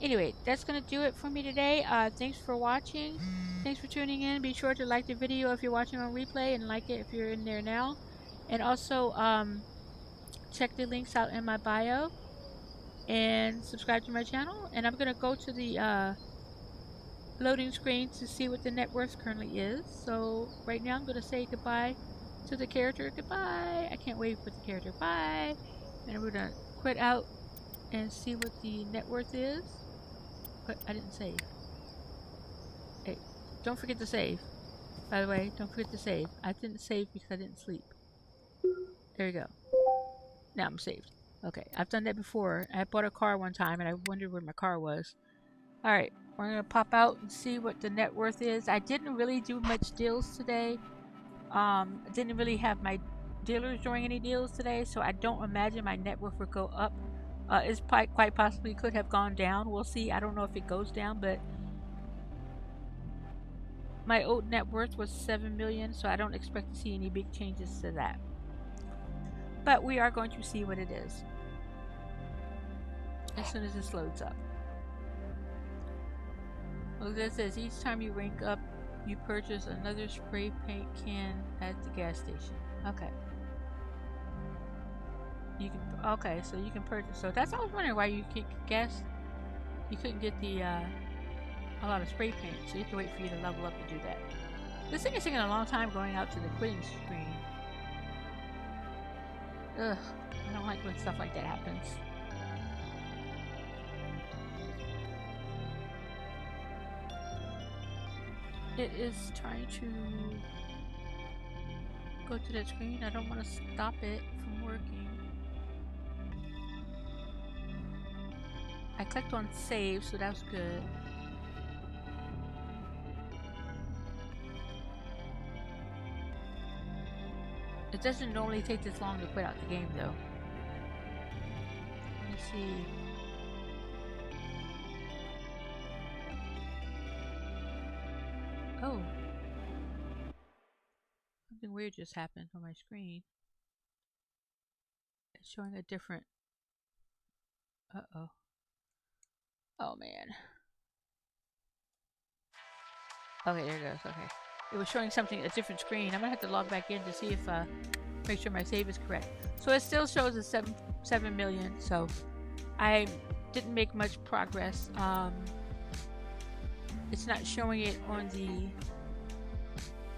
Anyway, that's going to do it for me today. Thanks for watching. Thanks for tuning in. Be sure to like the video if you're watching on replay and like it if you're in there now. And also, check the links out in my bio. And subscribe to my channel. And I'm going to go to the loading screen to see what the net worth currently is. So, right now I'm going to say goodbye to the character. Goodbye. I can't wait for the character. Bye. And we're going to quit out and see what the net worth is. But I didn't save. Hey, don't forget to save. By the way, don't forget to save. I didn't save because I didn't sleep. There you go. Now I'm saved. Okay, I've done that before. I bought a car one time and I wondered where my car was. Alright, we're going to pop out and see what the net worth is. I didn't really do much deals today. I didn't really have my dealers doing any deals today, so I don't imagine my net worth would go up. It's quite possibly could have gone down. We'll see. I don't know if it goes down, but my old net worth was 7 million, so I don't expect to see any big changes to that. But we are going to see what it is as soon as this loads up. Well, this says each time you rank up, you purchase another spray paint can at the gas station. Okay. Okay, so you can purchase. So that's I was wondering why you couldn't get the a lot of spray paint. So you have to wait for you to level up to do that. This thing is taking a long time going out to the quitting screen. Ugh, I don't like when stuff like that happens. It is trying to go to that screen. I don't want to stop it from working. I clicked on save, so that was good. It doesn't normally take this long to quit out the game, though. Let me see. Oh. Something weird just happened on my screen. It's showing a different... Uh-oh. Oh, man. Okay, there it goes. Okay. It was showing a different screen. I'm gonna have to log back in to see if, make sure my save is correct. So it still shows a 7 million, so I didn't make much progress. It's not showing it on the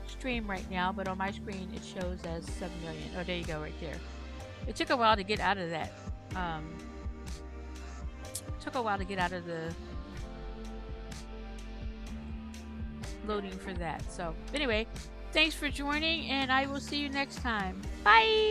stream right now, but on my screen it shows as 7 million. Oh, there you go, right there. It took a while to get out of that. Took a while to get out of the loading for that. So anyway, thanks for joining and I will see you next time. Bye.